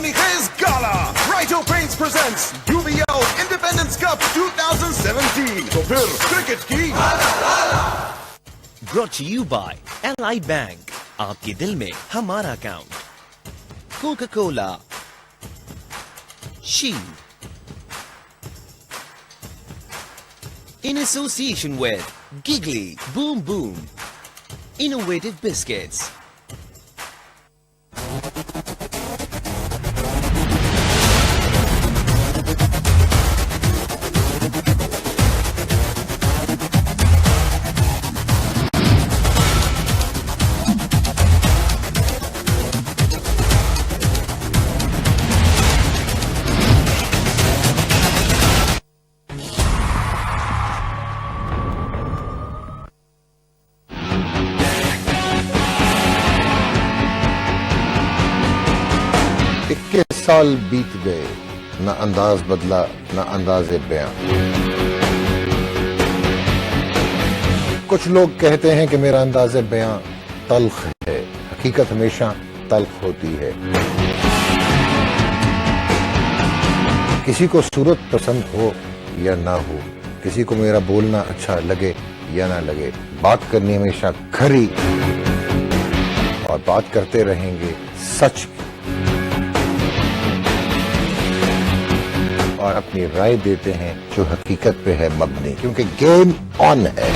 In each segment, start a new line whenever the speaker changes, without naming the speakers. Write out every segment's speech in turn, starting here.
Sunny Hayes Gala. Righto Paints presents UBL Independence Cup 2017. तो फिर cricket की
Brought to you by Allied Bank. आपके दिल में हमारा account. Coca-Cola. Shield. In association with Giggly Boom Boom. Innovative Biscuits.
साल बीत गए, न अंदाज बदला न अंदाज़े बयां। कुछ लोग कहते हैं कि मेरा अंदाज़े बयां तल्ख है, हकीकत हमेशा तल्ख होती है। किसी को सूरत पसंद हो या ना हो, किसी को मेरा बोलना अच्छा लगे या ना लगे, बात करनी हमेशा खरी और बात करते रहेंगे सच और अपनी राय देते हैं जो हकीकत पे है मबनी, क्योंकि गेम ऑन है।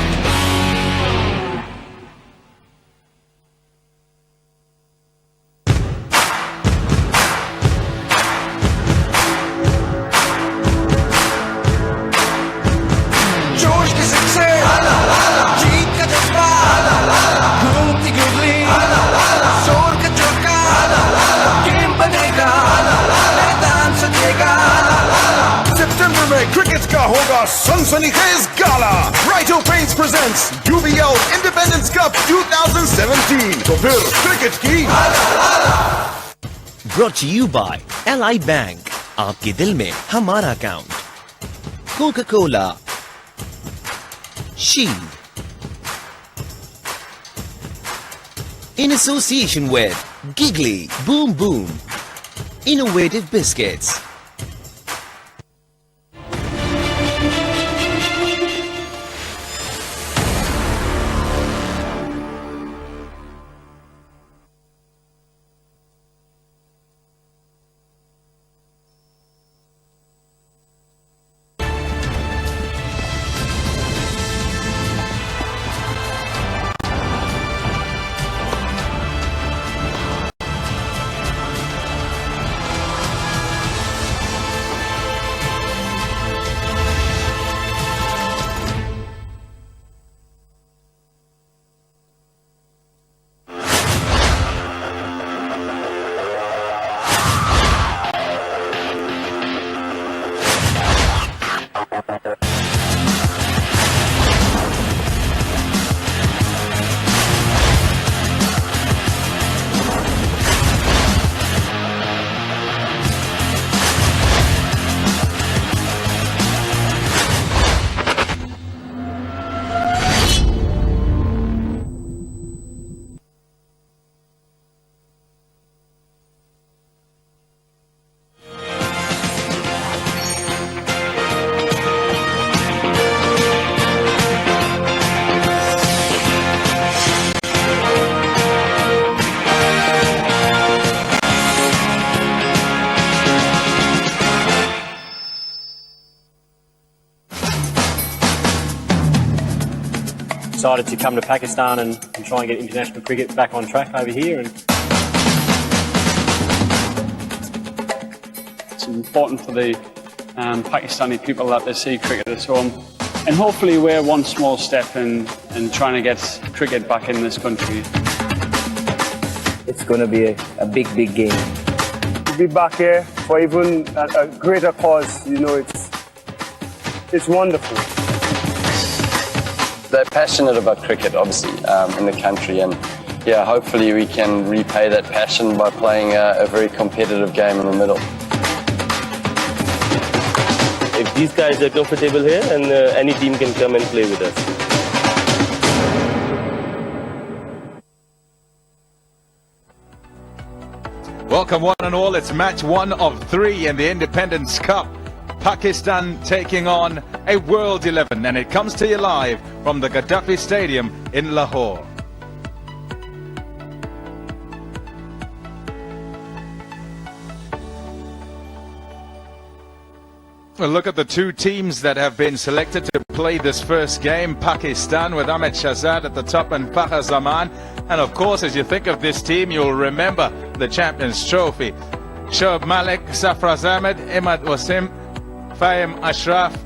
जोश की सिक्से, जीत का जज्बा, घूमती गुगली, शोर का चौका, गेम बनेगा, मैदान सजेगा। सितंबर में क्रिकेट का होगा सनसनी खेज गाला। Righto Paints presents UBL Independence Cup 2017। तो फिर क्रिकेट की
Brought to you by Allied Bank. आपके दिल में हमारा account. Coca-Cola. Shield. In association with Giggly Boom Boom. Innovative Biscuits.
Decided to come to Pakistan and try and get international cricket back on track over here. And it's important for the Pakistani people that they see cricket at home, and hopefully we're one small step in trying to get cricket back in this country.
It's going to be a big game.
To be back here for even a greater cause, you know, it's wonderful.
They're passionate about cricket, obviously, in the country, and yeah, hopefully we can repay that passion by playing a very competitive game in the middle.
If these guys are comfortable here, and any team can come and play with us.
Welcome one and all, it's match 1 of 3 in the Independence Cup. Pakistan taking on a World 11, and it comes to you live from the Gaddafi Stadium in Lahore. Well, look at the two teams that have been selected to play this first game. Pakistan with Ahmed Shahzad at the top and Fakhar Zaman. And of course, as you think of this team, you'll remember the Champions Trophy. Shoaib Malik, Safraz Ahmed, Imad Wasim, Fahim Ashraf,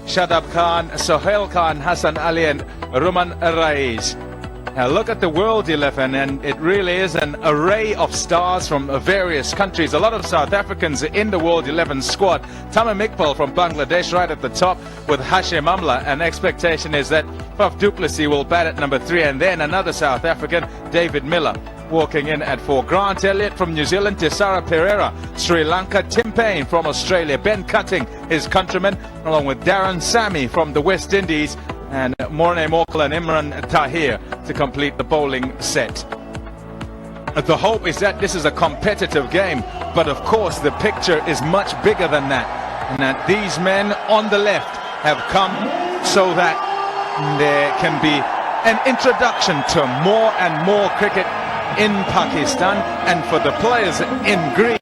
Shadab Khan, Sohail Khan, Hassan Ali and Ruman Raiz. Now look at the World 11, and it really is an array of stars from various countries. A lot of South Africans in the World 11 squad. Tamim Iqbal from Bangladesh right at the top with Hashim Amla. And expectation is that Faf du Plessis will bat at number 3, and then another South African, David Miller, walking in at 4. Grant Elliott from New Zealand, Tisara Pereira, Sri Lanka, Tim Payne from Australia, Ben Cutting, his countryman, along with Darren Sammy from the West Indies, and Morne Morkel and Imran Tahir to complete the bowling set. The hope is that this is a competitive game, but of course the picture is much bigger than that, and that these men on the left have come so that there can be an introduction to more and more cricket in Pakistan, and for the players in green.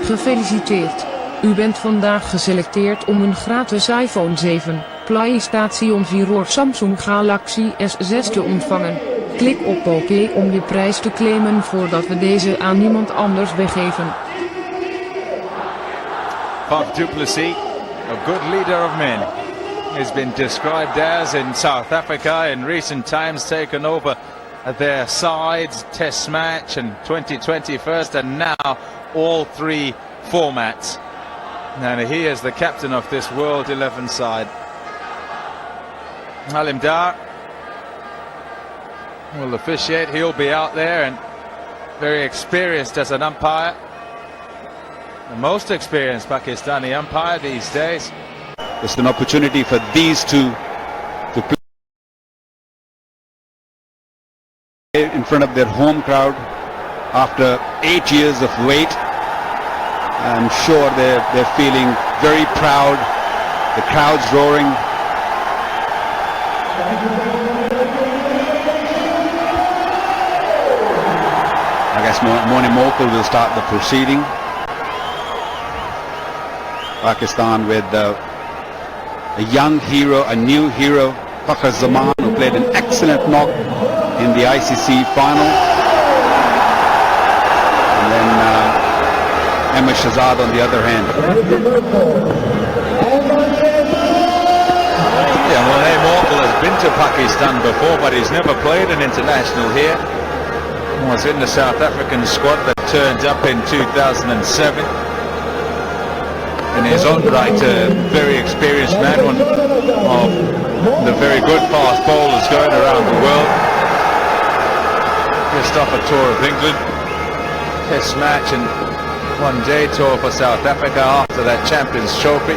Gefeliciteerd. U bent vandaag geselecteerd om een gratis iPhone 7 PlayStation 4 of Samsung Galaxy S6 te ontvangen. Klik op OK om je prijs te claimen voordat we deze aan niemand anders weggeven.
Faf du Plessis, a good leader of men, has been described as in South Africa in recent times, taken over their sides, Test match and 2020 first, and now all 3 formats. And he is the captain of this World 11 side. Halim Dar will officiate. He'll be out there and very experienced as an umpire. The most experienced Pakistani umpire these days.
It's an opportunity for these two to play in front of their home crowd after 8 years of wait. I'm sure they're feeling very proud. The crowd's roaring. I guess Morne Morkel will start the proceeding. Pakistan with a young hero, a new hero, Fakhar Zaman, who played an excellent knock in the ICC final. And then Ahmed Shahzad on the other hand.
Yeah, Morne Morkel has been to Pakistan before, but he's never played an international here. He was in the South African squad that turned up in 2007. in his own right, a very experienced man, one of the very good fast bowlers going around the world. Just off a tour of England, test match and one day tour for South Africa after that Champions Trophy.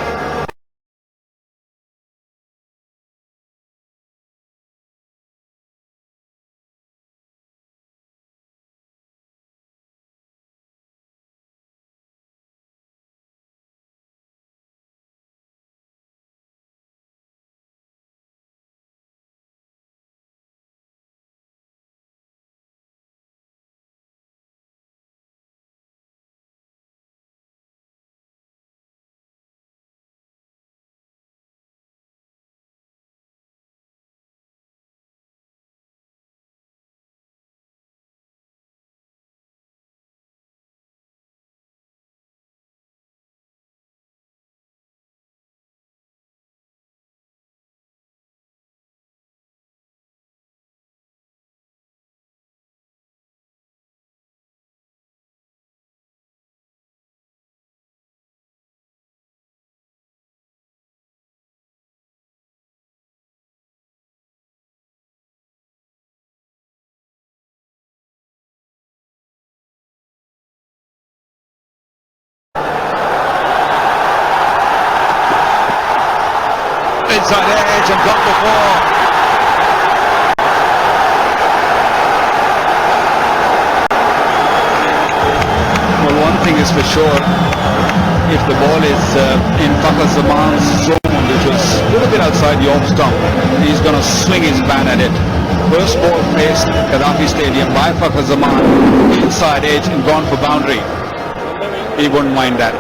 Inside edge and got the ball.
Well, one thing is for sure, if the ball is in Fakhar Zaman's zone, which was a little bit outside the off stump, he's going to swing his bat at it. First ball faced Gaddafi Stadium by Fakhar Zaman, inside edge and gone for boundary. He wouldn't mind that.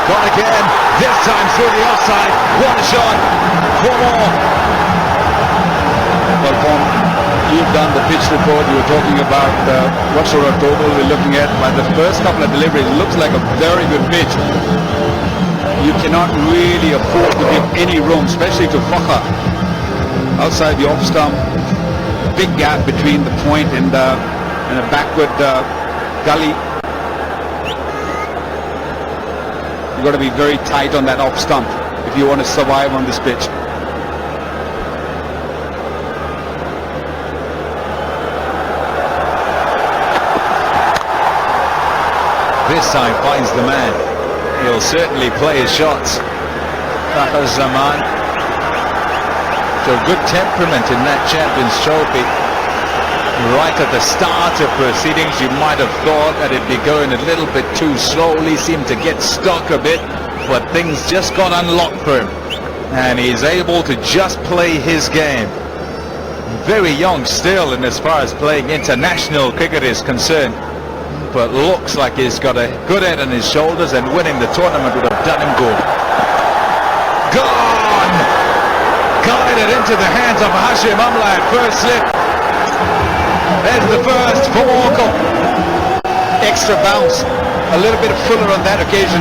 Gone again, this time through the offside. One shot, four more.
Well, Paul, you've done the pitch report. You were talking about what sort of total we're looking at. By the first couple of deliveries, it looks like a very good pitch. You cannot really afford to give any room, especially to Fakhar. Outside the off stump, big gap between the point and a backward gully. You've got to be very tight on that off stump if you want to survive on this pitch.
This time finds the man. He'll certainly play his shots. Fakhar Zaman showed good temperament in that Champions Trophy. Right at the start of proceedings, you might have thought that it'd be going a little bit too slowly, seemed to get stuck a bit, but things just got unlocked for him. And he's able to just play his game. Very young still in as far as playing international cricket is concerned, but looks like he's got a good head on his shoulders, and winning the tournament would have done him good. Gone! Guided into the hands of Hashim Amla at first slip. There's the first for Mokul.
Extra bounce, a little bit fuller on that occasion.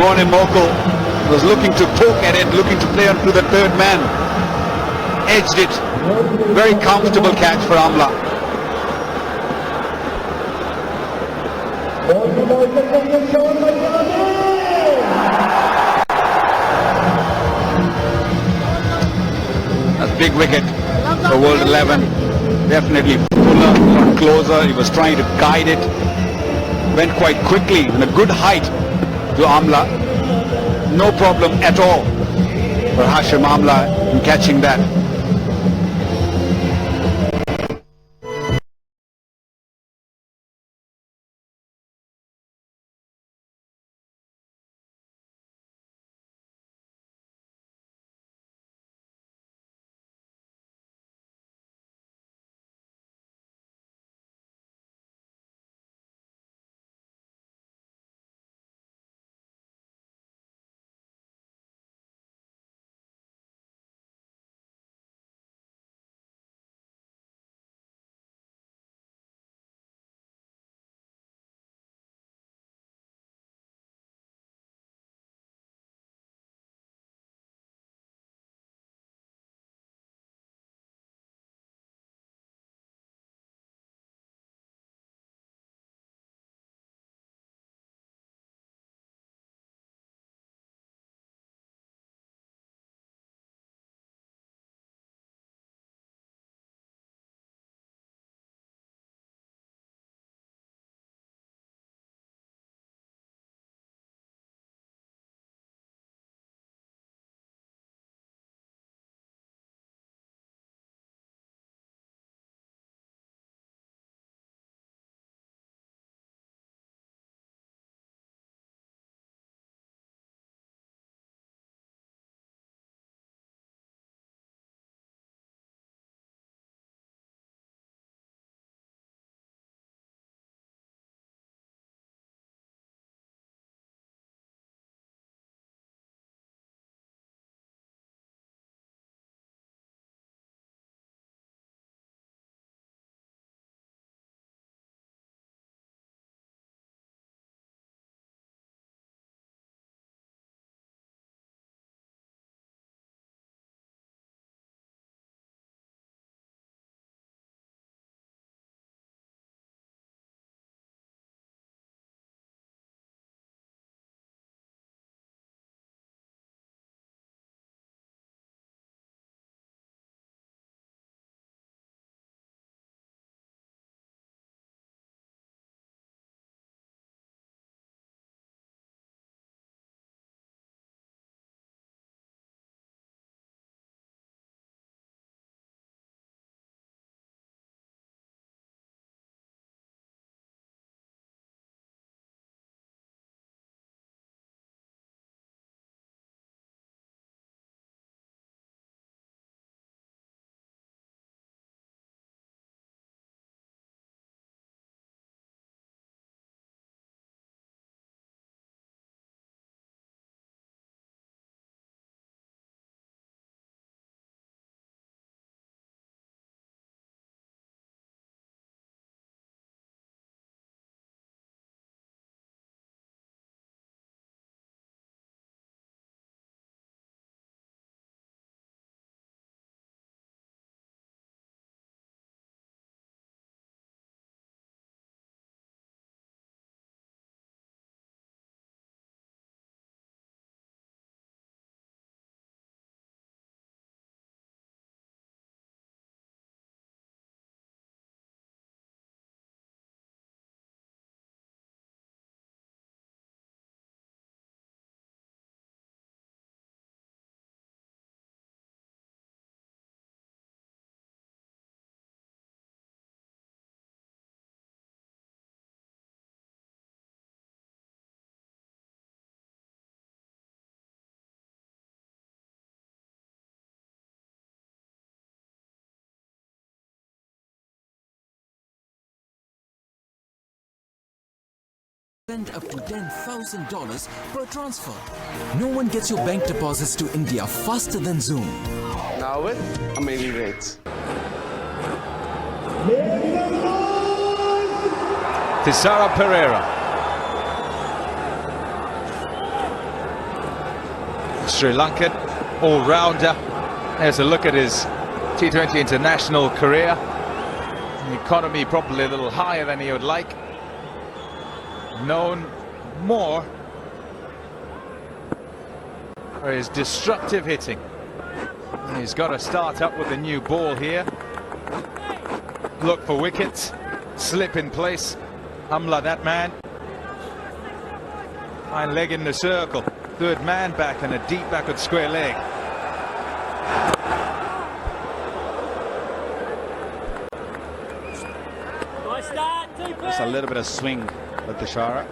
Morne Mokul was looking to poke at it, looking to play onto the third man. Edged it. Very comfortable catch for Amla. That's a big wicket for World 11. Definitely fuller, a lot closer. He was trying to guide it. Went quite quickly and a good height to Amla. No problem at all for Hashim Amla in catching that.
Spend up to $10,000 per transfer. No one gets your bank deposits to India faster than Zoom.
Now with amazing rates.
Thisara Pereira. Sri Lankan all-rounder. There's a look at his T20 international career. The economy probably a little higher than he would like. Known more for his destructive hitting. He's got to start up with a new ball here. Look for wickets. Slip in place. Hamla that man. Fine leg in the circle. Third man back and a deep backward square leg.
Just a little bit of swing with Thisara.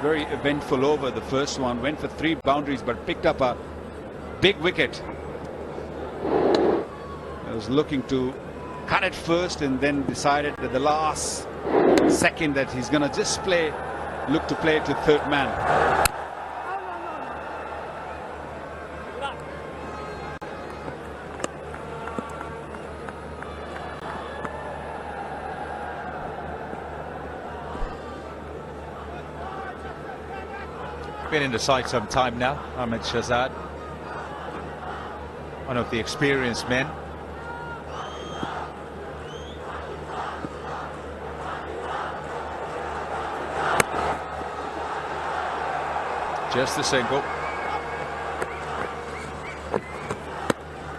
Very eventful over. The first one went for 3 boundaries but picked up a big wicket. I was looking to cut it first and then decided at the last second that he's going to just look to play to third man.
Been in the side some time now, Ahmed Shahzad. One of the experienced men. Just the single.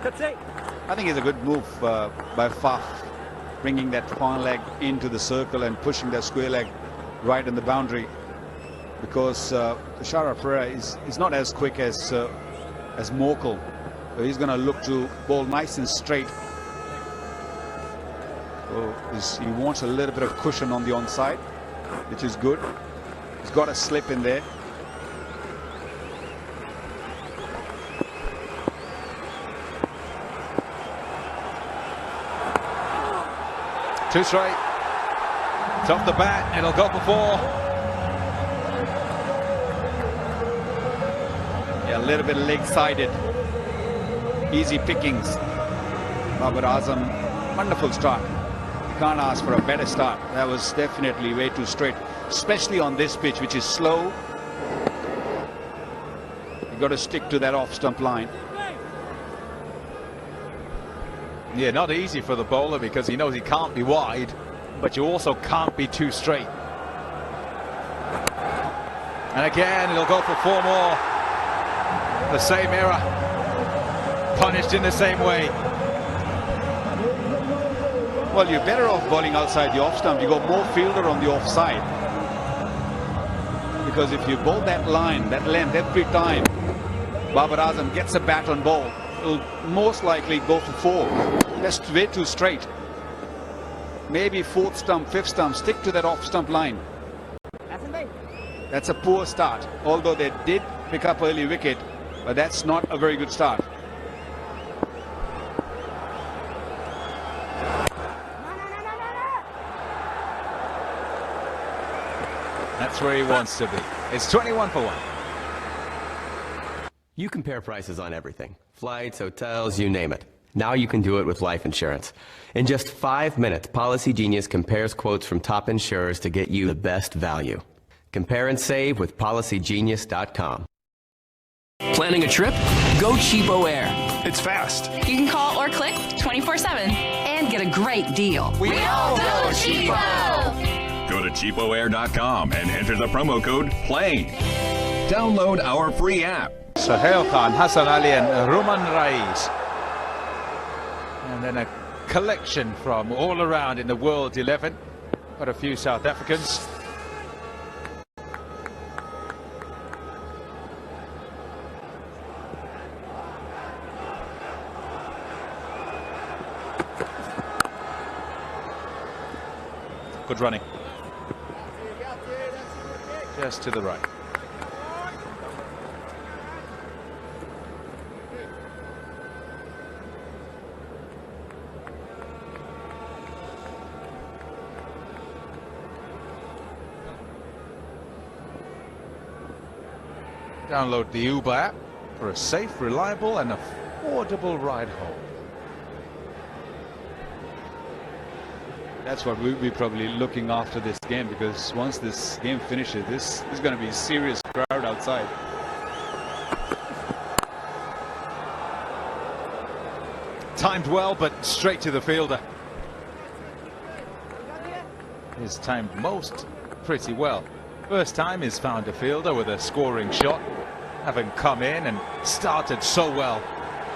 That's it. I think it's a good move by Faf, bringing that fine leg into the circle and pushing that square leg right in the boundary. Because Thisara Pereira is not as quick as Morkel. So he's going to look to bowl nice and straight. So he wants a little bit of cushion on the onside, which is good. He's got a slip in there.
Two straight. It's off the bat. It'll go for 4.
A little bit leg-sided. Easy pickings. Babar Azam, wonderful start. You can't ask for a better start. That was definitely way too straight, especially on this pitch, which is slow. You got to stick to that off-stump line.
Yeah, not easy for the bowler because he knows he can't be wide, but you also can't be too straight. And again, it'll go for 4 more. The same error, punished in the same way.
Well, you're better off bowling outside the off stump. You got more fielder on the offside. Because if you bowl that line, that length every time Babar Azam gets a bat on ball, it'll most likely go for 4. That's way too straight. Maybe 4th stump, 5th stump, stick to that off stump line. That's a poor start. Although they did pick up early wicket, but that's not a very good start.
That's where he wants to be. It's 21 for 1.
You compare prices on everything. Flights, hotels, you name it. Now you can do it with life insurance. In just 5 minutes, Policy Genius compares quotes from top insurers to get you the best value. Compare and save with PolicyGenius.com.
Planning a trip? Go Cheapo Air.
It's fast.
You can call or click 24/7 and get a great deal.
We all know
Cheapo.
Go to cheapoair.com and enter the promo code PLANE. Download our free app.
Sohail Khan, Hassan Ali and Ruman Raiz. And then a collection from all around in the World 11. Got a few South Africans. Good running. Just to the right. Download the Uber app for a safe, reliable and affordable ride home.
That's what we'll be probably looking after this game, because once this game finishes, this is going to be a serious crowd outside.
Timed well, but straight to the fielder. He's timed most pretty well. First time he's found a fielder with a scoring shot, having come in and started so well.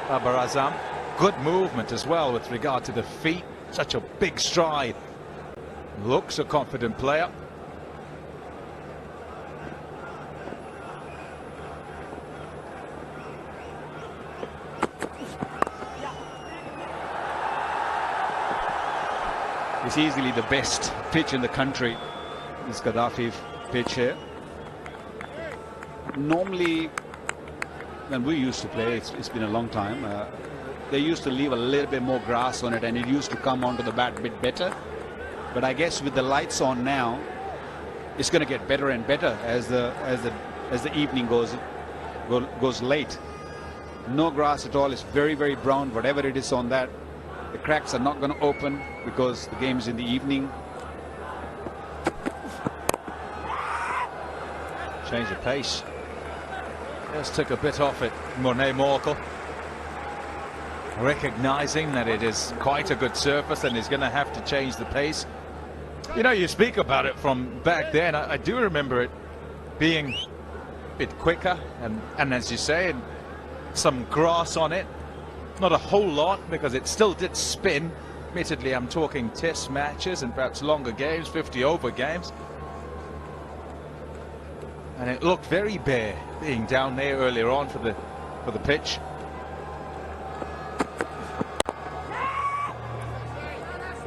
Babar Azam, good movement as well with regard to the feet. Such a big stride. Looks a confident player.
It's easily the best pitch in the country, this Gaddafi pitch here. Normally, when we used to play, it's been a long time, they used to leave a little bit more grass on it and it used to come onto the bat a bit better. But I guess with the lights on now, it's going to get better and better as the evening goes late. No grass at all. It's very, very brown. Whatever it is on that, the cracks are not going to open because the game is in the evening.
Change of pace. Just took a bit off it, Morné Morkel. Recognizing that it is quite a good surface and he's going to have to change the pace. You know, you speak about it from back then. I do remember it being a bit quicker and as you say, some grass on it. Not a whole lot because it still did spin. Admittedly, I'm talking test matches and perhaps longer games, 50-over games. And it looked very bare being down there earlier on for the pitch.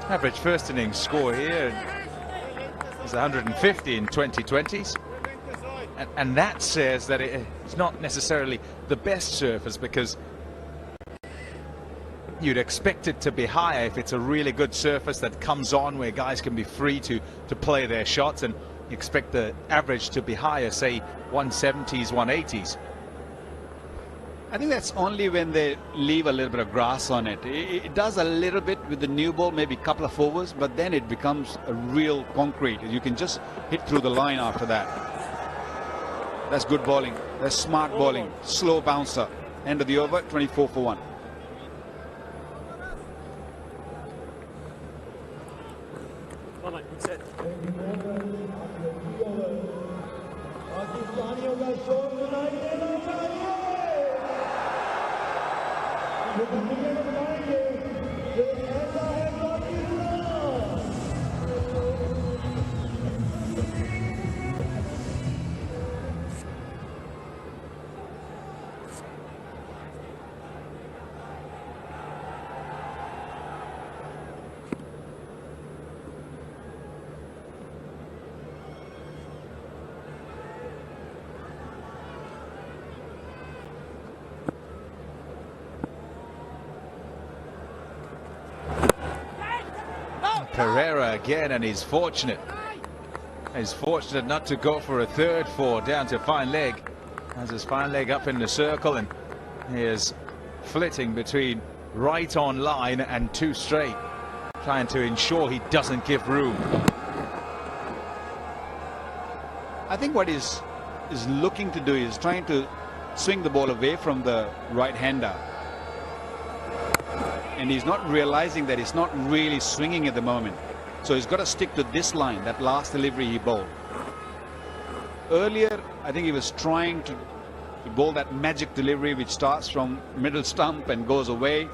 Average first innings score here is 150 in 2020s. And that says that it's not necessarily the best surface, because you'd expect it to be higher if it's a really good surface that comes on where guys can be free to play their shots, and you expect the average to be higher, say 170s, 180s.
I think that's only when they leave a little bit of grass on it. It does a little bit with the new ball, maybe a couple of overs, but then it becomes a real concrete. You can just hit through the line after that. That's good bowling. That's smart bowling. Slow bouncer. End of the over, 24 for 1.
Pereira again, and he's fortunate. He's fortunate not to go for a third four down to fine leg. Has his fine leg up in the circle, and he is flitting between right on line and two straight, trying to ensure he doesn't give room.
I think what he's looking to do is trying to swing the ball away from the right-hander. And he's not realizing that he's not really swinging at the moment. So he's got to stick to this line, that last delivery he bowled. Earlier, I think he was trying to bowl that magic delivery which starts from middle stump and goes away.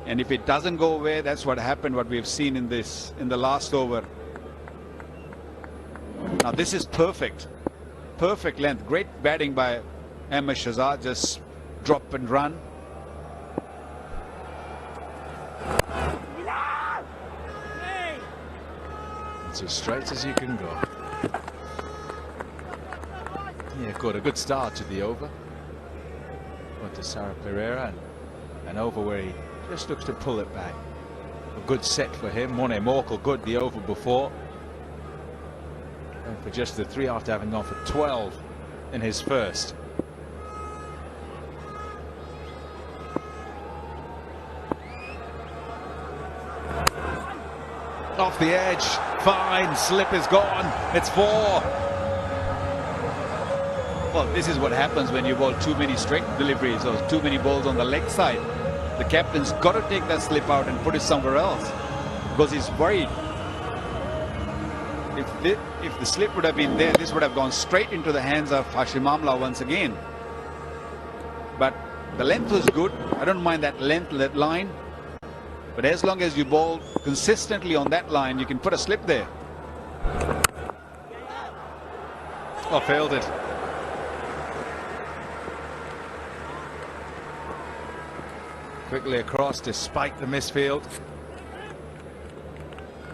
And if it doesn't go away, that's what happened, what we've seen in the last over. Now this is perfect. Perfect length. Great batting by Ahmed Shahzad. Just drop and run.
It's as straight as you can go. Yeah, got a good start to the over. Went to Sarah Pereira, and over where he just looks to pull it back. A good set for him. Morné Morkel good the over before. And for just the 3 after having gone for 12 in his first. off the edge. Fine, slip is gone. It's 4. Well, this is what happens when you bowl too many straight deliveries or too many balls on the leg side. The captain's got to take that slip out and put it somewhere else because he's worried. If the slip would have been there, this would have gone straight into the hands of Hashim Amla once again. But the length was good. I don't mind that length, that line. But as long as you bowl consistently on that line, you can put a slip there. Oh, failed it. Quickly across despite the misfield.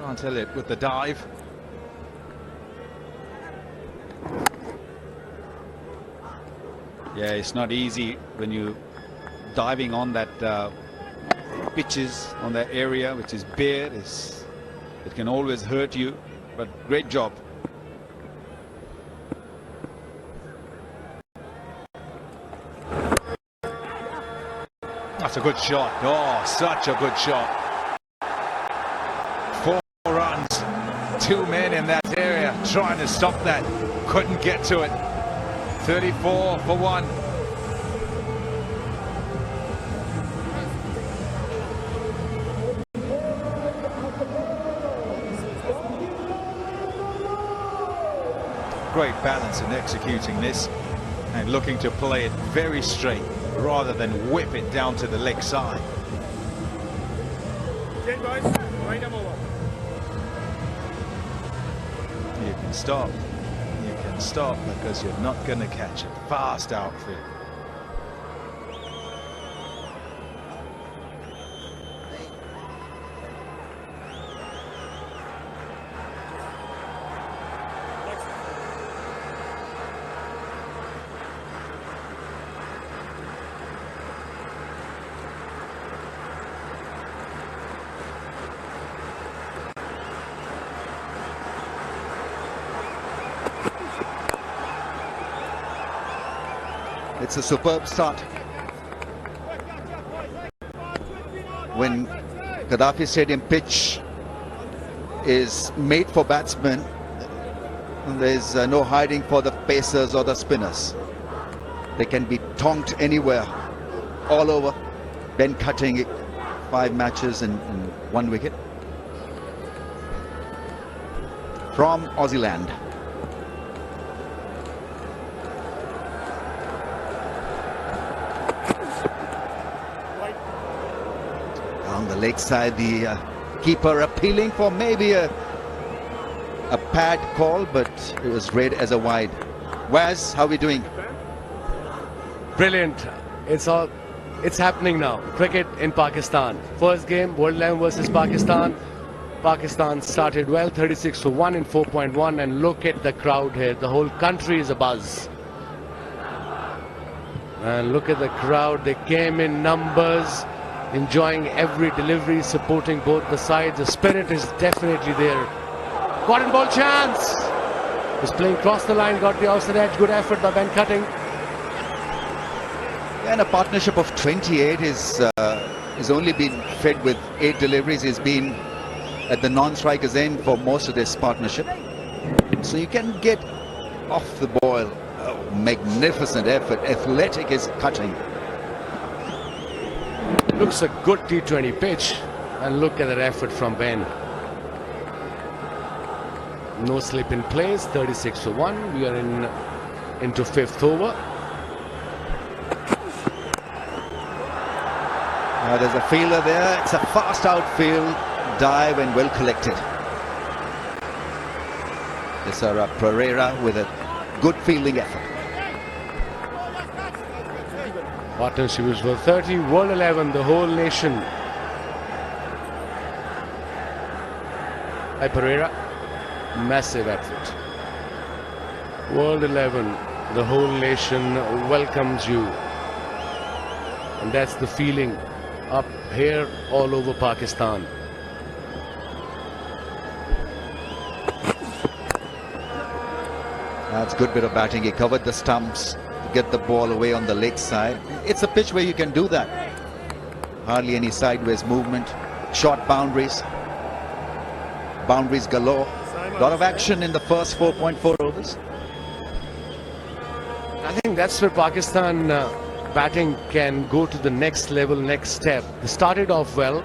Can't tell it with the dive. Yeah, it's not easy when you diving on that pitches, on that area which is bare. It can always hurt you, but great job. That's a good shot. Oh, such a good shot. 4 runs, 2 men in that area trying to stop that. Couldn't get to it. 34 for 1. Great balance in executing this and looking to play it very straight rather than whip it down to the leg side. You can stop. You can stop because you're not going to catch it. Fast outfield.
It's a superb start. When Gaddafi Stadium pitch is made for batsmen, there's no hiding for the pacers or the spinners. They can be tonked anywhere, all over. Ben Cutting, 5 matches in 1 wicket. From Aussie land. On the leg side, the keeper appealing for maybe a pad call, but it was read as a wide. Waz, how are we doing?
Brilliant. It's happening now. Cricket in Pakistan. First game, World 11 versus Pakistan. Pakistan started well, 36 for 1 in 4.1, and look at the crowd here. The whole country is abuzz. And look at the crowd. They came in numbers, enjoying every delivery, supporting both the sides. The spirit is definitely there. Cotton ball chance. Was playing cross the line, got the outside edge. Good effort by Ben Cutting.
And a partnership of 28 is only been fed with 8 deliveries. He's been at the non-strikers end for most of this partnership. So you can get off the ball. Oh, magnificent effort. Athletic is Cutting.
Looks a good T20 pitch, and look at that effort from Ben. No slip in place, 36 for 1. We are into 5th over.
Now there's a fielder there. It's a fast outfield dive and well collected. This is Pereira with a good fielding effort.
Partnership is for 30, World 11, the whole nation. By Pereira, massive effort. World 11, the whole nation welcomes you. And that's the feeling up here all over Pakistan.
That's a good bit of batting. He covered the stumps to get the ball away on the leg side. It's a pitch where you can do that. Hardly any sideways movement, short boundaries. boundaries galore. A lot of action in the first 4.4 overs.
I think that's where Pakistan batting can go to the next level, next step. They started off well.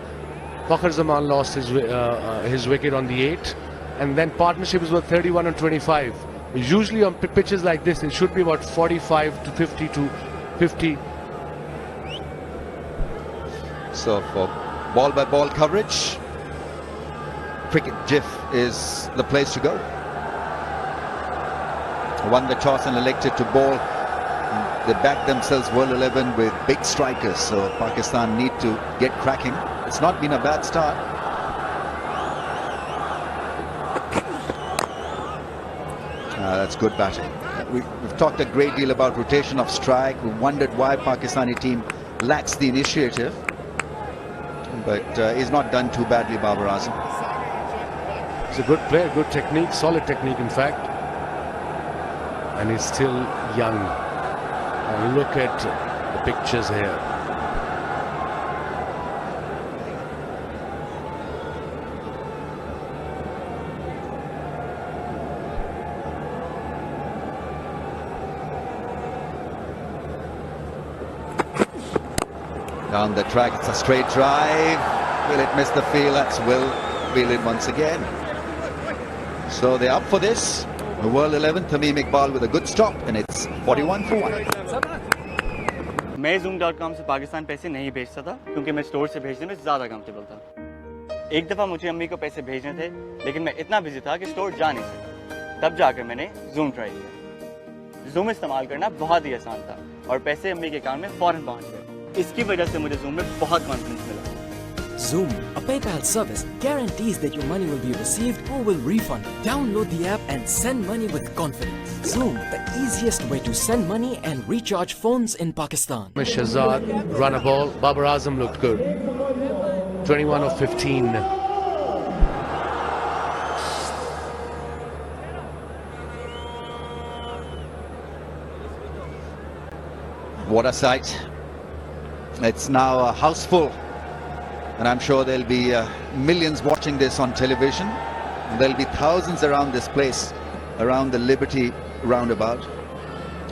Fakhar Zaman lost his wicket on the 8, and then partnerships were 31 and 25. Usually on pitches like this, it should be about 45 to 50 to 50.
So for ball by ball coverage, Cricket GIF is the place to go. Won the toss and elected to bowl. They backed themselves World 11 with big strikers, so Pakistan need to get cracking. It's not been a bad start. That's good batting. We've talked a great deal about rotation of strike. We've wondered why Pakistani team lacks the initiative. But he's not done too badly, Babar Azam.
He's a good player, good technique, solid technique in fact. And he's still young. And look at the pictures here.
Down the track, it's a straight drive. Will it miss the field? That's Will Whelan once again. So they're up for this. The World 11, Tamim Iqbal with a good stop, and it's 41 for 1.
मैं Zoom.com से पाकिस्तान पैसे नहीं भेजता था क्योंकि मैं store से भेजने में ज़्यादा कंफर्टेबल था। एक दफ़ा मुझे अम्मी को पैसे भेजने थे, लेकिन मैं इतना बिजी था कि स्टोर जा नहीं सका। तब जाकर मैंने Zoom ट्राई किया। Zoom इस्तेमाल करना बहुत ही आसान था और पैसे अम्मी के अकाउंट में फौरन पहुंच गए। इसकी वजह से मुझे Zoom में बहुत कॉन्फिडेंस मिला।
Zoom, a PayPal service, guarantees that your money will be received or will refund. Download the app and send money with confidence. Zoom, the easiest way to send money and recharge phones in Pakistan.
Shahzad run a ball. Babar Azam looked good. 21 of 15.
What a sight. It's now a house full. And I'm sure there'll be millions watching this on television. There'll be thousands around this place, around the Liberty roundabout.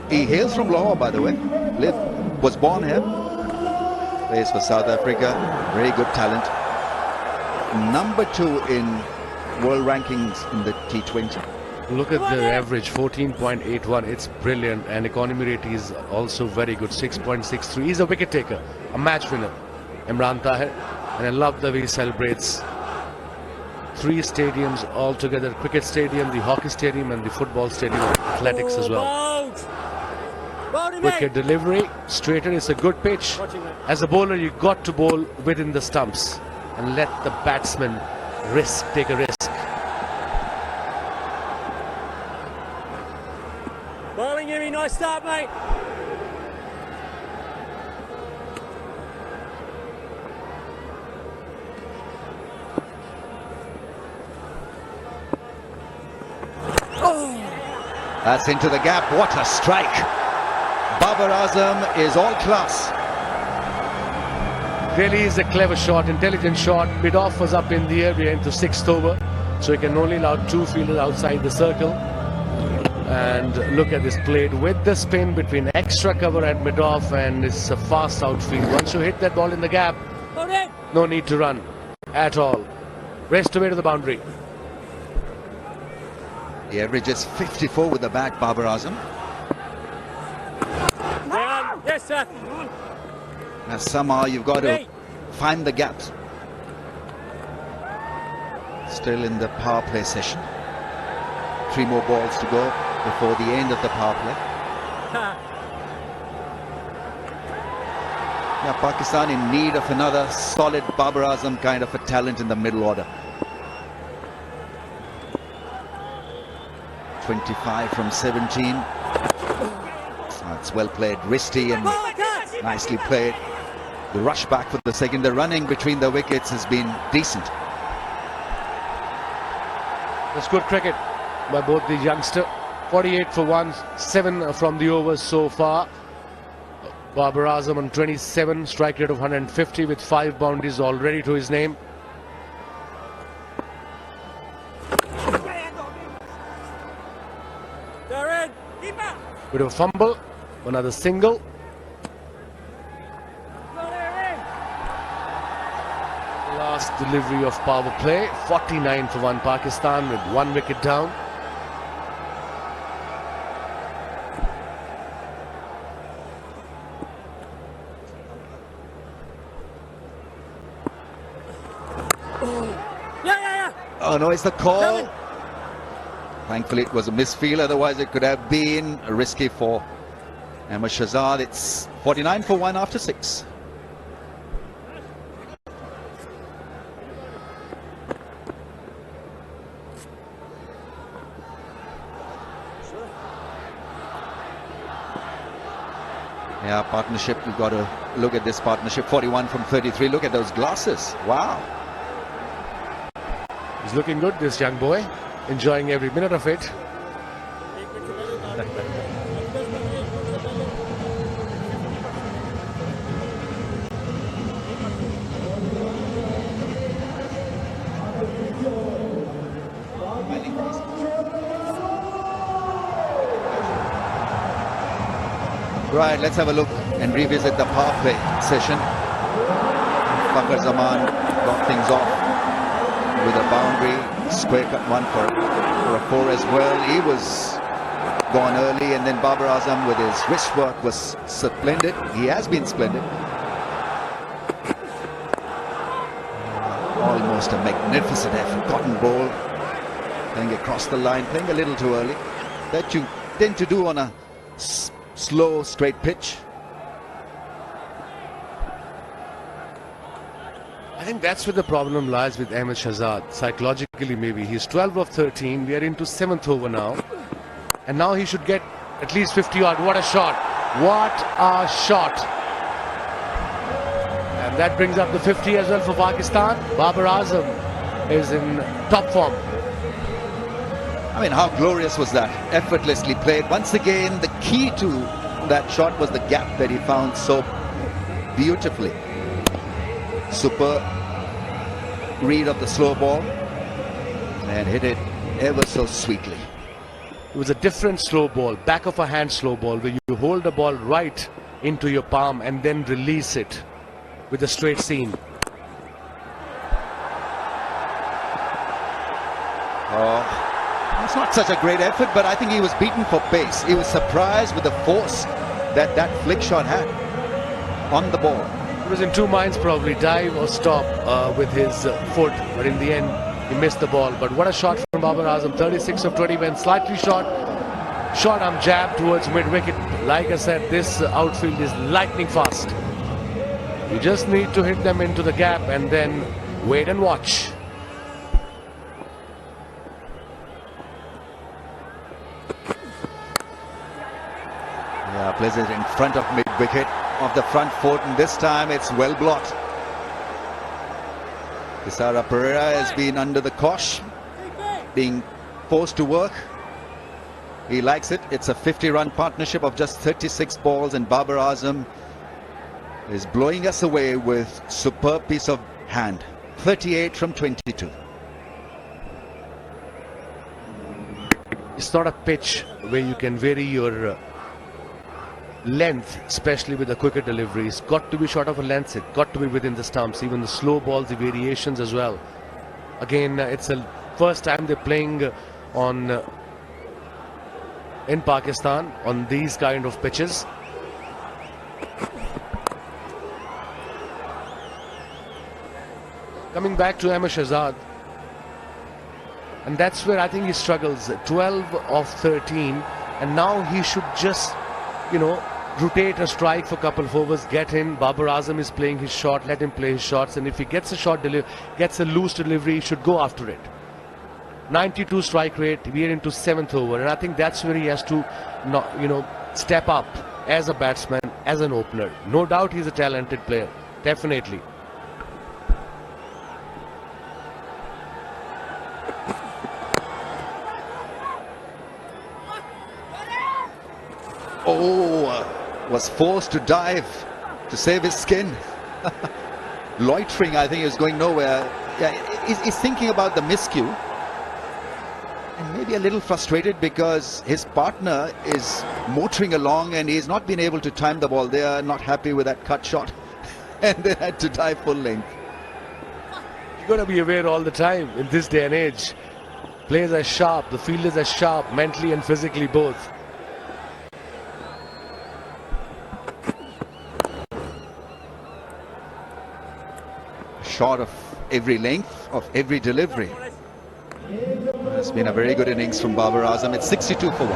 He hails from Lahore, by the way. Was born here. Plays for South Africa. Very good talent. Number 2 in world rankings in the T20.
Look at the average, 14.81. It's brilliant. And economy rate is also very good, 6.63. He's a wicket taker, a match winner. Imran Tahir. And I love the way he celebrates. 3 stadiums altogether: cricket stadium, the hockey stadium, and the football stadium, athletics as well. Wicket delivery, straighter. It's a good pitch. As a bowler, you got to bowl within the stumps and let the batsman take a risk.
Bowling, Jimmy, nice start, mate.
That's into the gap. What a strike. Babar Azam is all class.
Really is a clever shot, intelligent shot. Mid-off was up in the air. We're into 6th over. So he can only allow 2 fielders outside the circle. And look at this, played with the spin between extra cover and mid-off, and it's a fast outfield. Once you hit that ball in the gap, no need to run at all. Rest away to the boundary.
He averages 54 with the bat, Babar Azam.
Yes, sir.
Now somehow you've got to find the gaps. Still in the power play session. 3 more balls to go before the end of the power play. Yeah, Pakistan in need of another solid Babar Azam kind of a talent in the middle order. 25 from 17. That's well played, wristy and nicely played. The rush back for the second, the running between the wickets has been decent.
That's good cricket by both the youngster. 48 for 1, 7 from the overs so far. Babar Azam on 27, strike rate of 150 with 5 boundaries already to his name. Bit of a fumble, another single. Last delivery of power play, 49 for 1 Pakistan with 1 wicket down.
Oh no, it's the call. Thankfully it was a misfield, otherwise it could have been risky for Ahmed Shahzad. It's 49 for 1 after 6. Yeah, partnership, you've got to look at this partnership. 41 from 33. Look at those glasses. Wow.
He's looking good, this young boy. Enjoying every minute of it.
Right, let's have a look and revisit the power play session. Fakhar Zaman got things off with a boundary, square cut one for a 4 as well. He was gone early, and then Babar Azam with his wrist work was splendid. He has been splendid. Almost a magnificent effort. Cotton ball, playing across the line, playing a little too early. That you tend to do on a slow, straight pitch.
I think that's where the problem lies with Ahmed Shahzad. Psychologically, maybe. He's 12 of 13. We are into 7th over now. And now he should get at least 50 odd. What a shot. What a shot. And that brings up the 50 as well for Pakistan. Babar Azam is in top form.
I mean, how glorious was that? Effortlessly played. Once again, the key to that shot was the gap that he found so beautifully. Super read of the slow ball and hit it ever so sweetly.
It was a different slow ball, back of a hand slow ball, where you hold the ball right into your palm and then release it with a straight seam.
Oh, it's not such a great effort, but I think he was beaten for pace. He was surprised with the force that that flick shot had on the ball.
He was in two minds, probably dive or stop with his foot, but in the end he missed the ball. But what a shot from Babar Azam. 36 of 20 went slightly short arm jab towards mid-wicket. Like I said, this outfield is lightning fast. You just need to hit them into the gap and then wait and watch.
Yeah, plays it in front of mid-wicket of the front foot, and this time it's well blocked. Thisara Pereira has been under the cosh, being forced to work. He likes it. It's a 50-run partnership of just 36 balls, and Babar Azam is blowing us away with superb piece of hand. 38 from 22.
It's not a pitch where you can vary your length, especially with a quicker delivery. It's got to be short of a length, it's got to be within the stumps. Even the slow balls, the variations as well. Again, it's the first time they're playing on in Pakistan on these kind of pitches. Coming back to Ahmed Shahzad, and that's where I think he struggles. 12 of 13, and now he should just, rotate a strike for a couple of overs, get in. Babar Azam is playing his shot, let him play his shots, and if he gets a shot, gets a loose delivery, he should go after it. 92 strike rate, we are into 7th over, and I think that's where he has to, step up as a batsman, as an opener. No doubt he's a talented player, definitely.
Was forced to dive to save his skin. Loitering, I think, is going nowhere. Yeah, he's thinking about the miscue. And maybe a little frustrated because his partner is motoring along and he's not been able to time the ball. They are not happy with that cut shot and they had to dive full length.
You've got to be aware all the time in this day and age. Players are sharp, the fielders are sharp, mentally and physically both.
Short of every length, of every delivery. It's been a very good innings from Babar Azam. It's 62 for 1.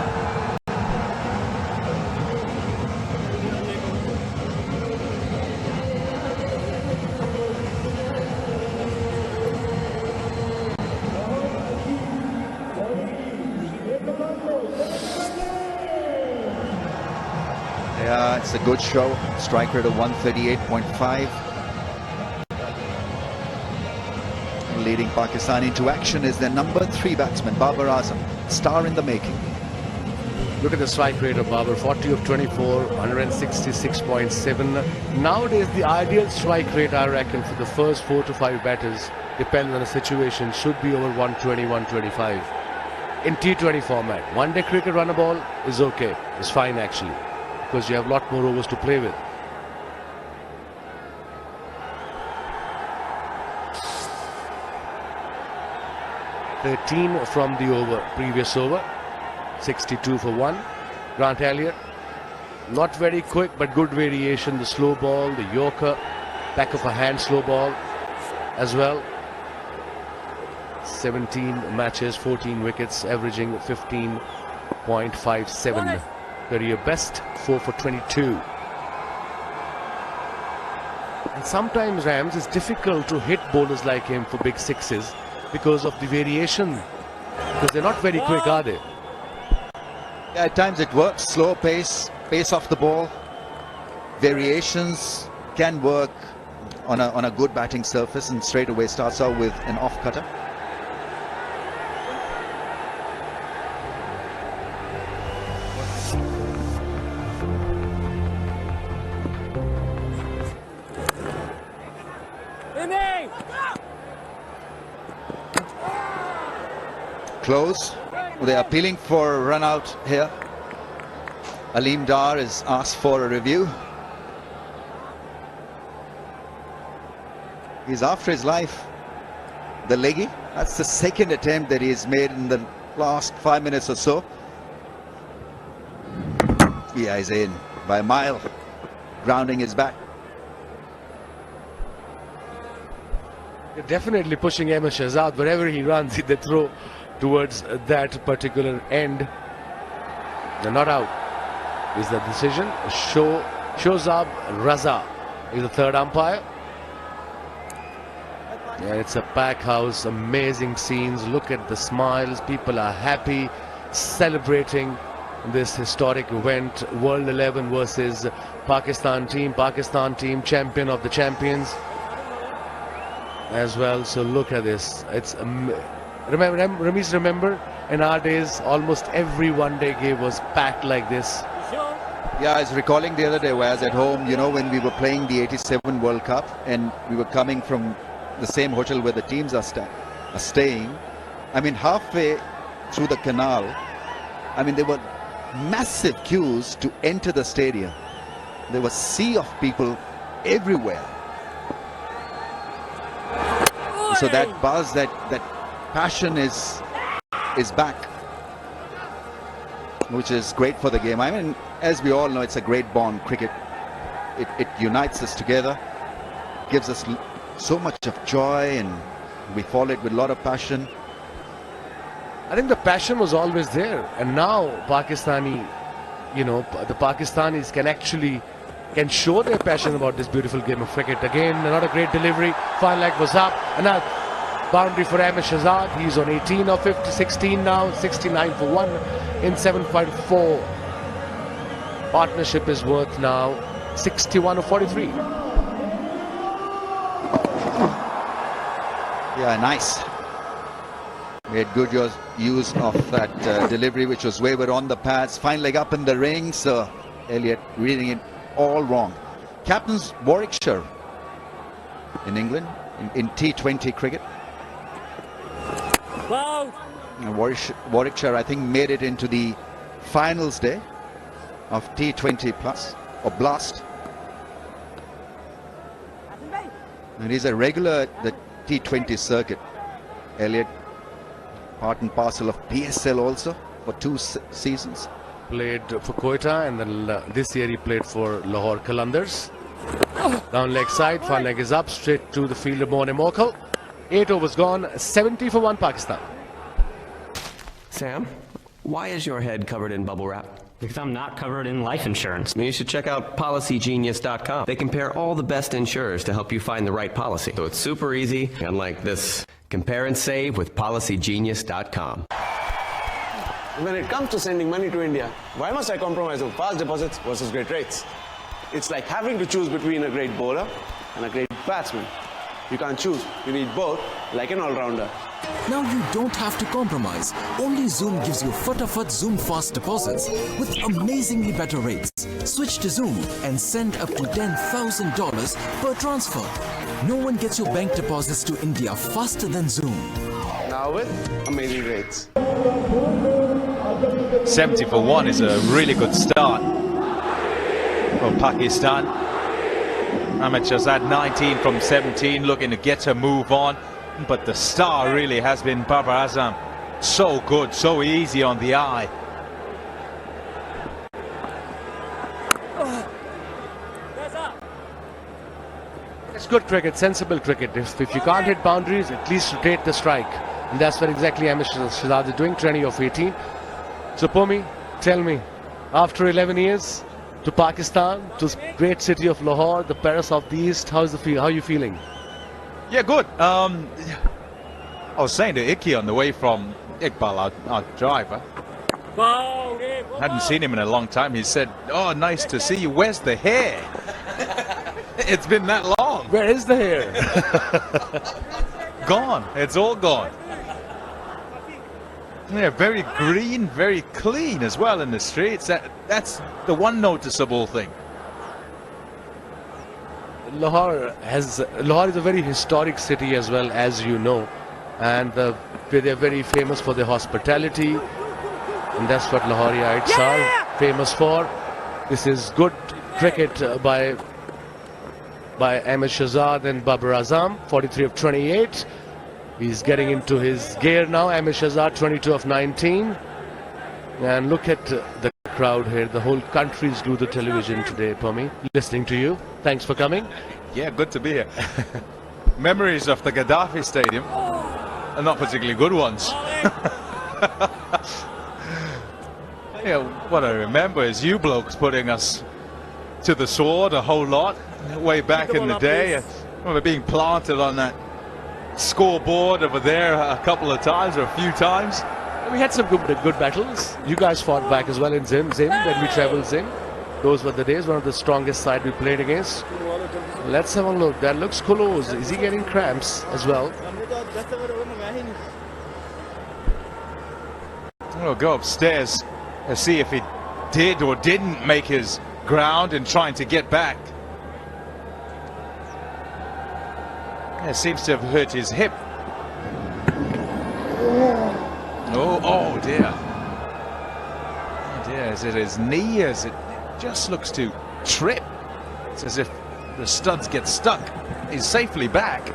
Yeah, it's a good show. Strike rate of 138.5. Leading Pakistan into action is their number 3 batsman, Babar Azam, star in the making.
Look at the strike rate of Babar, 40 of 24, 166.7. Nowadays, the ideal strike rate, I reckon, for the first 4 to 5 batters, depending on the situation, should be over 120, 125. In T20 format, one-day cricket run a ball is okay, it's fine actually, because you have a lot more overs to play with. From the previous over, 62 for 1. Grant Elliott, not very quick but good variation. The slow ball, the Yorker, back of a hand slow ball as well. 17 matches, 14 wickets, averaging 15.57. Career best, 4 for 22. And sometimes, Rams, it's difficult to hit bowlers like him for big sixes because of the variation, because they're not very quick, are they?
Yeah, at times it works. Slow pace, pace off the ball. Variations can work on a good batting surface, and straight away starts out with an off cutter. Close. They're appealing for a run out here. Aleem Dar has asked for a review. He's after his life. The leggy. That's the second attempt that he's made in the last 5 minutes or so. Yeah, he's in by a mile, grounding his bat.
They're definitely pushing Ahmed Shahzad. Wherever he runs, they throw towards that particular end. They're not out, is the decision. Shozab Raza is the third umpire. Yeah, it's a pack house, amazing scenes. Look at the smiles, people are happy, celebrating this historic event. World 11 versus Pakistan team, champion of the champions as well. So look at this. It's remember in our days almost every one-day game was packed like this.
Yeah, I was recalling the other day where I was at home, you know, when we were playing the 87 World Cup and we were coming from the same hotel where the teams are staying. I mean, halfway through the canal, I mean, there were massive queues to enter the stadium. There was a sea of people everywhere. So that buzz, that passion is back, which is great for the game. I mean, as we all know, it's a great bond, cricket. It unites us together, gives us so much of joy, and we follow it with a lot of passion.
I think the passion was always there, and now Pakistani, you know, the Pakistanis can show their passion about this beautiful game of cricket. Again, another great delivery. Fine leg was up, and now boundary for Ahmed Shahzad. He's on 18 of 50, 16 now, 69 for 1 in 7.4. Partnership is worth now 61 of 43.
Yeah, nice. We had good use of that delivery, which was wavered on the pads. Fine leg up in the ring, so Elliott reading it all wrong. Captains Warwickshire in England in T20 cricket. Warwickshire, I think, made it into the finals day of T20 Plus or Blast. And he's a regular at the T20 circuit. Elliot, part and parcel of PSL also for 2 seasons.
Played for Quetta, and then this year he played for Lahore Qalandars. Down leg side, far leg is up, straight to the fielder Moin Morkel. 8 overs gone, 70 for 1 Pakistan.
Sam, why is your head covered in bubble wrap?
Because I'm not covered in life insurance.
You should check out PolicyGenius.com. They compare all the best insurers to help you find the right policy. So it's super easy, unlike this. Compare and save with PolicyGenius.com.
When it comes to sending money to India, why must I compromise on fast deposits versus great rates? It's like having to choose between a great bowler and a great batsman. You can't choose. You need both, like an all-rounder.
Now you don't have to compromise. Only Zoom gives you Fatafat Zoom fast deposits with amazingly better rates. Switch to Zoom and send up to $10,000 per transfer. No one gets your bank deposits to India faster than Zoom.
Now with amazing rates.
70 for 1 is a really good start for Pakistan. Ahmed Shahzad 19 from 17, looking to get a move on. But the star really has been Babar Azam. So good, so easy on the eye.
It's good cricket, sensible cricket. If you can't hit boundaries, at least rotate the strike. And that's what exactly Ahmed Shahzad is doing, 20 of 18. So Pomi, tell me, after 11 years to Pakistan, to the great city of Lahore, the Paris of the East, how are you feeling?
Yeah, good. I was saying to Icky on the way from Iqbal, our driver. Hadn't seen him in a long time. He said, "Oh, nice to see you. Where's the hair?" It's been that long.
Where is the hair?
Gone. It's all gone. Yeah, very green, very clean as well in the streets. That's the one noticeable thing.
Lahore is a very historic city as well, as you know, and they're very famous for their hospitality, and that's what Lahoriites are famous for. This is good cricket by Ahmed Shahzad and Babar Azam, 43 of 28. He's getting into his gear now. Ahmed Shahzad 22 of 19, and look at the crowd here. The whole country's glued to the television today, Pomi, listening to you. Thanks for coming.
Yeah, good to be here. Memories of the Gaddafi Stadium are not particularly good ones. Yeah, what I remember is you blokes putting us to the sword a whole lot way back in the day. I remember being planted on that scoreboard over there a couple of times, or a few times.
We had some good battles. You guys fought back as well in Zim when we traveled Zim. Those were the days, one of the strongest side we played against. Let's have a look. That looks close. Is he getting cramps as well?
We'll go upstairs and see if he did or didn't make his ground in trying to get back. It seems to have hurt his hip. Oh dear. Oh dear, is it his knee? Is it just looks to trip? It's as if the studs get stuck. He's safely back.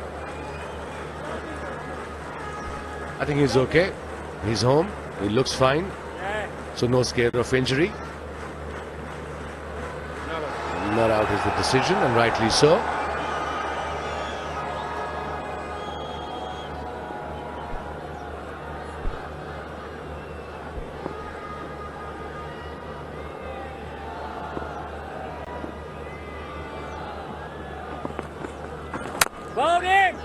I think he's okay. He's home. He looks fine. So no scare of injury. Not out is the decision, and rightly so.
Bowling!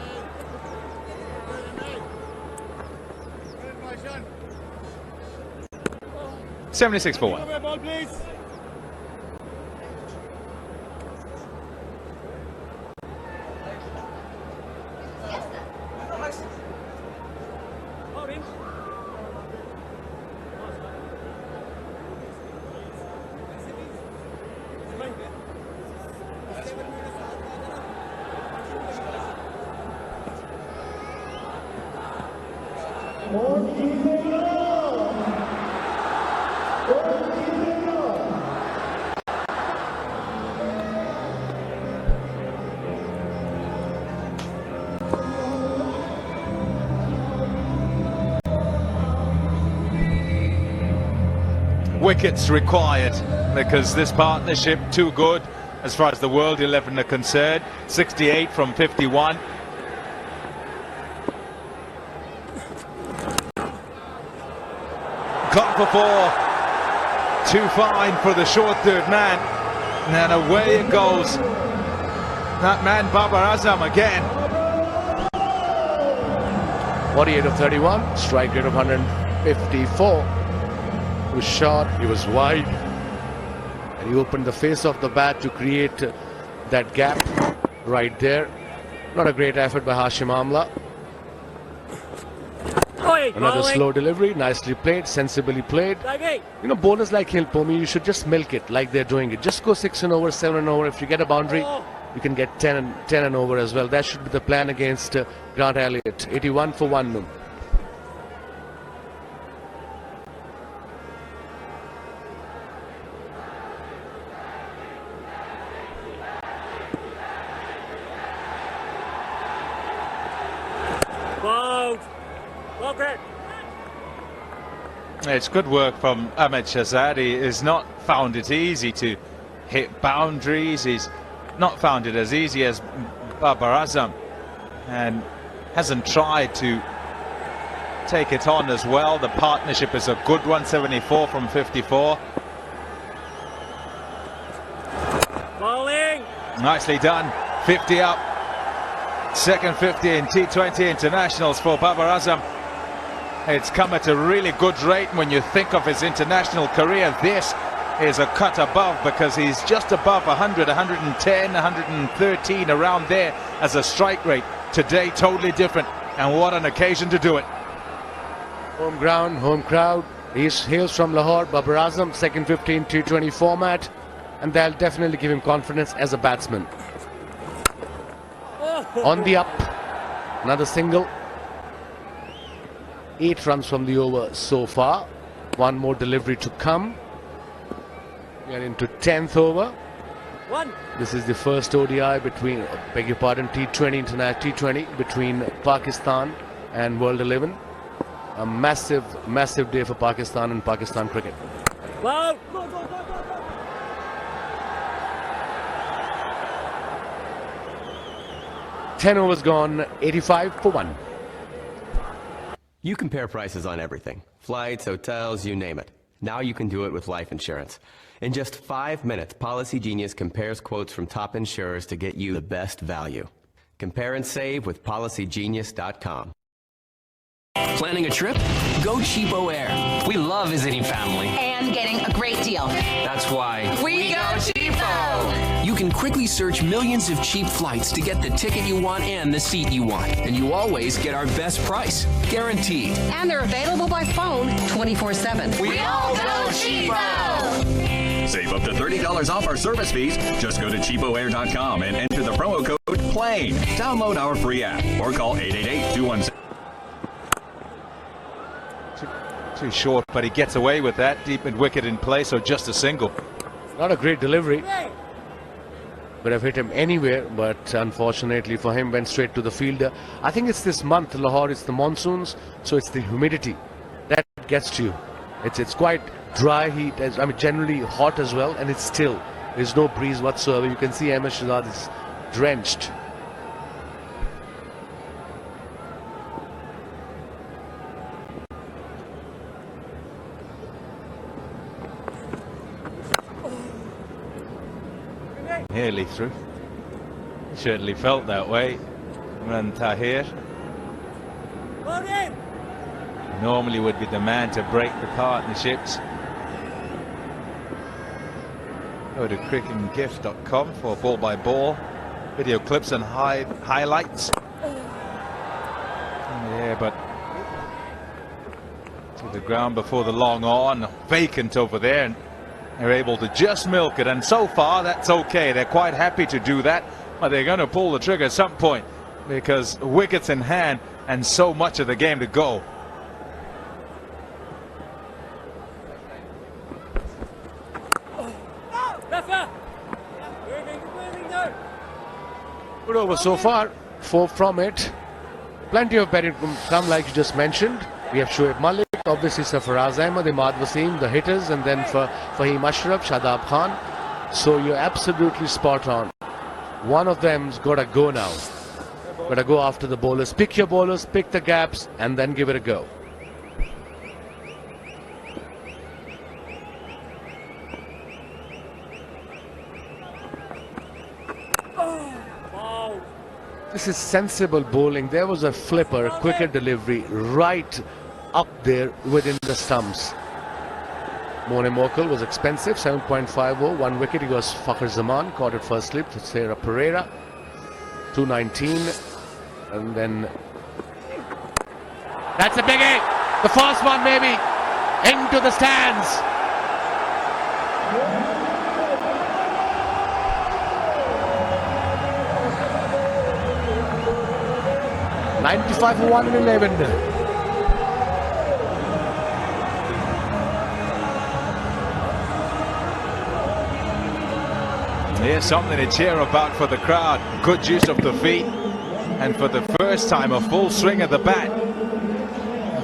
76 for 1.
Ball, please.
More
wickets required because this partnership too good as far as the World 11 are concerned. 68 from 51. Caught for 4. Too fine for the short third man. And away it goes. That man Babar Azam again.
48 of 31, strike rate of 154. He was short, he was wide, and he opened the face of the bat to create that gap right there. Not a great effort by Hashim Amla. Another slow delivery, nicely played, sensibly played. You know, bowlers like Hilpomi, you should just milk it like they're doing it. Just go 6 and over, 7 and over. If you get a boundary, you can get 10 and over as well. That should be the plan against Grant Elliott. 81 for 1.
It's good work from Ahmed Shahzad. He has not found it easy to hit boundaries. He's not found it as easy as Babar Azam, and hasn't tried to take it on as well. The partnership is a good one. 74 from 54.
Bowling.
Nicely done. 50 up. Second 50 in T20 internationals for Babar Azam. It's come at a really good rate when you think of his international career. This is a cut above because he's just above 100, 110, 113, around there as a strike rate. Today, totally different, and what an occasion to do it.
Home ground, home crowd. He hails from Lahore. Babar Azam, second 15 T20 format, and they'll definitely give him confidence as a batsman. On the up, another single. 8 runs from the over so far. One more delivery to come. We are into 10th over. This is the first ODI between, beg your pardon, T20 international T20 between Pakistan and World 11. A massive day for Pakistan and Pakistan cricket.
Wow.
10 overs gone, 85 for 1.
You compare prices on everything. Flights, hotels, you name it. Now you can do it with life insurance. In just 5 minutes, Policy Genius compares quotes from top insurers to get you the best value. Compare and save with PolicyGenius.com.
Planning a trip? Go Cheapo Air. We love visiting family.
And getting a great deal.
That's why
We go Cheapo!
you can quickly search millions of cheap flights to get the ticket you want and the seat you want. And you always get our best price. Guaranteed.
And they're available by phone 24/7.
We all go Cheapo!
Save up to $30 off our service fees. Just go to cheapoair.com and enter the promo code PLANE. Download our free app or call 888-216.
Too short, but he gets away with that. Deep mid wicket in play, so just a single.
Not a great delivery. Could have hit him anywhere, but unfortunately for him, went straight to the fielder. I think it's this month, Lahore, it's the monsoons, so it's the humidity that gets to you. It's quite dry heat, I mean generally hot as well, and it's still. There's no breeze whatsoever. You can see Ahmed Shahzad is drenched.
Nearly through. Certainly felt that way. Imran Tahir normally would be the man to break the partnerships. Go to cricketgift.com for ball by ball video clips and highlights. Yeah, but to the ground before the long on, vacant over there, and they're able to just milk it, and so far that's okay. They're quite happy to do that, but they're going to pull the trigger at some point because wickets in hand and so much of the game to go.
Good over so far, 4 from it. Plenty of betting come, like you just mentioned. We have Shoaib Malik, obviously Sarfaraz Ahmed, Imad Wasim, the hitters, and then for Fahim Ashraf, Shadab Khan. So you're absolutely spot on. One of them's got to go now. Got to go after the bowlers. Pick your bowlers, pick the gaps, and then give it a go. This is sensible bowling. There was a flipper, quicker delivery, right up there within the stumps. Mone Morkel was expensive, 7.50, 1 wicket. He was Fakhar Zaman, caught it first slip to Sarah Pereira, 219, and then that's a biggie. The first one maybe into the stands. .95 for 111.
Here's something to cheer about for the crowd. Good use of the feet, and for the first time a full swing of the bat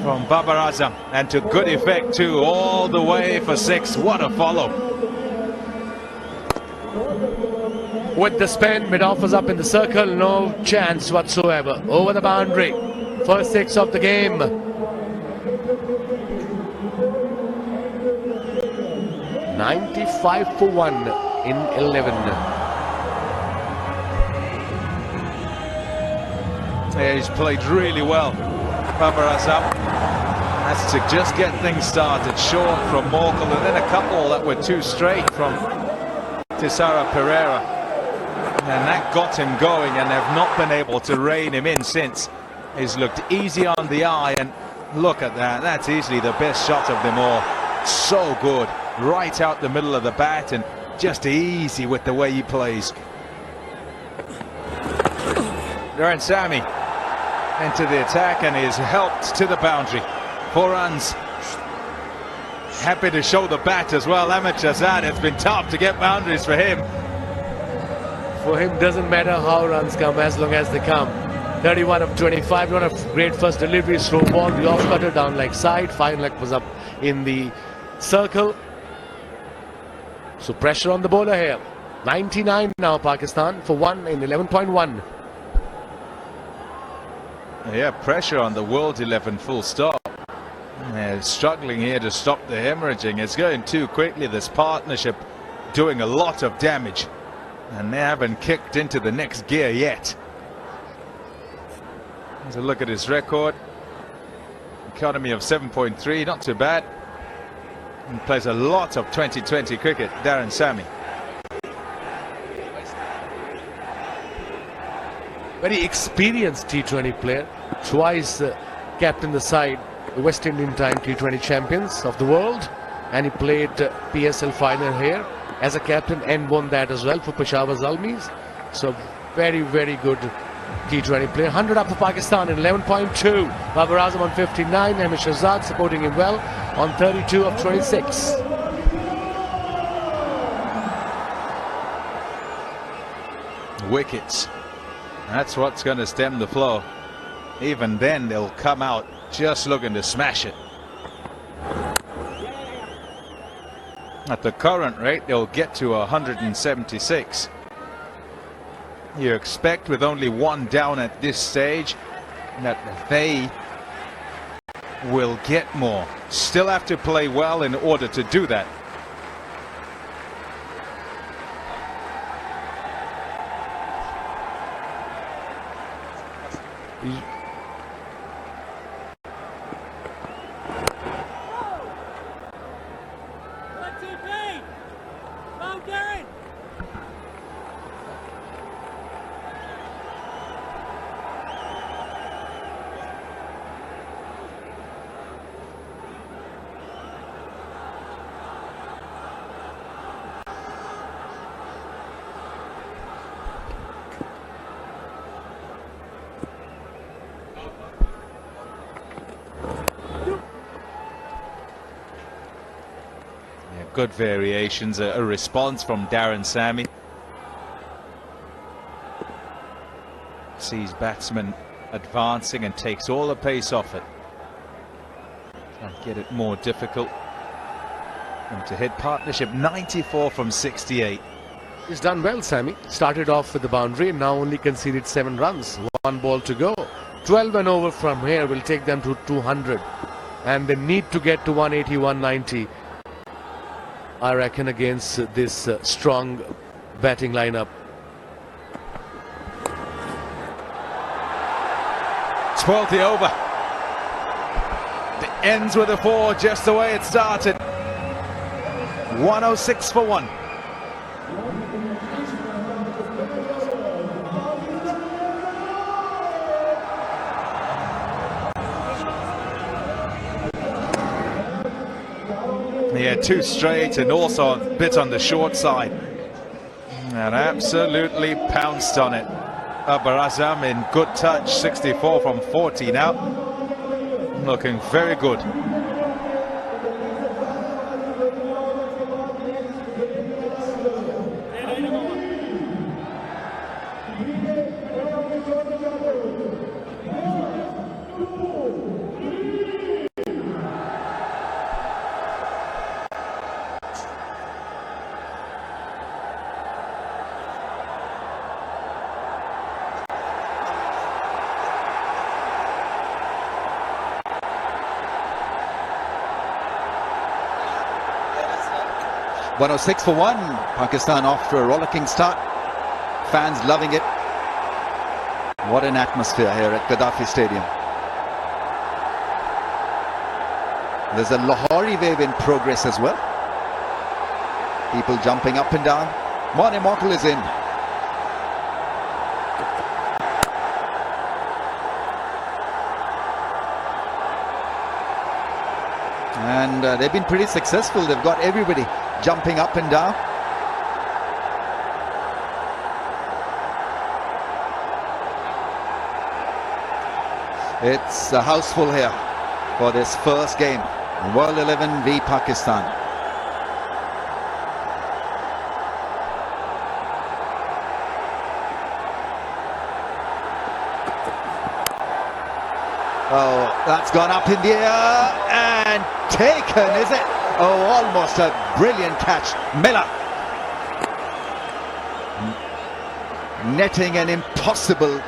from Babar Azam, and to good effect too, all the way for 6. What a follow.
With the spin, mid-off was up in the circle, no chance whatsoever. Over the boundary, first 6 of the game. .95 for 1 in 11.
Yeah, he's played really well. Babar Azam has to just get things started. Short from Morkel, and then a couple that were too straight from Tisara Pereira. And that got him going, and they've not been able to rein him in since. He's looked easy on the eye, and look at that. That's easily the best shot of them all. So good. Right out the middle of the bat, and just easy with the way he plays. Darren Sammy into the attack, and is helped to the boundary. 4 runs. Happy to show the bat as well. Ahmed Shahzad, it's been tough to get boundaries for him.
For him, doesn't matter how runs come as long as they come. 31 of 25, not a great first delivery, slow ball, the off cutter down leg side, fine leg was up in the circle. So pressure on the bowler here. 99 now Pakistan for 1 in 11.1.
Yeah, pressure on the world 11 full stop. Struggling here to stop the hemorrhaging. It's going too quickly. This partnership doing a lot of damage, and they haven't kicked into the next gear yet. Let's look at his record. Economy of 7.3, not too bad. He plays a lot of 2020 cricket, Darren Sammy.
Very experienced T20 player. Twice captained the side, the West Indian time T20 champions of the world. And he played PSL final here as a captain and won that as well for Peshawar Zalmis. So very, very good T20 player. 100 up for Pakistan in 11.2. Babar Azam on 59. Ahmed Shahzad supporting him well on 32 of 26.
Wickets. That's what's going to stem the flow. Even then, they'll come out just looking to smash it. At the current rate, they'll get to 176. You expect, with only 1 down at this stage, that they will get more. Still have to play well in order to do that. Good variations, a response from Darren Sammy. Sees batsmen advancing and takes all the pace off it. and get it more difficult. And to hit partnership 94 from 68.
He's done well, Sammy. Started off with the boundary and now only conceded 7 runs. 1 ball to go. 12 and over from here will take them to 200. And they need to get to 180, 190. I reckon against this strong batting lineup.
Spoiled the over. It ends with a 4, just the way it started. 106 for 1. Yeah, 2 straight and also a bit on the short side. And absolutely pounced on it. Babar Azam in good touch, 64 from 40 now. Looking very good.
.106 for 1. Pakistan off to a rollicking start. Fans loving it. What an atmosphere here at Gaddafi Stadium. There's a Lahori wave in progress as well. People jumping up and down. Mon Immortal is in. And they've been pretty successful. They've got everybody jumping up and down. It's a house full here for this first game. World 11 v Pakistan. Oh, that's gone up in the air and taken, is it? Oh, almost a brilliant catch. Miller netting an impossible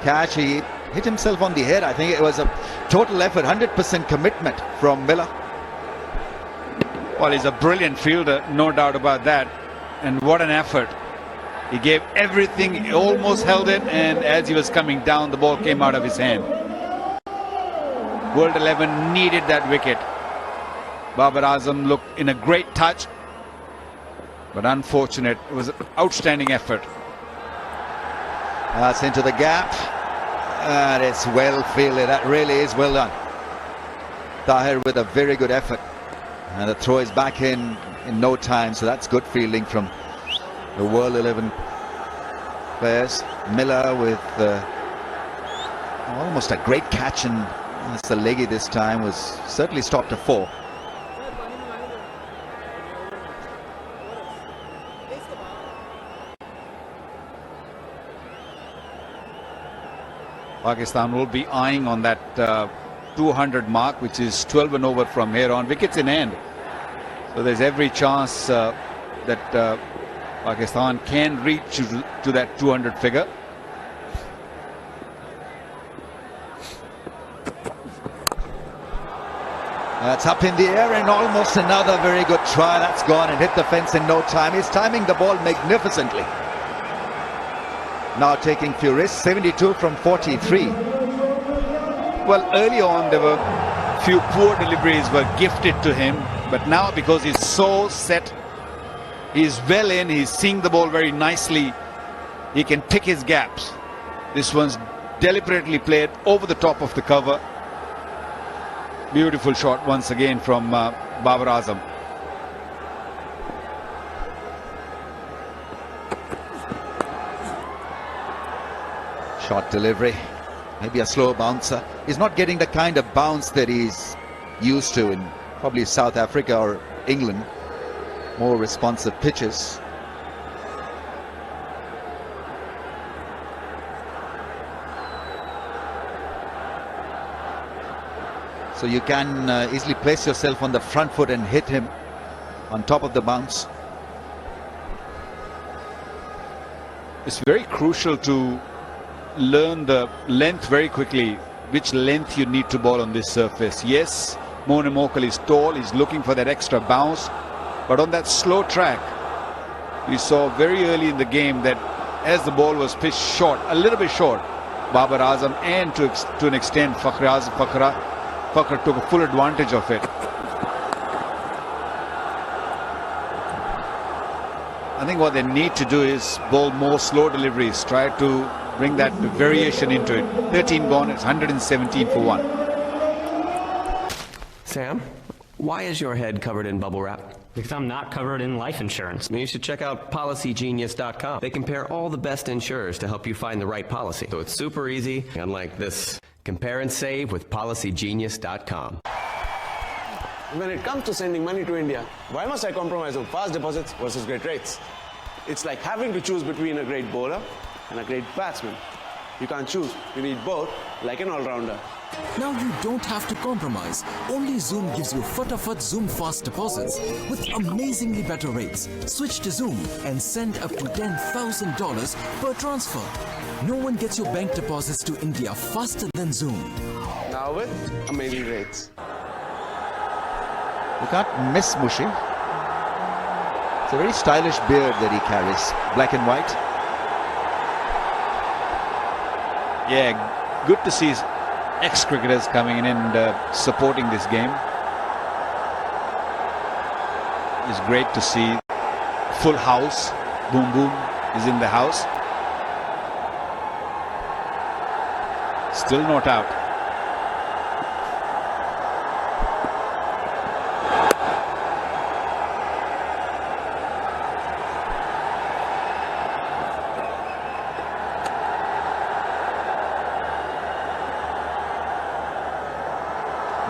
catch. He hit himself on the head. I think it was a total effort, 100% commitment from Miller.
Well, he's a brilliant fielder, no doubt about that. And what an effort. He gave everything, he almost held it, and as he was coming down, the ball came out of his hand. World 11 needed that wicket. Babar Azam looked in a great touch, but unfortunate. It was an outstanding effort.
That's into the gap, and it's well fielded. That really is well done. Tahir with a very good effort, and the throw is back in no time, so that's good fielding from the World 11 players. Miller with almost a great catch, and it's the leggy this time, was certainly stopped at 4.
Pakistan will be eyeing on that 200 mark, which is 12 and over from here on. Wickets in hand. So there's every chance that Pakistan can reach to that 200 figure.
That's up in the air and almost another very good try. That's gone and hit the fence in no time. He's timing the ball magnificently. Now taking Furis, 72 from 43.
Well, early on there were few poor deliveries were gifted to him, but now because he's so set, he's well in, he's seeing the ball very nicely, he can pick his gaps. This one's deliberately played over the top of the cover. Beautiful shot once again from Babar Azam.
Short delivery, maybe a slow bouncer. He's not getting the kind of bounce that he's used to in probably South Africa or England. More responsive pitches. So you can easily place yourself on the front foot and hit him on top of the bounce.
It's very crucial to learn the length very quickly, which length you need to bowl on this surface. Yes, Moeen Morkel is tall, he's looking for that extra bounce, but on that slow track, we saw very early in the game that as the ball was pitched short, a little bit short, Babar Azam and to an extent Fakhar took a full advantage of it. I think what they need to do is bowl more slow deliveries, try to bring that variation into it. 13 gone, it's 117 for 1.
Sam, why is your head covered in bubble wrap?
Because I'm not covered in life insurance.
You should check out PolicyGenius.com. They compare all the best insurers to help you find the right policy. So it's super easy, unlike this. Compare and save with PolicyGenius.com.
When it comes to sending money to India, why must I compromise on fast deposits versus great rates? It's like having to choose between a great bowler and a great batsman. You can't choose. You need both, like an all-rounder.
Now you don't have to compromise. Only Zoom gives you Fatafat Zoom fast deposits with amazingly better rates. Switch to Zoom and send up to $10,000 per transfer. No one gets your bank deposits to India faster than Zoom.
Now with amazing rates.
You can't miss Mushi. It's a very stylish beard that he carries, black and white.
Yeah, good to see ex-cricketers coming in and supporting this game. It's great to see full house. Boom Boom is in the house. Still not out.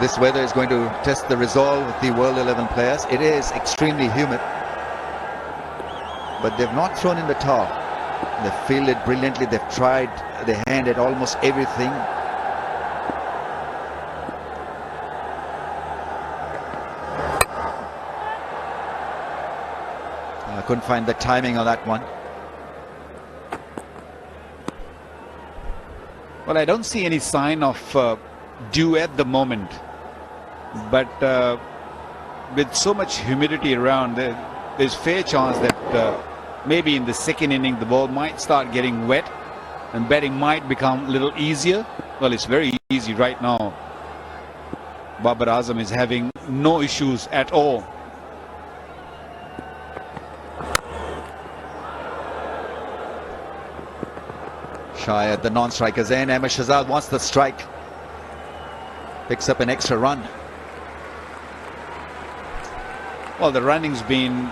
This weather is going to test the resolve of the World 11 players. It is extremely humid, but they've not thrown in the towel. They've fielded brilliantly. They've tried their hand at almost everything. I couldn't find the timing on that one.
Well, I don't see any sign of dew at the moment. But with so much humidity around, there's fair chance that maybe in the second inning the ball might start getting wet and batting might become a little easier. Well, it's very easy right now. Babar Azam is having no issues at all.
Shy at the non-strikers end. Ahmed Shahzad wants the strike. Picks up an extra run.
Well, the running's being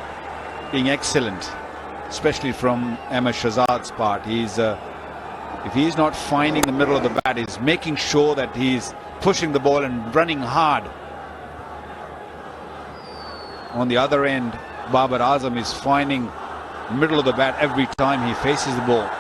excellent, especially from Ahmed Shahzad's part. He's if he's not finding the middle of the bat, he's making sure that he's pushing the ball and running hard. On the other end, Babar Azam is finding the middle of the bat every time he faces the ball.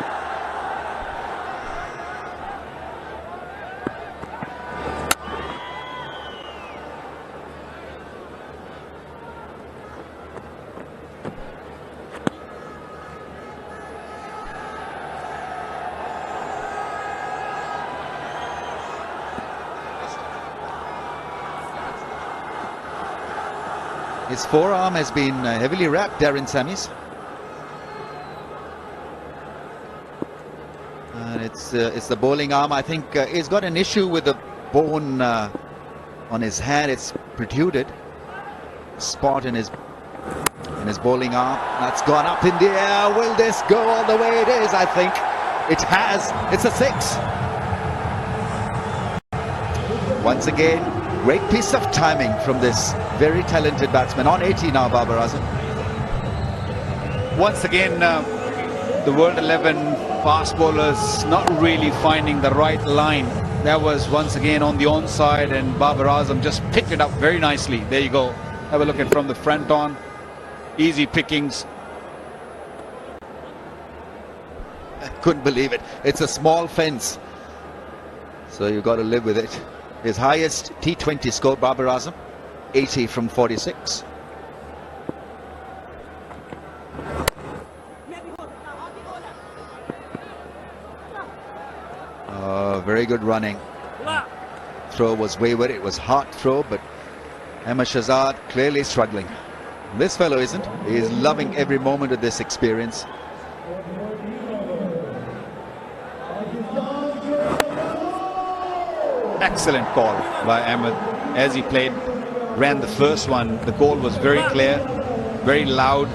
His forearm has been heavily wrapped, Darren Sammies. And it's the bowling arm. I think he's got an issue with the bone on his hand. It's protruded. Spot in his bowling arm. That's gone up in the air. Will this go all the way? It is, I think. It has. It's a 6. Once again, great piece of timing from this very talented batsman. On 80 now, Babar Azam.
Once again, the World 11 fast bowlers not really finding the right line. That was once again on the onside, and Babar Azam just picked it up very nicely. There you go. Have a look at from the front on. Easy pickings.
I couldn't believe it. It's a small fence, so you got to live with it. His highest T20 score, Babar Azam, 80 from 46. Very good running. Throw was wayward. It was hard throw, but Ahmed Shahzad clearly struggling. This fellow isn't. He is loving every moment of this experience.
Excellent call by Ahmed as he ran the first one. The call was very clear, very loud.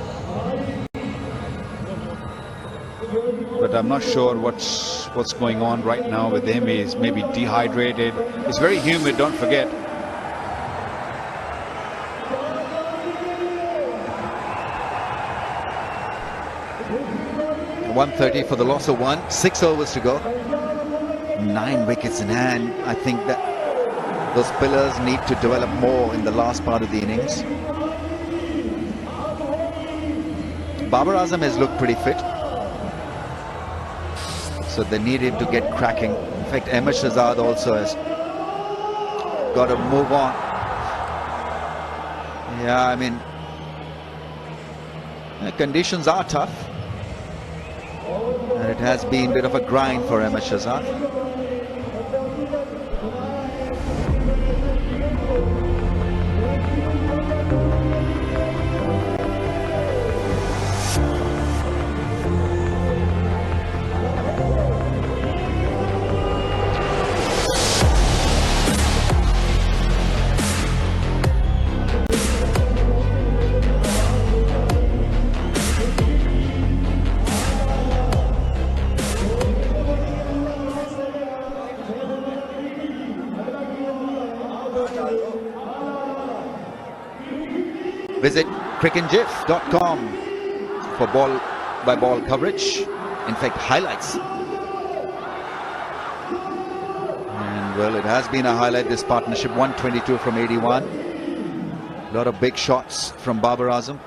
But I'm not sure what's going on right now with him. He's maybe dehydrated. It's very humid, don't forget.
.130 for the loss of 1. 6 overs to go. 9 wickets in hand. I think that those pillars need to develop more in the last part of the innings. Babar Azam has looked pretty fit, so they need him to get cracking. In fact, Ahmed Shahzad also has got to move on. Yeah, I mean, the conditions are tough, and it has been a bit of a grind for Ahmed Shahzad. Visit crickengif.com for ball-by-ball coverage. In fact, highlights. And well, it has been a highlight, this partnership. 122 from 81. A lot of big shots from Babar Azam.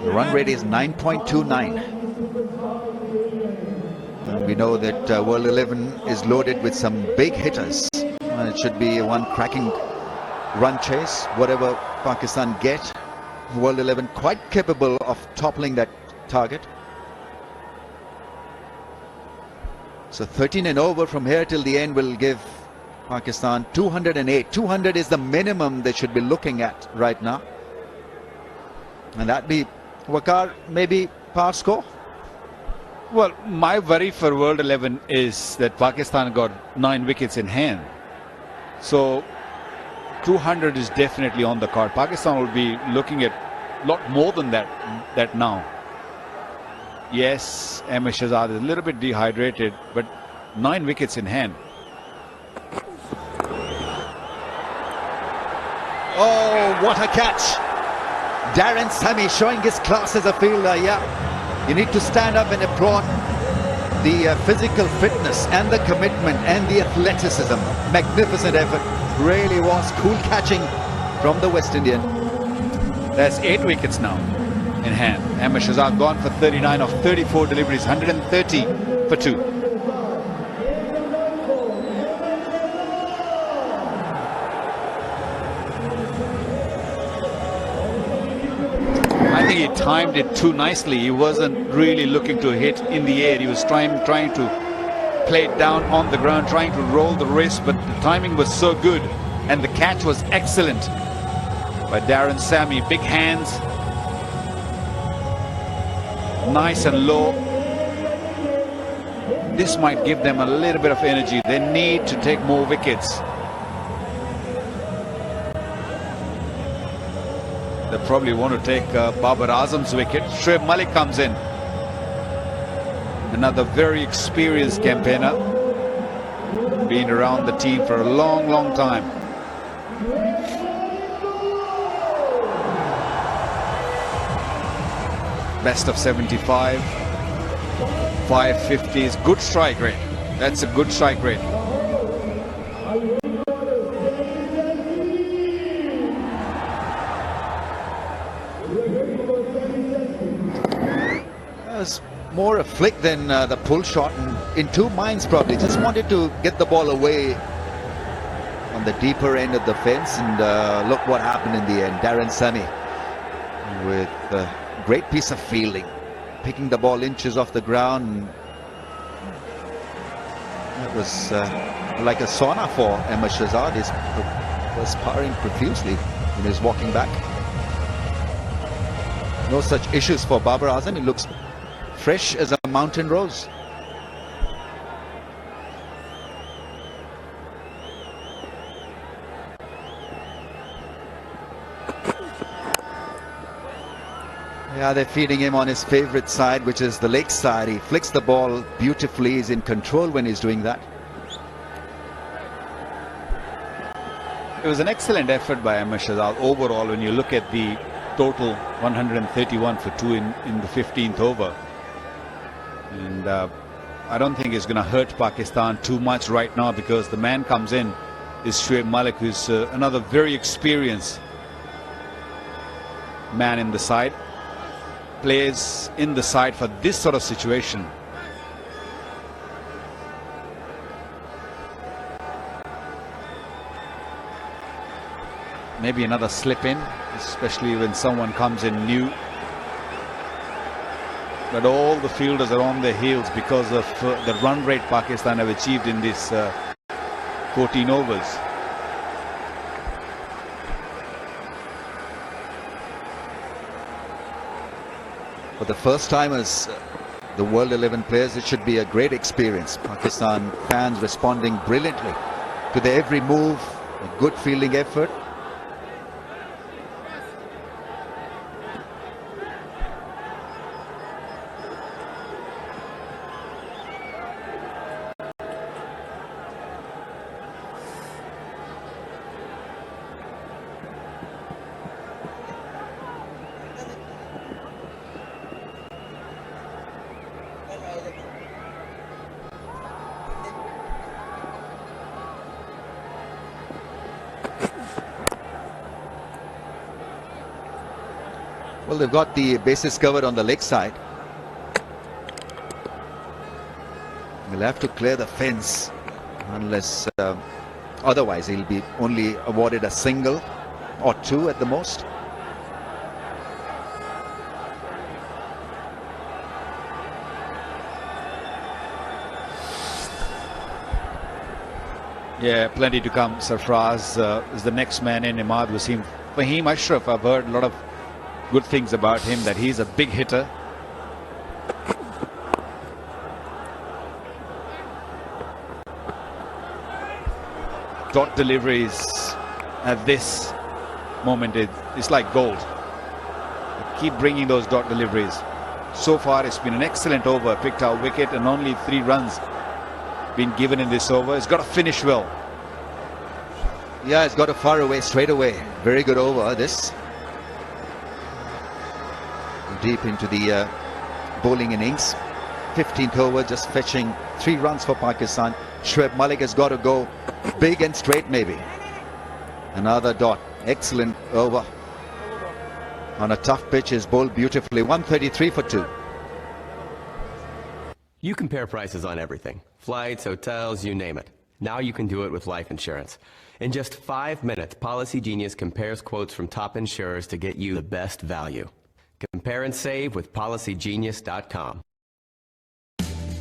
The run rate is 9.29. And we know that World 11 is loaded with some big hitters. And it should be one cracking run chase. Whatever Pakistan get, World 11 quite capable of toppling that target. So 13 and over from here till the end will give Pakistan 208. 200 is the minimum they should be looking at right now. And that'd be, Waqar, maybe par score?
Well, my worry for World 11 is that Pakistan got 9 wickets in hand. So 200 is definitely on the card. Pakistan will be looking at a lot more than that now. Yes, Ahmed Shahzad is a little bit dehydrated, but 9 wickets in hand.
Oh, what a catch! Darren Sammy showing his class as a fielder. Yeah, you need to stand up and applaud the physical fitness and the commitment and the athleticism. Magnificent effort. Really was cool catching from the West Indian.
That's 8 wickets now in hand. Ahmed Shahzad gone for 39 of 34 deliveries, 130 for 2. I think he timed it too nicely. He wasn't really looking to hit in the air. He was trying to play it down on the ground, trying to roll the wrist, but the timing was so good and the catch was excellent by Darren Sammy. Big hands, nice and low. This might give them a little bit of energy. They need to take more wickets. They probably want to take Babar Azam's wicket. Shoaib Malik comes in. Another very experienced campaigner. Been around the team for a long, long time. Best of 75. 550s. Good strike rate. That's a good strike rate.
That was more a flick than the pull shot, and in two minds probably. Just wanted to get the ball away on the deeper end of the fence, and look what happened in the end. Darren Sammy with a great piece of fielding, picking the ball inches off the ground. It was like a sauna for Ahmed Shahzad. He was sparring profusely when he was walking back. No such issues for Babar Azam. He looks fresh as a mountain rose. Yeah, they're feeding him on his favorite side, which is the leg side. He flicks the ball beautifully. He's in control when he's doing that.
It was an excellent effort by Ahmed Shahzad overall when you look at the total 131 for 2 in the 15th over. And I don't think it's going to hurt Pakistan too much right now, because the man comes in is Shoaib Malik, who's another very experienced man in the side. Plays in the side for this sort of situation. Maybe another slip in, especially when someone comes in new. But all the fielders are on their heels because of the run rate Pakistan have achieved in these 14 overs.
For the first time as the World 11 players, it should be a great experience. Pakistan fans responding brilliantly to their every move, a good fielding effort. Well, they've got the bases covered on the leg side. He'll have to clear the fence unless otherwise he'll be only awarded a single or two at the most.
Yeah, plenty to come. Sarfraz is the next man in. Imad Wasim. Fahim Ashraf, I've heard a lot of good things about him, that he's a big hitter. Dot deliveries at this moment, it's like gold. Keep bringing those dot deliveries. So far it's been an excellent over. Picked our wicket and only 3 runs been given in this over. It's got to finish well.
Yeah, it's got to far away straight away. Very good over this. Deep into the bowling innings. 15th over, just fetching 3 runs for Pakistan. Shoaib Malik has got to go big and straight maybe. Another dot. Excellent over. On a tough pitch is bowled beautifully. 133 for 2.
You compare prices on everything. Flights, hotels, you name it. Now you can do it with life insurance. In just 5 minutes, Policy Genius compares quotes from top insurers to get you the best value. Compare and save with PolicyGenius.com.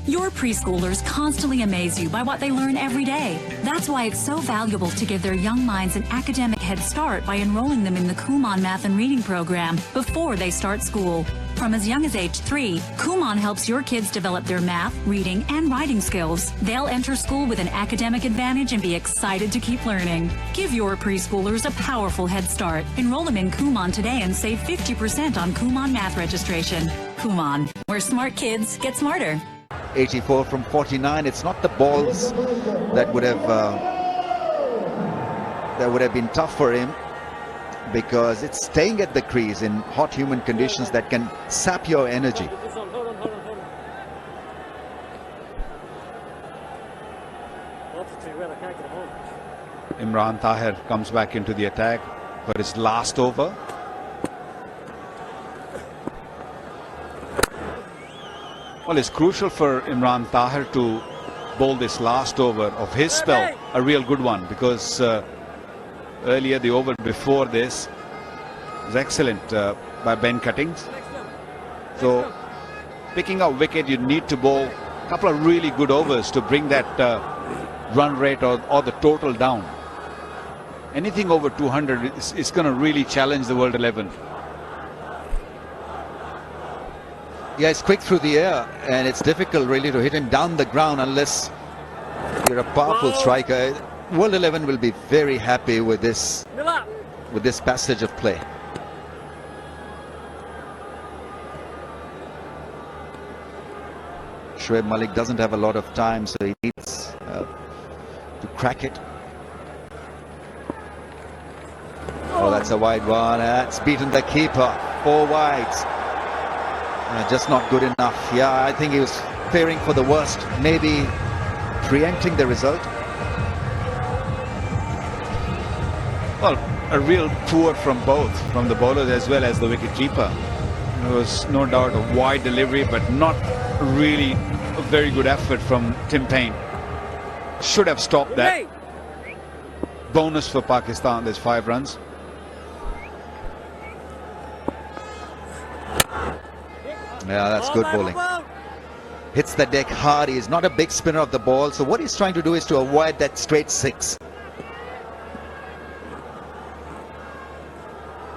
Your preschoolers constantly amaze you by what they learn every day. That's why it's so valuable to give their young minds an academic head start by enrolling them in the Kumon Math and Reading program before they start school. From as young as age 3, Kumon helps your kids develop their math, reading, and writing skills. They'll enter school with an academic advantage and be excited to keep learning. Give your preschoolers a powerful head start. Enroll them in Kumon today and save 50% on Kumon Math registration. Kumon, where smart kids get smarter.
84 from 49. It's not the balls that would have been tough for him, because it's staying at the crease in hot humid conditions that can sap your energy.
altitude where I can't get home.
Imran Tahir comes back into the attack for his last over. Well, it's crucial for Imran Tahir to bowl this last over of his spell, a real good one, because earlier the over before this was excellent by Ben Cuttings. So picking up wicket, you need to bowl a couple of really good overs to bring that run rate or the total down. Anything over 200 is going to really challenge the World 11.
Yeah, it's quick through the air, and it's difficult really to hit him down the ground unless you're a powerful striker. World 11 will be very happy with this passage of play. Shoaib Malik doesn't have a lot of time, so he needs to crack it. Oh, that's a wide one. That's beaten the keeper. 4 wides. Just not good enough. Yeah, I think he was fearing for the worst, maybe preempting the result.
Well, a real poor from both, from the bowlers as well as the wicket-keeper. There was no doubt a wide delivery, but not really a very good effort from Tim Paine. Should have stopped that. Bonus for Pakistan, there's 5 runs.
Yeah, that's good bowling. Hits the deck hard. He's not a big spinner of the ball, so what he's trying to do is to avoid that straight 6.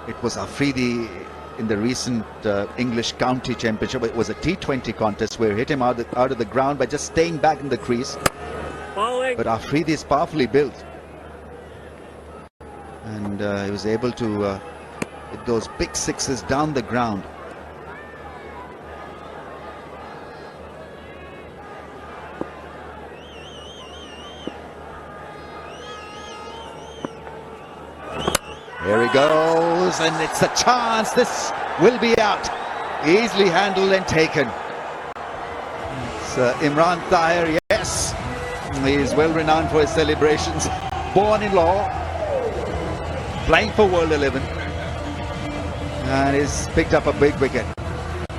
It was Afridi in the recent English County Championship. It was a T20 contest where he hit him out of the ground by just staying back in the crease. But Afridi is powerfully built, and he was able to hit those big 6s down the ground. Here he goes, and it's a chance. This will be out. Easily handled and taken. It's Imran Tahir, yes. He is well renowned for his celebrations. Born in Lahore, playing for World 11. And he's picked up a big wicket.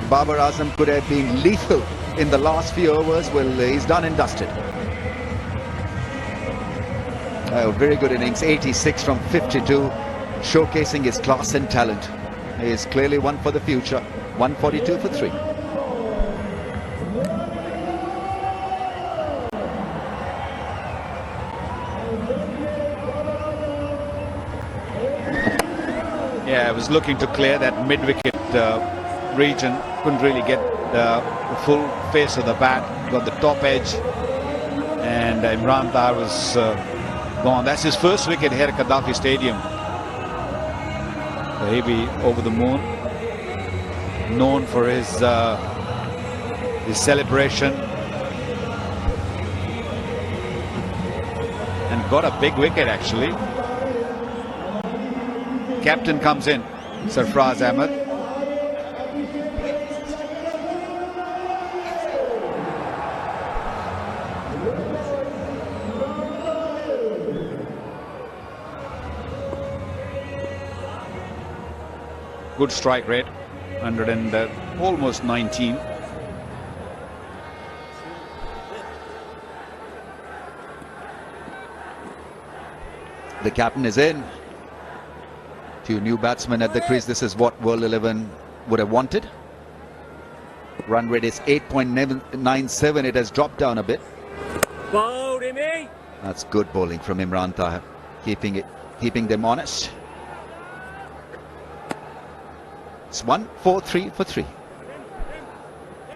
Babar Azam could have been lethal in the last few overs. Well, he's done and dusted. Very good innings, 86 from 52. Showcasing his class and talent. He is clearly one for the future. 142 for 3.
Yeah, I was looking to clear that mid-wicket region. Couldn't really get the full face of the bat. Got the top edge. And Imran Tahir was gone. That's his first wicket here at Gaddafi Stadium. Maybe over the moon, known for his celebration, and got a big wicket actually. Captain comes in, Sarfraz Ahmed. Good strike rate, 100 and almost 19.
The captain is in. 2 new batsmen at the crease. This is what World 11 would have wanted. Run rate is 8.97. It has dropped down a bit. That's good bowling from Imran Tahir, keeping them honest. It's 1-4-3 for 3.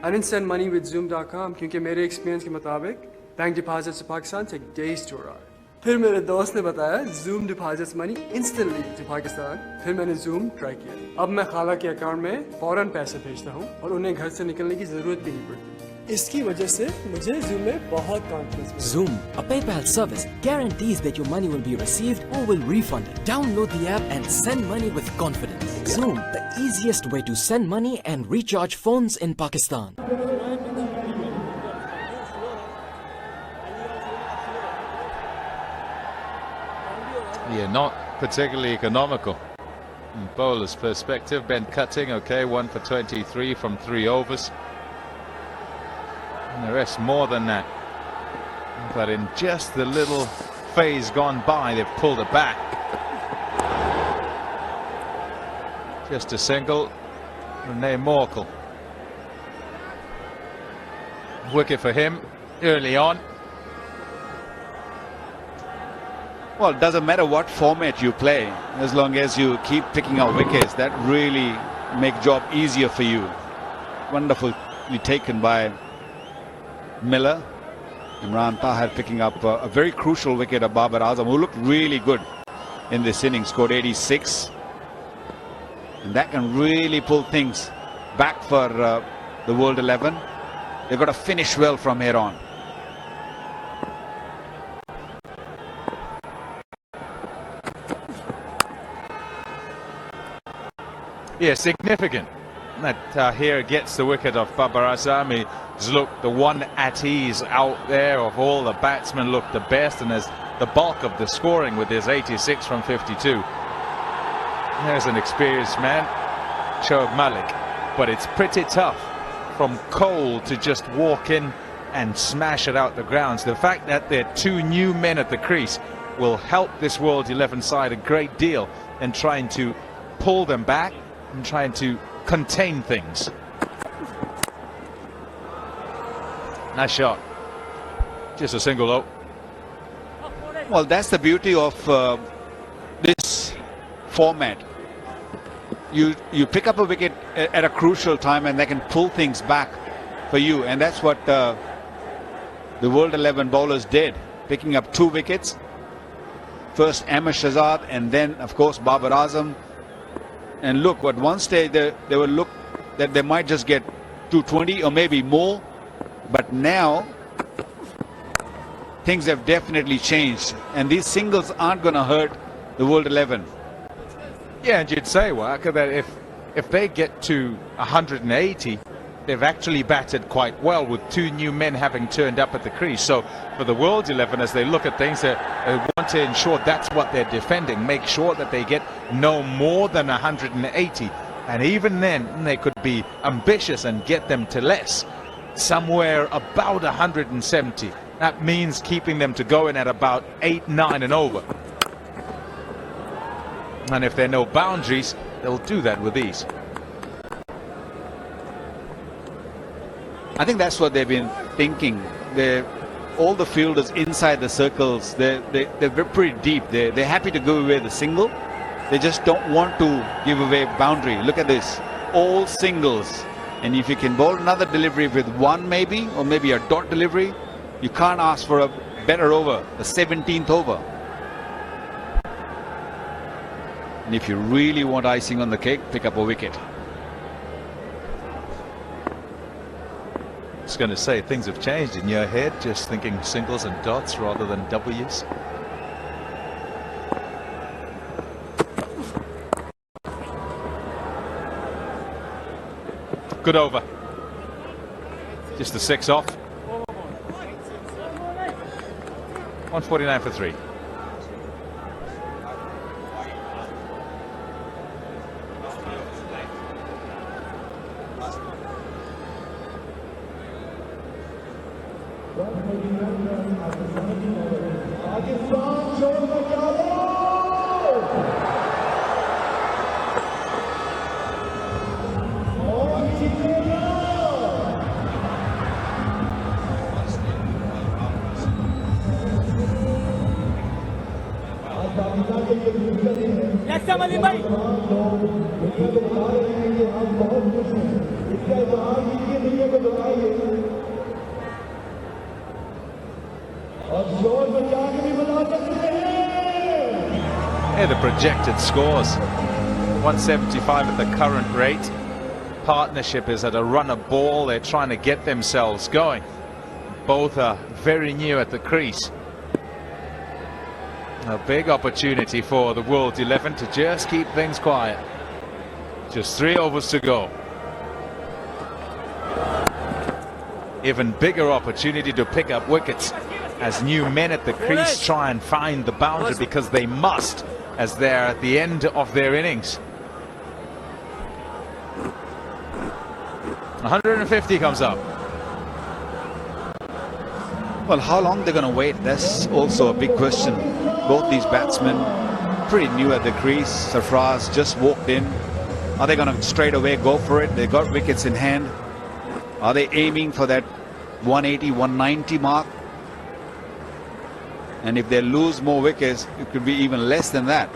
I didn't send money with Zoom.com क्योंकि मेरे experience के मुताबिक bank deposit से पाकिस्तान से days to arrive. फिर मेरे दोस्त ने बताया Zoom deposits money instantly to Pakistan. फिर मैंने Zoom try किया. अब मैं खाला के अकाउंट में फौरन पैसे भेजता हूँ और उन्हें घर से निकलने की जरूरत भी नहीं पड़ती. इसकी वजह से मुझे Zoom में बहुत confidence मिला.
Zoom, a PayPal service, guarantees that your money will be received or will refunded. Download the app and send money with confidence. Zoom, the easiest way to send money and recharge phones in Pakistan.
Yeah, not particularly economical. From bowler's perspective, Ben Cutting, okay, 1 for 23 from 3 overs. And the rest more than that. But in just the little phase gone by, they've pulled it back. Just a single, Renee Morkel. Wicket for him early on.
Well, it doesn't matter what format you play, as long as you keep picking out wickets. That really make job easier for you. Wonderfully taken by Miller. Imran Tahir picking up a very crucial wicket of Babar Azam, who looked really good in this inning, scored 86. And that can really pull things back for the World 11. They've got to finish well from here on.
Yeah, significant that here gets the wicket of Babar Azam. He's looked the one at ease out there of all the batsmen, looked the best and has the bulk of the scoring with his 86 from 52. There's an experienced man, Shoaib Malik, but it's pretty tough from Cole to just walk in and smash it out the grounds. The fact that there are 2 new men at the crease will help this World 11 side a great deal in trying to pull them back and trying to contain things. Nice shot. Just a single though.
Well, that's the beauty of this format. You pick up a wicket at a crucial time and they can pull things back for you, and that's what the World 11 bowlers did, picking up 2 wickets. First Ahmed Shahzad and then of course Babar Azam. And look, at one stage they will look that they might just get 220 or maybe more, but now things have definitely changed, and these singles aren't going to hurt the World 11.
Yeah, and you'd say, Waka, that if they get to 180, they've actually batted quite well with 2 new men having turned up at the crease. So for the World 11, as they look at things, they want to ensure that's what they're defending, make sure that they get no more than 180. And even then, they could be ambitious and get them to less, somewhere about 170. That means keeping them to going at about 8, 9 and over. And if there are no boundaries, they'll do that with ease.
I think that's what they've been thinking. All the fielders inside the circles, they're pretty deep. They're happy to give away the single. They just don't want to give away boundary. Look at this, all singles. And if you can bowl another delivery with 1 maybe, or maybe a dot delivery, you can't ask for a better over, the 17th over. And if you really want icing on the cake, pick up a wicket.
I was going to say, things have changed in your head, just thinking singles and dots rather than W's. Good over. Just the 6 off. 149 for 3. Yeah, the projected scores 175 at the current rate. Partnership is at a run of ball. They're trying to get themselves going. Both are very new at the crease. A big opportunity for the World 11 to just keep things quiet. Just 3 overs to go. Even bigger opportunity to pick up wickets as new men at the crease try and find the boundary, because they must, as they're at the end of their innings. 150 comes up.
Well, how long they're going to wait, that's also a big question. Both these batsmen pretty new at the crease. Sarfraz just walked in. Are they going to straight away go for it? They got wickets in hand. Are they aiming for that 180, 190 mark? And if they lose more wickets, it could be even less than that.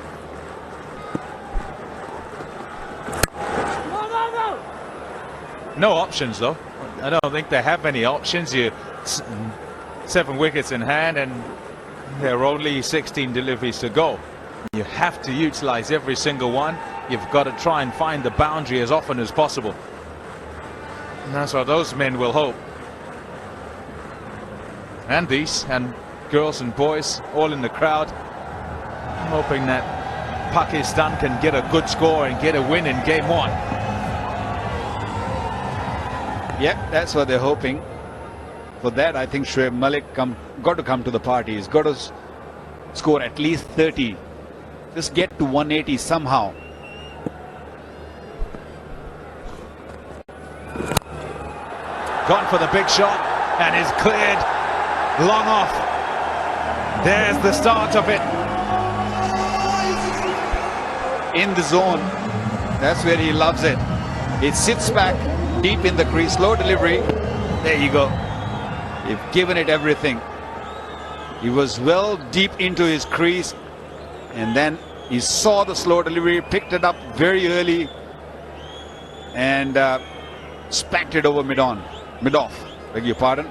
No options, though. I don't think they have any options. 7 wickets in hand, and there are only 16 deliveries to go. You have to utilize every single one. You've got to try and find the boundary as often as possible. And that's what those men will hope. And these, and girls and boys, all in the crowd, hoping that Pakistan can get a good score and get a win in game 1.
Yeah, that's what they're hoping. For that, I think Shoaib Malik got to come to the party. He's got to score at least 30. Just get to 180 somehow.
Gone for the big shot and is cleared long off. There's the start of it.
In the zone, that's where he loves it. It sits back deep in the crease, slow delivery. There you go. You've given it everything. He was well deep into his crease, and then he saw the slow delivery, picked it up very early, and spanked it over mid-off. Beg your pardon.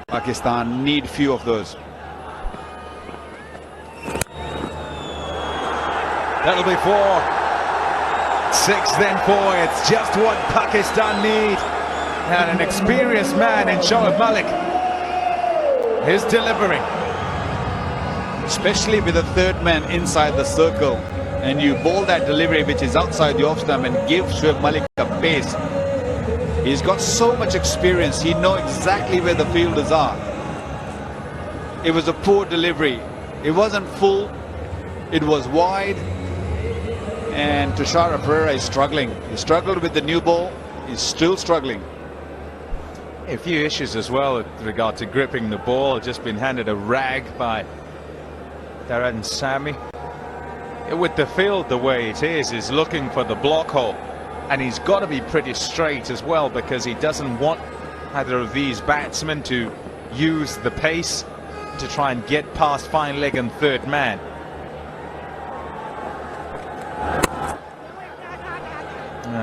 Pakistan need few of those.
That'll be 4. 6, then 4. It's just what Pakistan need. And an experienced man in Shoaib Malik is delivering.
Especially with a third man inside the circle, and you bowl that delivery which is outside the off stump and give Shoaib Malik a pace. He's got so much experience. He knows exactly where the fielders are. It was a poor delivery. It wasn't full. It was wide. And Tushar Perera is struggling. He struggled with the new ball. He's still struggling.
A few issues as well with regard to gripping the ball. Just been handed a rag by Darren Sammy. With the field the way it is, he's looking for the block hole. And he's got to be pretty straight as well, because he doesn't want either of these batsmen to use the pace to try and get past fine leg and third man.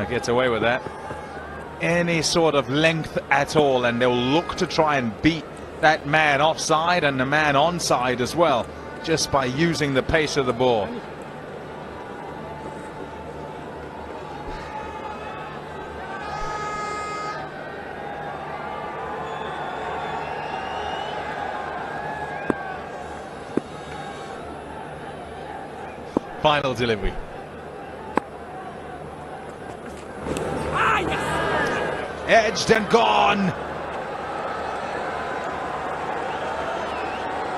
Gets away with that. Any sort of length at all, and they'll look to try and beat that man offside and the man onside as well, just by using the pace of the ball. Final delivery. Edged and gone.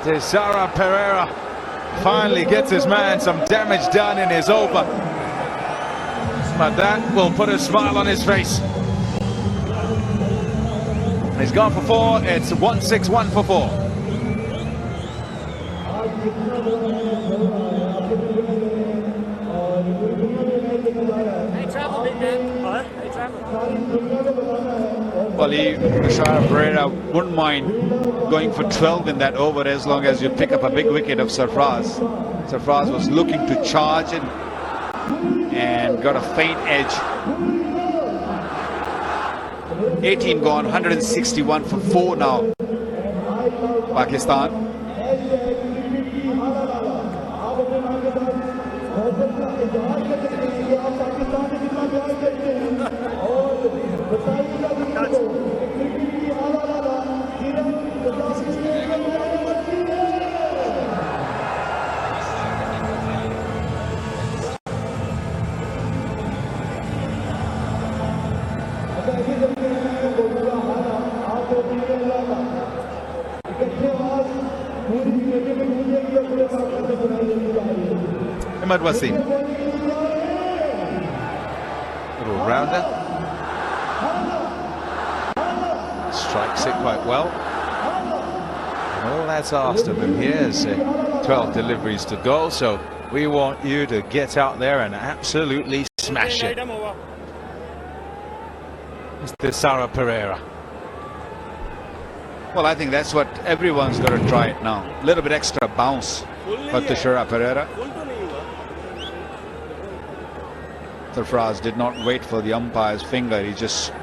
Tishara Perera finally gets his man some damage done in his over. But that will put a smile on his face. He's gone for 4. It's 1-6-1 for 4.
Well, Tushar Perera wouldn't mind going for 12 in that over, as long as you pick up a big wicket of Sarfraz. Sarfraz was looking to charge it and got a faint edge. 18 gone, 161 for 4 now. Pakistan.
Ahmed Wasim. Little rounder. Strikes it quite well. And all that's asked of him here is 12 deliveries to go, so we want you to get out there and absolutely smash it. Mr. Sara Pereira.
Well, I think that's what everyone's got to try it now. A little bit extra bounce for Teixeira Pereira. Sarfraz did not wait for the umpire's finger. He just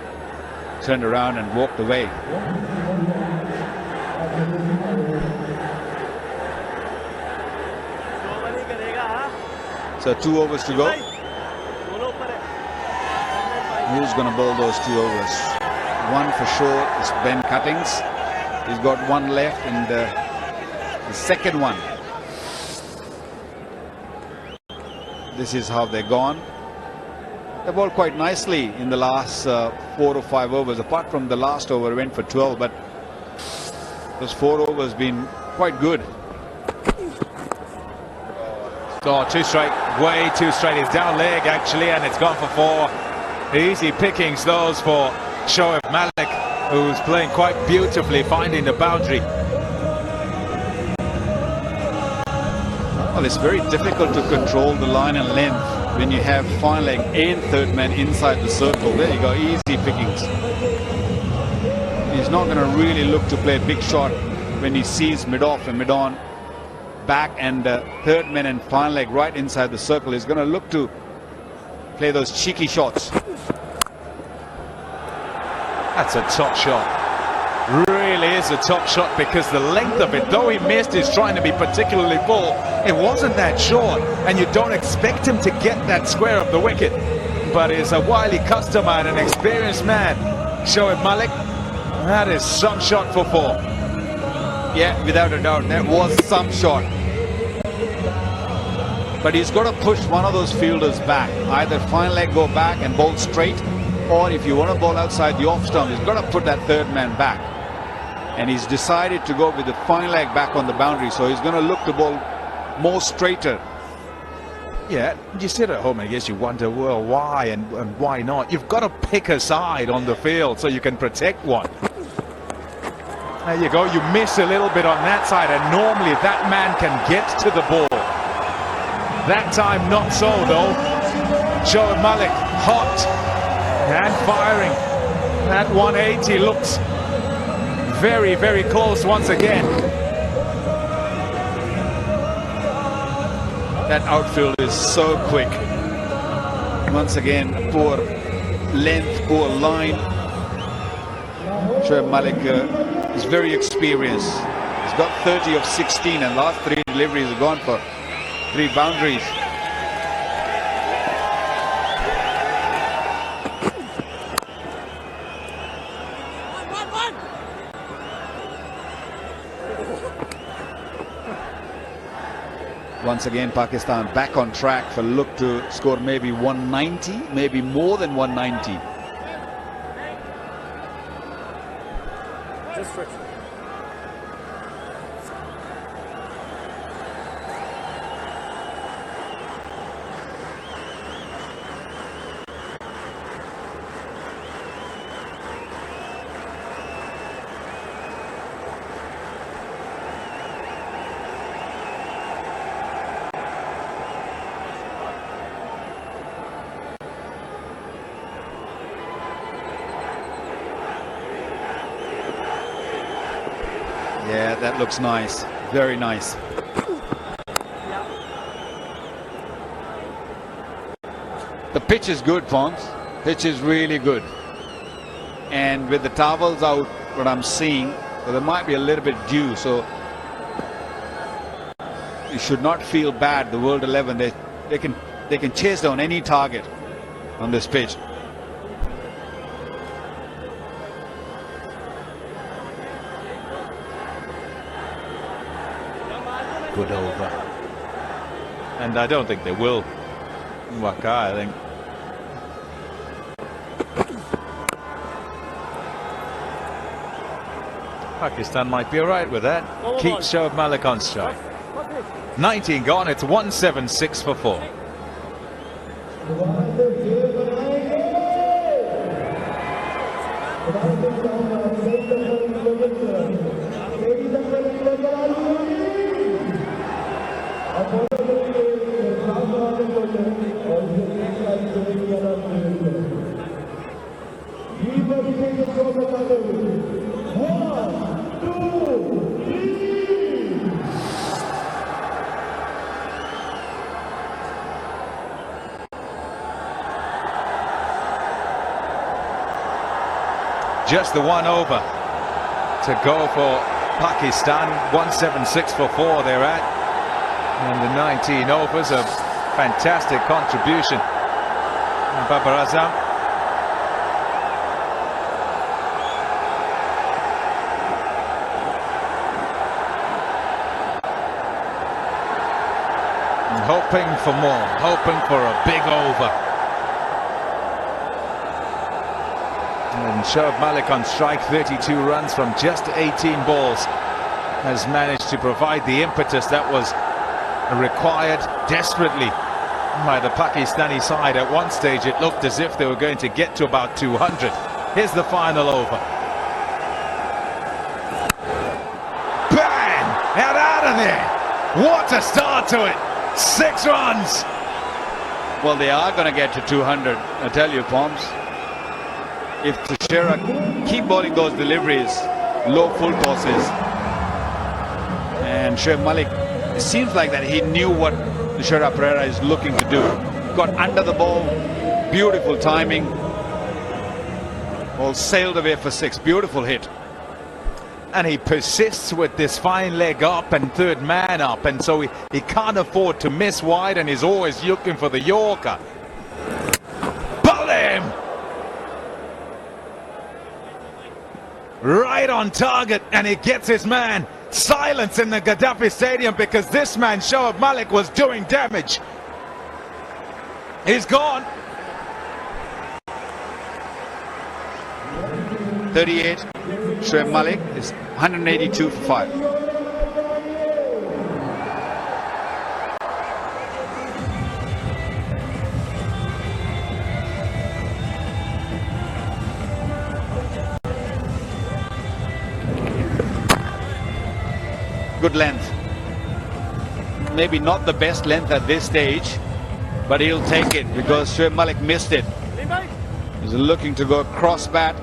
turned around and walked away. So 2 overs to go. Who's going to bowl those 2 overs? One for sure is Ben Cuttings. He's got 1 left, and the second one. This is how they're gone. They bowled quite nicely in the last 4 or 5 overs. Apart from the last over, went for 12, but those 4 overs been quite good.
Oh, 2 straight, way too straight. It's down leg actually, and it's gone for 4. Easy pickings those for Shoaib Malik, who's playing quite beautifully, finding the boundary.
Well, it's very difficult to control the line and length when you have fine leg and third man inside the circle. There you go, easy pickings. He's not going to really look to play a big shot when he sees mid-off and mid-on back and third man and fine leg right inside the circle. He's going to look to play those cheeky shots.
That's a top shot. Really is a top shot, because the length of it, though he missed, is trying to be particularly full. It wasn't that short, and you don't expect him to get that square of the wicket. But he's a wily customer and an experienced man. Shoaib Malik, that is some shot for 4.
Yeah, without a doubt, that was some shot. But he's got to push one of those fielders back. Either fine leg go back and bowl straight, or if you want to bowl outside the off stump, he's got to put that third man back. And he's decided to go with the fine leg back on the boundary, so he's going to look to bowl more straighter.
Yeah, you sit at home and I guess you wonder, well, why and why not? You've got to pick a side on the field so you can protect one. There you go, you miss a little bit on that side, and normally that man can get to the ball. That time not so though. Shoaib Malik hot and firing. That 180 looks very, very close once again.
That outfield is so quick. Once again, poor length, poor line. Shoaib Malik is very experienced. He's got 30 of 16, and last 3 deliveries have gone for 3 boundaries. Once again, Pakistan back on track for look to score maybe 190, maybe more than 190.
Just friction.
Yeah, that looks nice. Very nice. The pitch is good, Pons. Pitch is really good. And with the towels out, what I'm seeing, so there might be a little bit dew, so you should not feel bad. The World 11, they can chase down any target on this pitch.
Good over. And I don't think they will. Waqar, I think. Pakistan might be alright with that. Keep Shoaib Malik on strike. 19 gone. It's 176 for 4. Just the one over to go for Pakistan. 176 for 4 they're at. And the 19 overs, a fantastic contribution. Babar Azam. Hoping for more, hoping for a big over. And Shoaib Malik on strike, 32 runs from just 18 balls. Has managed to provide the impetus that was required desperately by the Pakistani side. At one stage it looked as if they were going to get to about 200. Here's the final over. Bang! Out of there! What a start to it! 6 runs!
Well, they are going to get to 200, I tell you, Poms. If Teixeira keep bowling those deliveries, low full tosses, and Shoaib Malik, it seems like that he knew what Teixeira Pereira is looking to do. Got under the ball, beautiful timing. Ball sailed away for 6, beautiful hit.
And he persists with this fine leg up and third man up, and so he can't afford to miss wide, and he's always looking for the Yorker. Pull him! Right on target, and he gets his man. Silence in the Gaddafi Stadium because this man, Shoaib Malik, was doing damage. He's gone.
38, Shoaib Malik is 182 for 5. Good length. Maybe not the best length at this stage, but he'll take it because Shoaib Malik missed it. He's looking to go cross bat.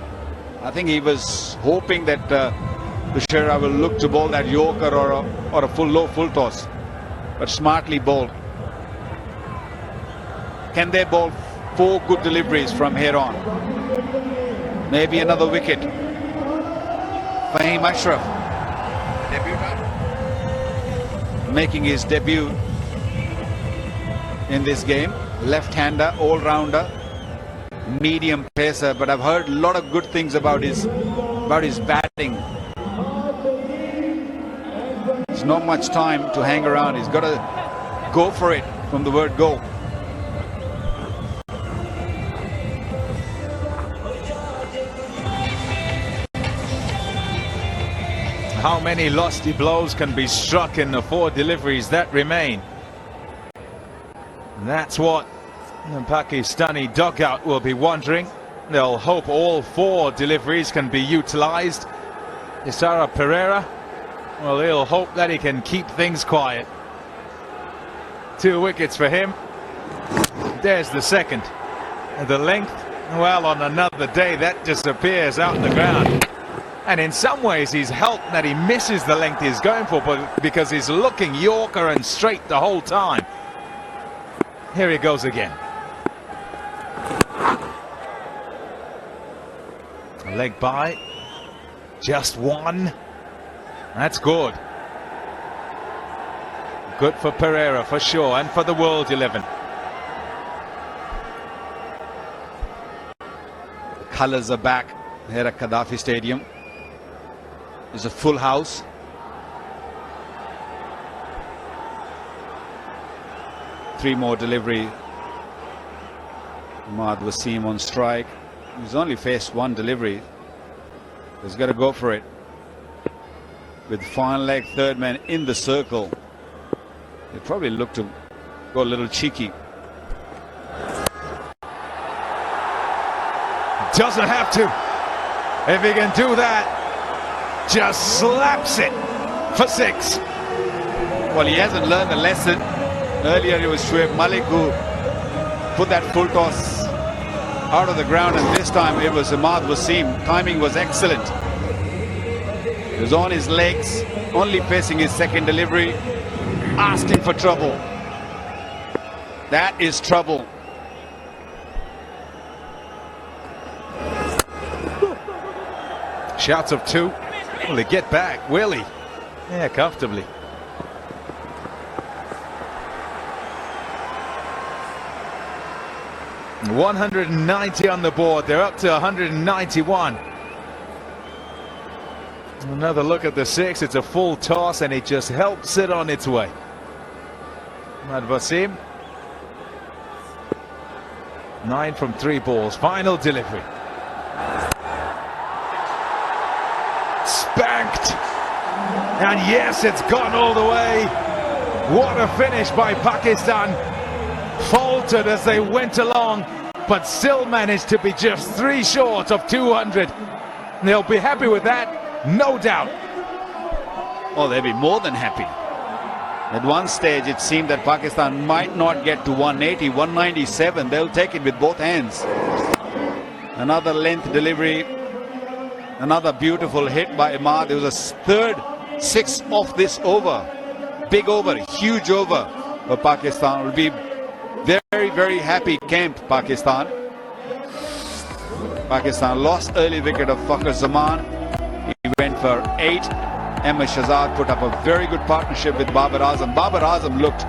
I think he was hoping that Teixeira will look to bowl that Yorker or a low full toss, but smartly bowled. Can they bowl 4 good deliveries from here on? Maybe another wicket. Fahim Ashraf making his debut in this game. Left-hander, all-rounder, medium pacer, but I've heard a lot of good things about his batting. There's not much time to hang around. He's got to go for it from the word go.
How many lofty blows can be struck in the 4 deliveries that remain? That's what the Pakistani dugout will be wondering. They'll hope all 4 deliveries can be utilized. Teixeira Pereira, well, he'll hope that he can keep things quiet. 2 wickets for him. There's the second. The length, well, on another day that disappears out in the ground. And in some ways he's helped that he misses the length he's going for, but because he's looking Yorker and straight the whole time. Here he goes again. A leg by. Just 1. That's good. Good for Pereira for sure, and for the World 11.
The colours are back here at Gaddafi Stadium. There's a full house. Three more delivery. Ahmad Wasim on strike. He's only faced 1 delivery. He's got to go for it. With fine leg, third man in the circle. They probably look to go a little cheeky.
Doesn't have to. If he can do that, just slaps it for 6.
Well, he hasn't learned the lesson. Earlier it was Shoaib Malik who put that full toss out of the ground, and this time it was Imad Wasim. Timing was excellent. He was on his legs, only facing his second delivery, asking for trouble. That is trouble.
Shouts of 2. Will he get back? Will he? Yeah, comfortably. $190 on the board. They're up to 191. Another look at the 6. It's a full toss, and it just helps it on its way. Imad Wasim. 9 from 3 balls. Final delivery. Spanked. And yes, it's gone all the way. What a finish by Pakistan. Faltered as they went along, but still managed to be just 3 short of 200. They'll be happy with that, no doubt.
Oh, they'll be more than happy. At one stage, it seemed that Pakistan might not get to 180, 197. They'll take it with both hands. Another length delivery. Another beautiful hit by Imad. There was a third 6 off this over. Big over, huge over for Pakistan. Will be very, very happy camp, Pakistan. Pakistan lost early wicket of Fakhar Zaman. He went for 8. Ahmed Shahzad put up a very good partnership with Babar Azam. Babar Azam looked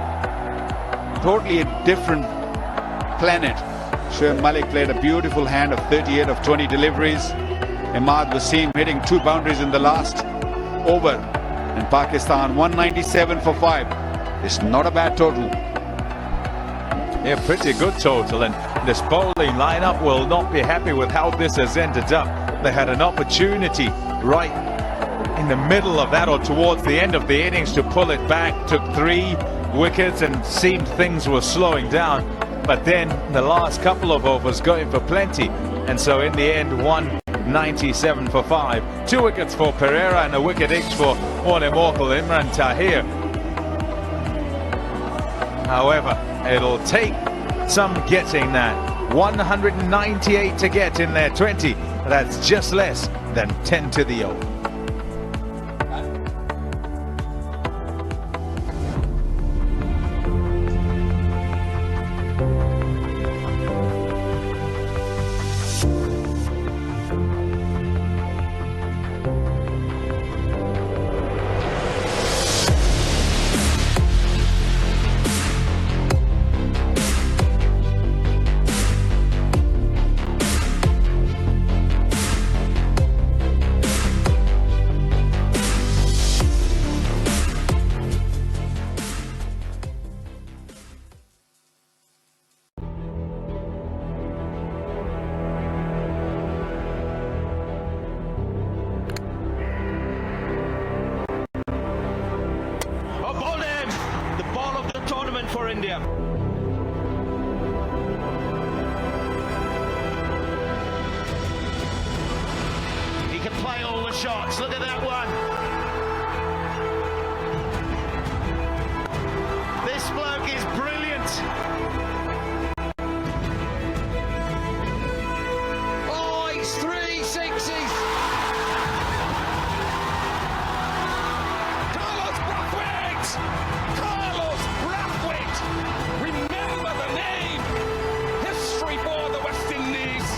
totally a different planet. Shoaib Malik played a beautiful hand of 38 of 20 deliveries. Imad Wasim hitting 2 boundaries in the last over. And Pakistan 197 for 5. It's not a bad total.
Yeah, pretty good total, and this bowling lineup will not be happy with how this has ended up. They had an opportunity right in the middle of that, or towards the end of the innings, to pull it back. Took 3 wickets and seemed things were slowing down, but then the last couple of overs going for plenty, and so in the end 197 for 5. 2 wickets for Pereira and a wicket each for one immortal Imran Tahir. However, it'll take some getting that. 198 to get in their 20. That's just less than 10 to the 0.
For India. He can play all the shots. Look at that one. This bloke is brilliant. Oh, it's 3 sixes. Carlos Brathwaite! Carlos Brathwaite! Remember the name! History for the West Indies!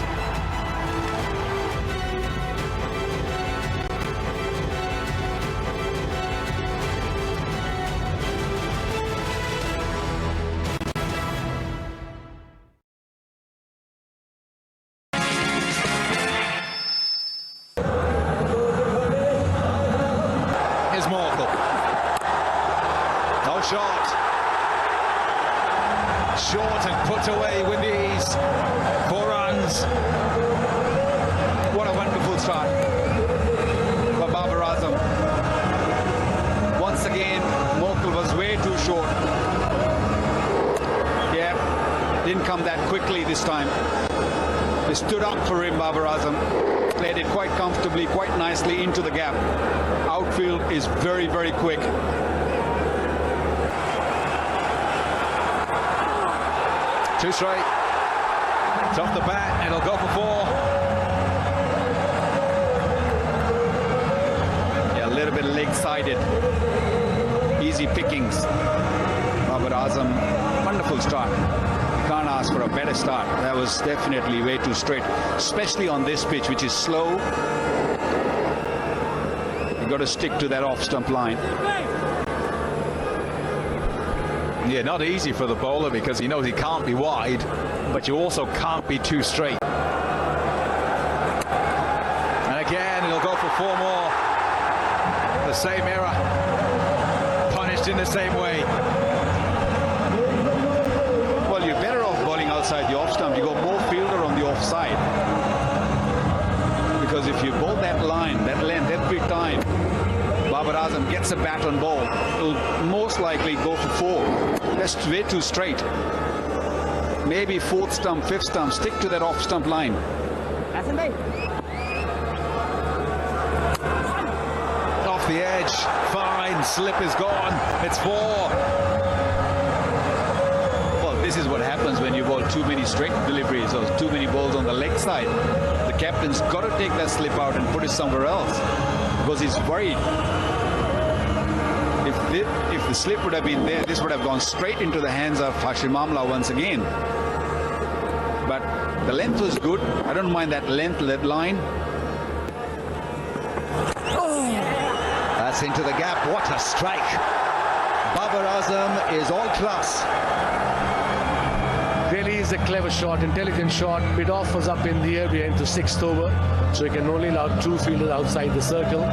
Here's Morkel. No shot. Short and put away with ease. 4 runs. What a wonderful try for Babar Azam. Once again, Morkel was way too short.
overcome that quickly this time. They stood up for him, Babar Azam. Played it quite comfortably, quite nicely into the gap. Outfield is very, very quick.
Two straight. It's off the bat. It'll go for 4.
Yeah, a little bit leg-sided. Easy pickings. Babar Azam, wonderful start. Can't ask for a better start. That was definitely way too straight, especially on this pitch, which is slow. You got to stick to that off-stump line.
Yeah, not easy for the bowler because he knows he can't be wide, but you also can't be too straight. And again, he'll go for 4 more. The same error, punished in the same way.
Well, you're better off bowling outside the off-stump. You go more fielder on the offside. Because if you bowl that line, that length every time, Babar Azam gets a bat on ball, he'll most likely go for 4. That's way too straight. Maybe 4th stump, 5th stump, stick to that off-stump line.
Off the edge, fine, slip is gone, it's 4.
Well, this is what happens when you bowl too many straight deliveries or too many balls on the leg side. The captain's got to take that slip out and put it somewhere else because he's worried. If the slip would have been there, this would have gone straight into the hands of Hashim Amla once again. But the length was good. I don't mind that length, that line.
That's into the gap. What a strike. Babar Azam is all class.
Really is a clever shot, intelligent shot. Mid-off was up in the air. We're into 6th over, so he can only allow 2 fielders outside the circle.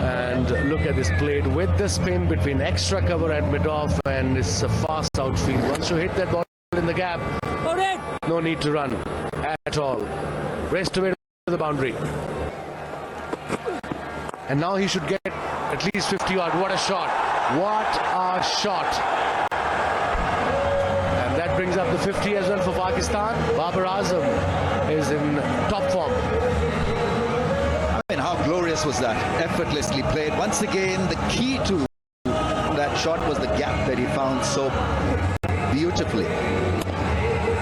And look at this, played with the spin between extra cover at mid-off, and it's a fast outfield. Once you hit that ball in the gap, no need to run at all. Rest away to the boundary. And now he should get at least 50 odd. What a shot. What a shot. And that brings up the 50 as well for Pakistan. Babar Azam is in top form.
I mean, how glorious was that? Effortlessly played. Once again, the key to that shot was the gap that he found so beautifully.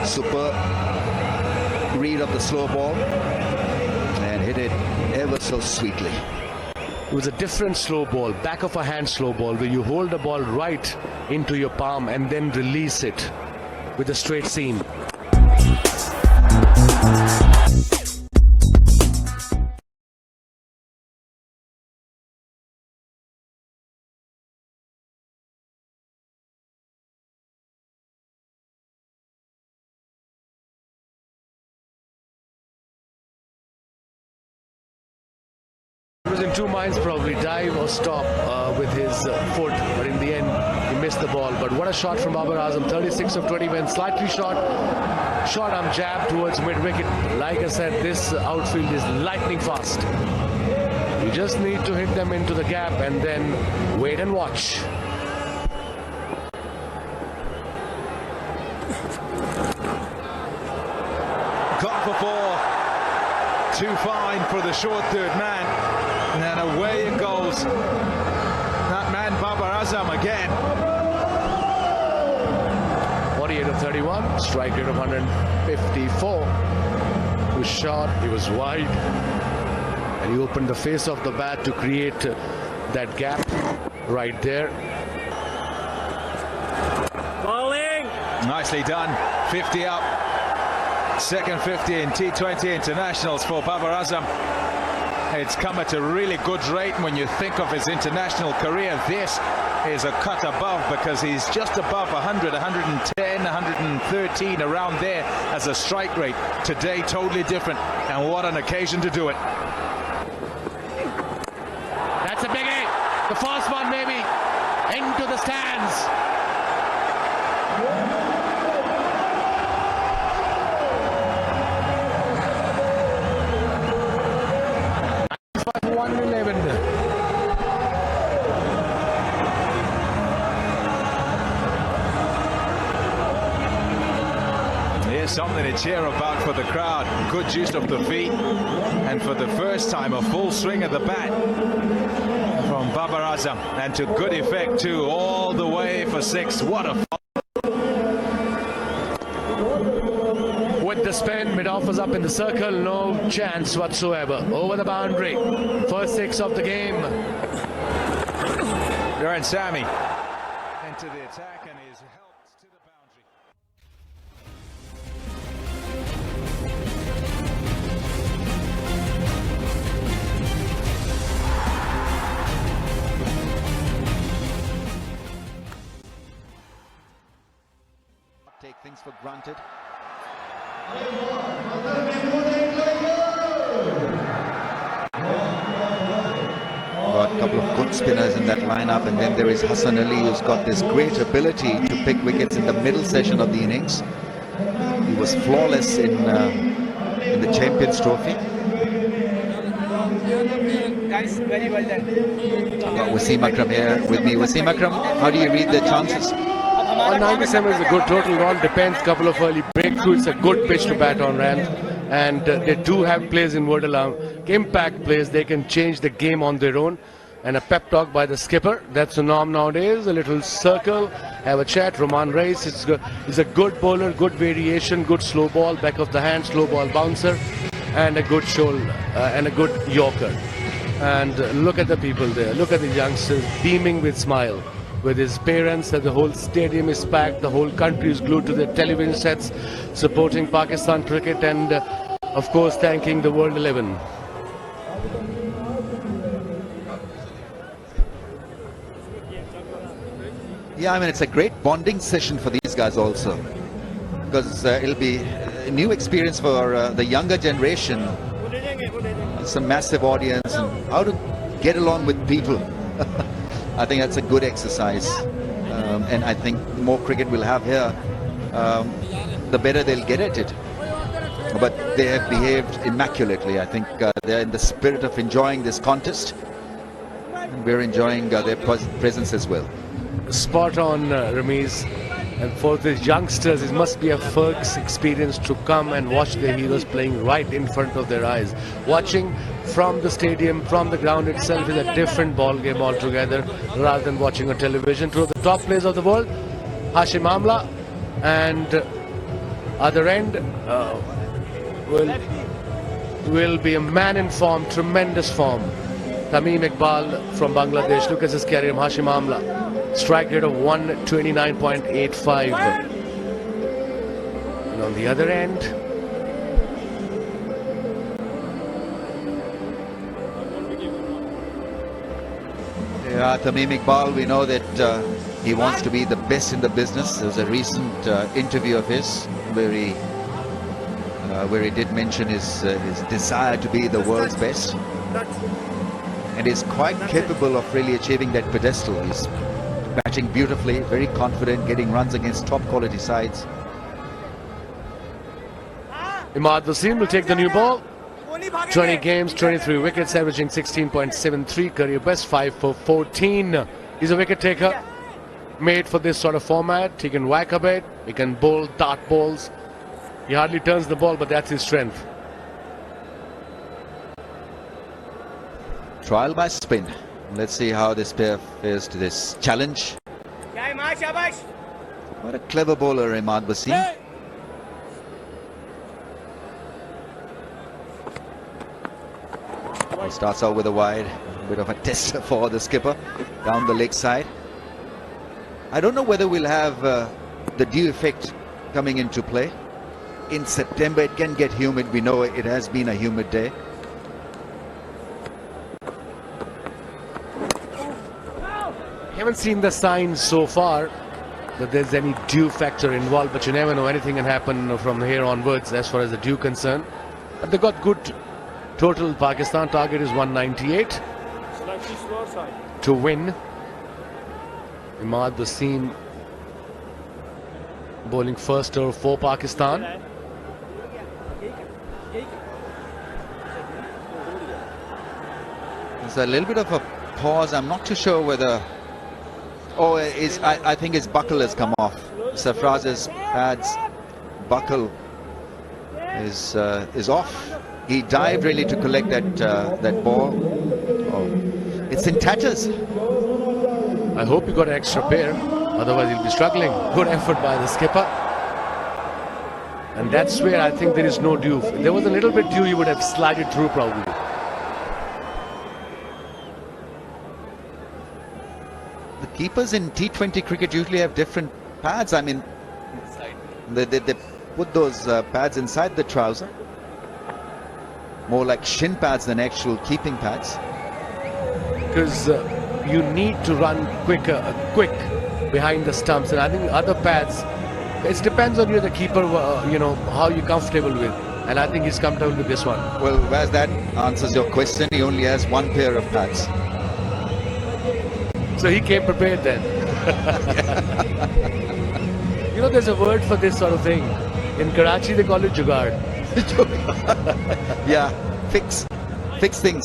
Superb read of the slow ball and hit it ever so sweetly.
It was a different slow ball, back of a hand slow ball, where you hold the ball right into your palm and then release it with a straight seam. He was in 2 minds probably, dive or stop with his foot, but in the end he missed the ball. But what a shot from Babar Azam, 36 of 20 men, slightly short arm jab towards mid-wicket. Like I said, this outfield is lightning fast. You just need to hit them into the gap and then wait and watch.
Got for 4. Too fine for the short third man. And then away it goes. That man Babar Azam again.
48 of 31, strike rate of 154. He was short, he was wide, and he opened the face of the bat to create that gap right there.
Bowling!
Nicely done. 50 up. Second 50 in T20 internationals for Babar Azam. It's come at a really good rate. When you think of his international career, this is a cut above, because he's just above 100, 110, 113, around there as a strike rate. Today, totally different, and what an occasion to do it.
That's a biggie. The first one maybe into the stands.
something to cheer about for the crowd. Good use of the feet, and for the first time a full swing of the bat from Babar Azam, and to good effect too, all the way for 6. What a
with the spin, mid-off is up in the circle, no chance whatsoever. Over the boundary, first 6 of the game.
Darren Sammy into the attack and is helped to the boundary.
Take things for granted. Got a couple of good spinners in that lineup, and then there is Hassan Ali, who's got this great ability to pick wickets in the middle session of the innings. He was flawless in the Champions Trophy.
Guys, very well done.
Wasim Akram here with me. Wasim Akram, how do you read the chances?
197 is a good total. It all depends. Couple of early breakthroughs. It's a good pitch to bat on, Ram. And they do have plays in Wurdalam. Impact plays. They can change the game on their own. And a pep talk by the skipper. That's the norm nowadays. A little circle. Have a chat. Roman Reis. He's a good bowler. Good variation. Good slow ball. Back of the hand. Slow ball bouncer. And a good shoulder. And a good Yorker. And look at the people there. Look at the youngsters beaming with smile. With his parents, the whole stadium is packed, the whole country is glued to their television sets, supporting Pakistan cricket and, of course, thanking the World 11.
Yeah, I mean, it's a great bonding session for these guys also, because it'll be a new experience for the younger generation. Some massive audience and how to get along with people. I think that's a good exercise, and I think the more cricket we'll have here, the better they'll get at it. But they have behaved immaculately. I think they're in the spirit of enjoying this contest, and we're enjoying their presence as well.
Spot on, Ramiz. And for the youngsters, it must be a first experience to come and watch their heroes playing right in front of their eyes. Watching from the stadium, from the ground itself, is a different ball game altogether, rather than watching on television. Two of the top players of the world, Hashim Amla, and other end will be a man in form, tremendous form. Tamim Iqbal from Bangladesh. Look at his career, Hashim Amla. Strike rate of 129.85. And on the other end,
yeah, Tamim Iqbal, we know that he wants to be the best in the business. There was a recent interview of his where he did mention his desire to be the world's best, and is quite capable of really achieving that pedestal. He's batting beautifully, very confident, getting runs against top quality sides.
Imad Wasim will take the new ball. 20 games, 23 wickets, averaging 16.73, career best, 5 for 14. He's a wicket taker, made for this sort of format. He can whack a bit, he can bowl dart balls. He hardly turns the ball, but that's his strength.
Trial by spin. Let's see how this pair fares to this challenge. What a clever bowler, Imad Wasim. He starts out with a wide, a bit of a tester for the skipper down the leg side. I don't know whether we'll have the dew effect coming into play. In September it can get humid. We know it has been a humid day.
Haven't seen the signs so far that there's any dew factor involved, but you never know, anything can happen from here onwards as far as the dew concerned. But they got good total. Pakistan target is 198 to win. Imad Wasim bowling first over for Pakistan.
There's a little bit of a pause. I'm not too sure whether... Oh, I think his buckle has come off. Sarfraz's pads buckle is off. He dived really to collect that ball. Oh, it's in tatters.
I hope he got an extra pair, otherwise he'll be struggling. Good effort by the skipper. And that's where I think there is no dew. If there was a little bit dew, he would have slided through probably.
The keepers in T20 cricket usually have different pads. I mean, they put those pads inside the trouser. More like shin pads than actual keeping pads.
Because you need to run quick behind the stumps, and I think other pads, it depends on you, the keeper, how you're comfortable with, and I think he's comfortable with this one.
Well, whereas that answers your question, he only has one pair of pads.
So he came prepared then. There's a word for this sort of thing. In Karachi, they call it jugaad.
Yeah, fix things.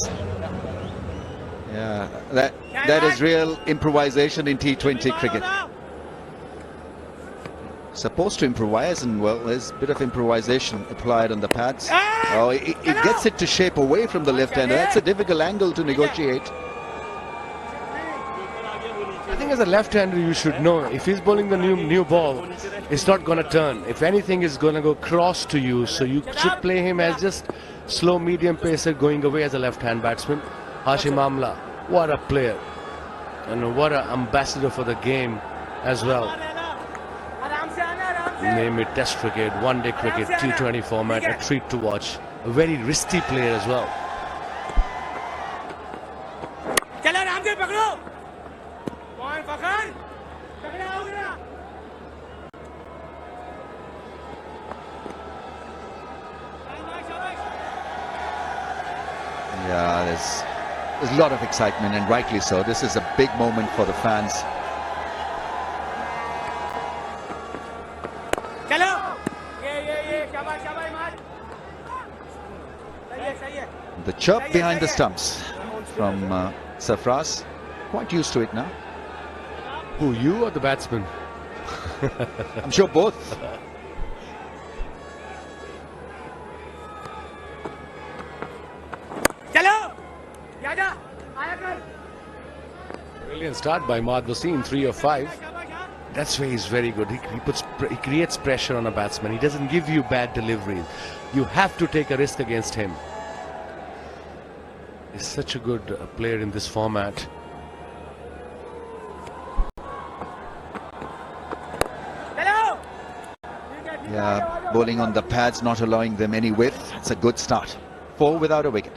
Yeah, that is real improvisation in T20 cricket. Supposed to improvise, and well, there's a bit of improvisation applied on the pads. Oh, it gets it to shape away from the left-hander. That's a difficult angle to negotiate.
I think as a left-hander, you should know if he's bowling the new ball, it's not going to turn. If anything, is going to go cross to you. So you should play him as just slow medium pacer going away as a left-hand batsman. Hashim Amla, what a player, and what an ambassador for the game as well. Name it Test cricket, one-day cricket, T20 format, a treat to watch. A very risky player as well.
Yeah, there's a lot of excitement, and rightly so. This is a big moment for the fans. The chirp behind the stumps from Sarfraz. Quite used to it now.
Who, you or the batsman?
I'm sure both.
Brilliant start by Imad Wasim, 3 of 5. That's where he's very good. He creates pressure on a batsman. He doesn't give you bad deliveries. You have to take a risk against him. He's such a good player in this format.
Yeah, bowling on the pads, not allowing them any width. It's a good start. 4 without a wicket.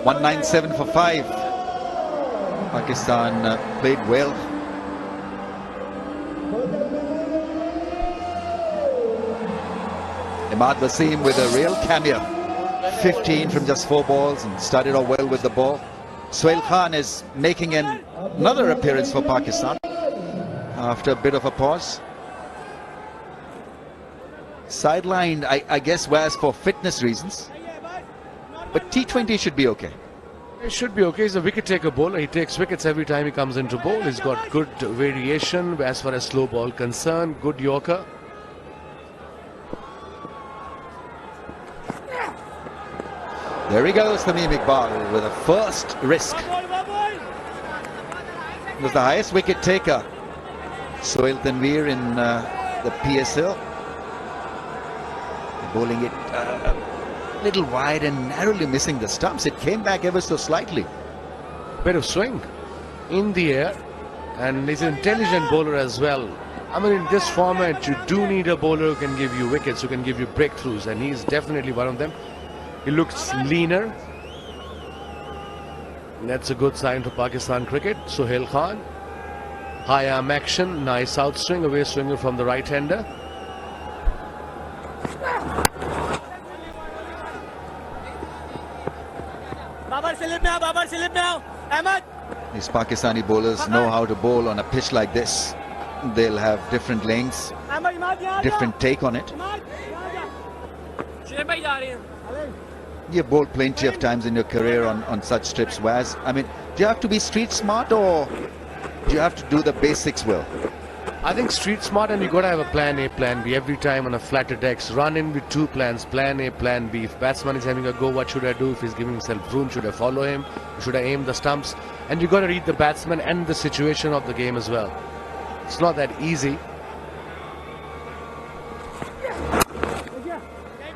.197 for 5. Pakistan played well. Imad Wasim with a real cameo. 15 from just 4 balls and started off well with the ball. Sohail Khan is making another appearance for Pakistan after a bit of a pause. Sidelined, I guess, was for fitness reasons. But T20 should be okay.
It should be okay. He's a wicket-taker bowler. He takes wickets every time he comes into bowl. He's got good variation as far as slow ball concerned. Good Yorker.
There he goes, Tamim Iqbal, with a first risk. He was the highest wicket taker, Sohail Tanveer, in the PSL. Bowling it little wide and narrowly missing the stumps. It came back ever so slightly.
Bit of swing in the air, and he's an intelligent bowler as well. I mean, in this format, you do need a bowler who can give you wickets, who can give you breakthroughs, and he's definitely one of them. He looks leaner. And that's a good sign for Pakistan cricket. Sohail Khan, high arm action, nice outswing, away swinger from the right-hander.
These Pakistani bowlers know how to bowl on a pitch like this. They'll have different lengths, different take on it. You've bowled plenty of times in your career on such trips, Waz. I mean, do you have to be street smart or do you have to do the basics well?
I think street smart, and you got to have a plan A, plan B every time on a flatter decks. Run in with two plans, plan A, plan B. If batsman is having a go, what should I do? If he's giving himself room, should I follow him? Should I aim the stumps? And you got to read the batsman and the situation of the game as well. It's not that easy.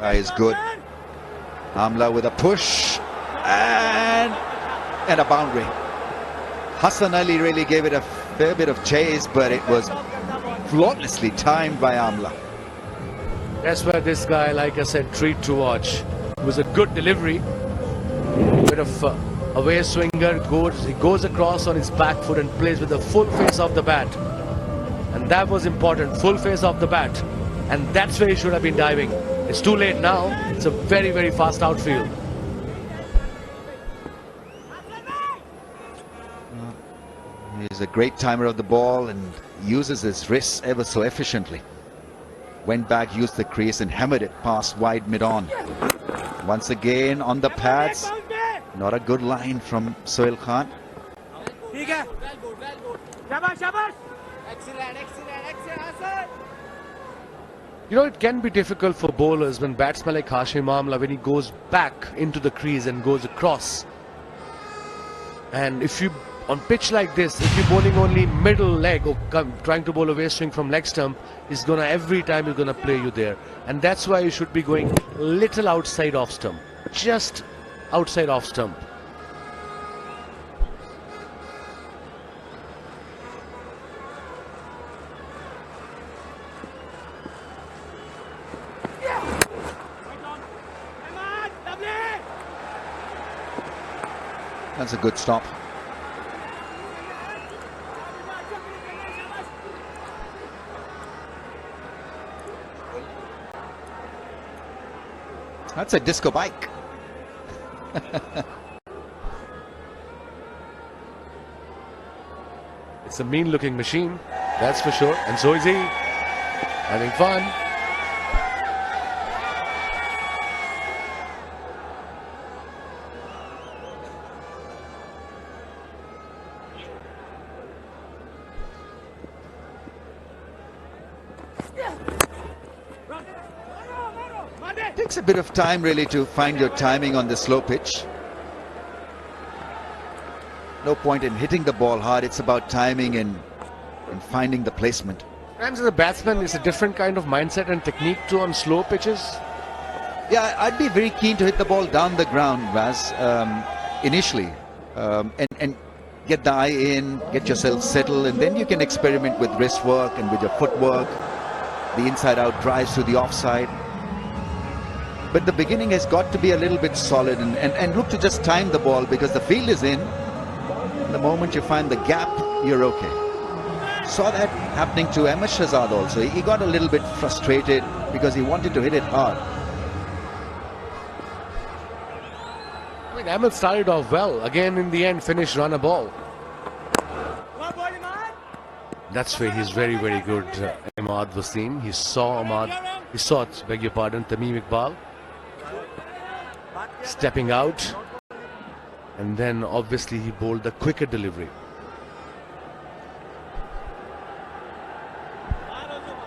Is good. Amla with a push and a boundary. Hassan Ali really gave it a fair bit of chase, but it was flawlessly timed by Amla.
That's where this guy, like I said, treat to watch. It was a good delivery. Bit of away swinger, he goes across on his back foot and plays with the full face of the bat. And that was important, full face of the bat. And that's where he should have been diving. It's too late now. It's a very, very fast outfield.
He's a great timer of the ball and uses his wrists ever so efficiently. Went back, used the crease and hammered it past wide mid-on. Once again on the pads. Not a good line from Sohail Khan.
You know, it can be difficult for bowlers when batsmen like Hashim Amla, when he goes back into the crease and goes across. And if you, on pitch like this, if you're bowling only middle leg or trying to bowl away swing from leg stump, he's gonna, every time he's gonna play you there. And that's why you should be going little outside off stump. Just outside off stump.
That's a good stop. That's a disco bike.
It's a mean looking machine, that's for sure. And so is he. Having fun.
Takes a bit of time really to find your timing on the slow pitch. No point in hitting the ball hard, it's about timing and finding the placement.
And as a batsman, it's a different kind of mindset and technique too on slow pitches.
Yeah, I'd be very keen to hit the ball down the ground, Raz, initially, and get the eye in, get yourself settled, and then you can experiment with wrist work and with your footwork, the inside-out drives to the offside. But the beginning has got to be a little bit solid and look to just time the ball because the field is in. The moment you find the gap, you're okay. Saw that happening to Ahmed Shahzad also. He got a little bit frustrated because he wanted to hit it hard.
I mean, Ahmed started off well. Again, in the end, finished run a ball. That's where he's very, very good, Imad Wasim. He saw beg your pardon, Tamim Iqbal stepping out, and then obviously he bowled the quicker delivery.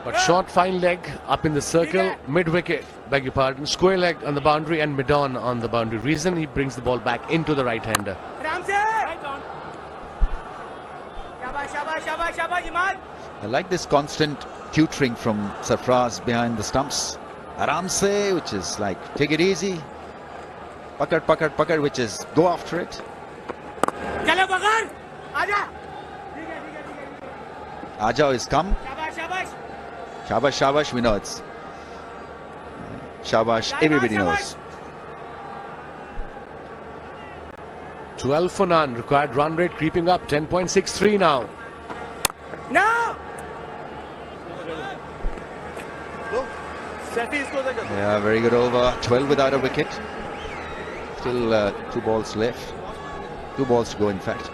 But short fine leg up in the circle, mid wicket, beg your pardon, square leg on the boundary and mid on the boundary. Reason he brings the ball back into the right hander.
I like this constant tutoring from Sarfraz behind the stumps. Aram se, which is like take it easy. Pakad, pakad, pakad, which is go after it. Aja is come. Shabash, shabash, we know it's shabash, everybody knows.
12 for none, required run rate creeping up, 10.63 now.
No!
Yeah, very good over. 12 without a wicket. Still 2 balls left. 2 balls to go, in fact.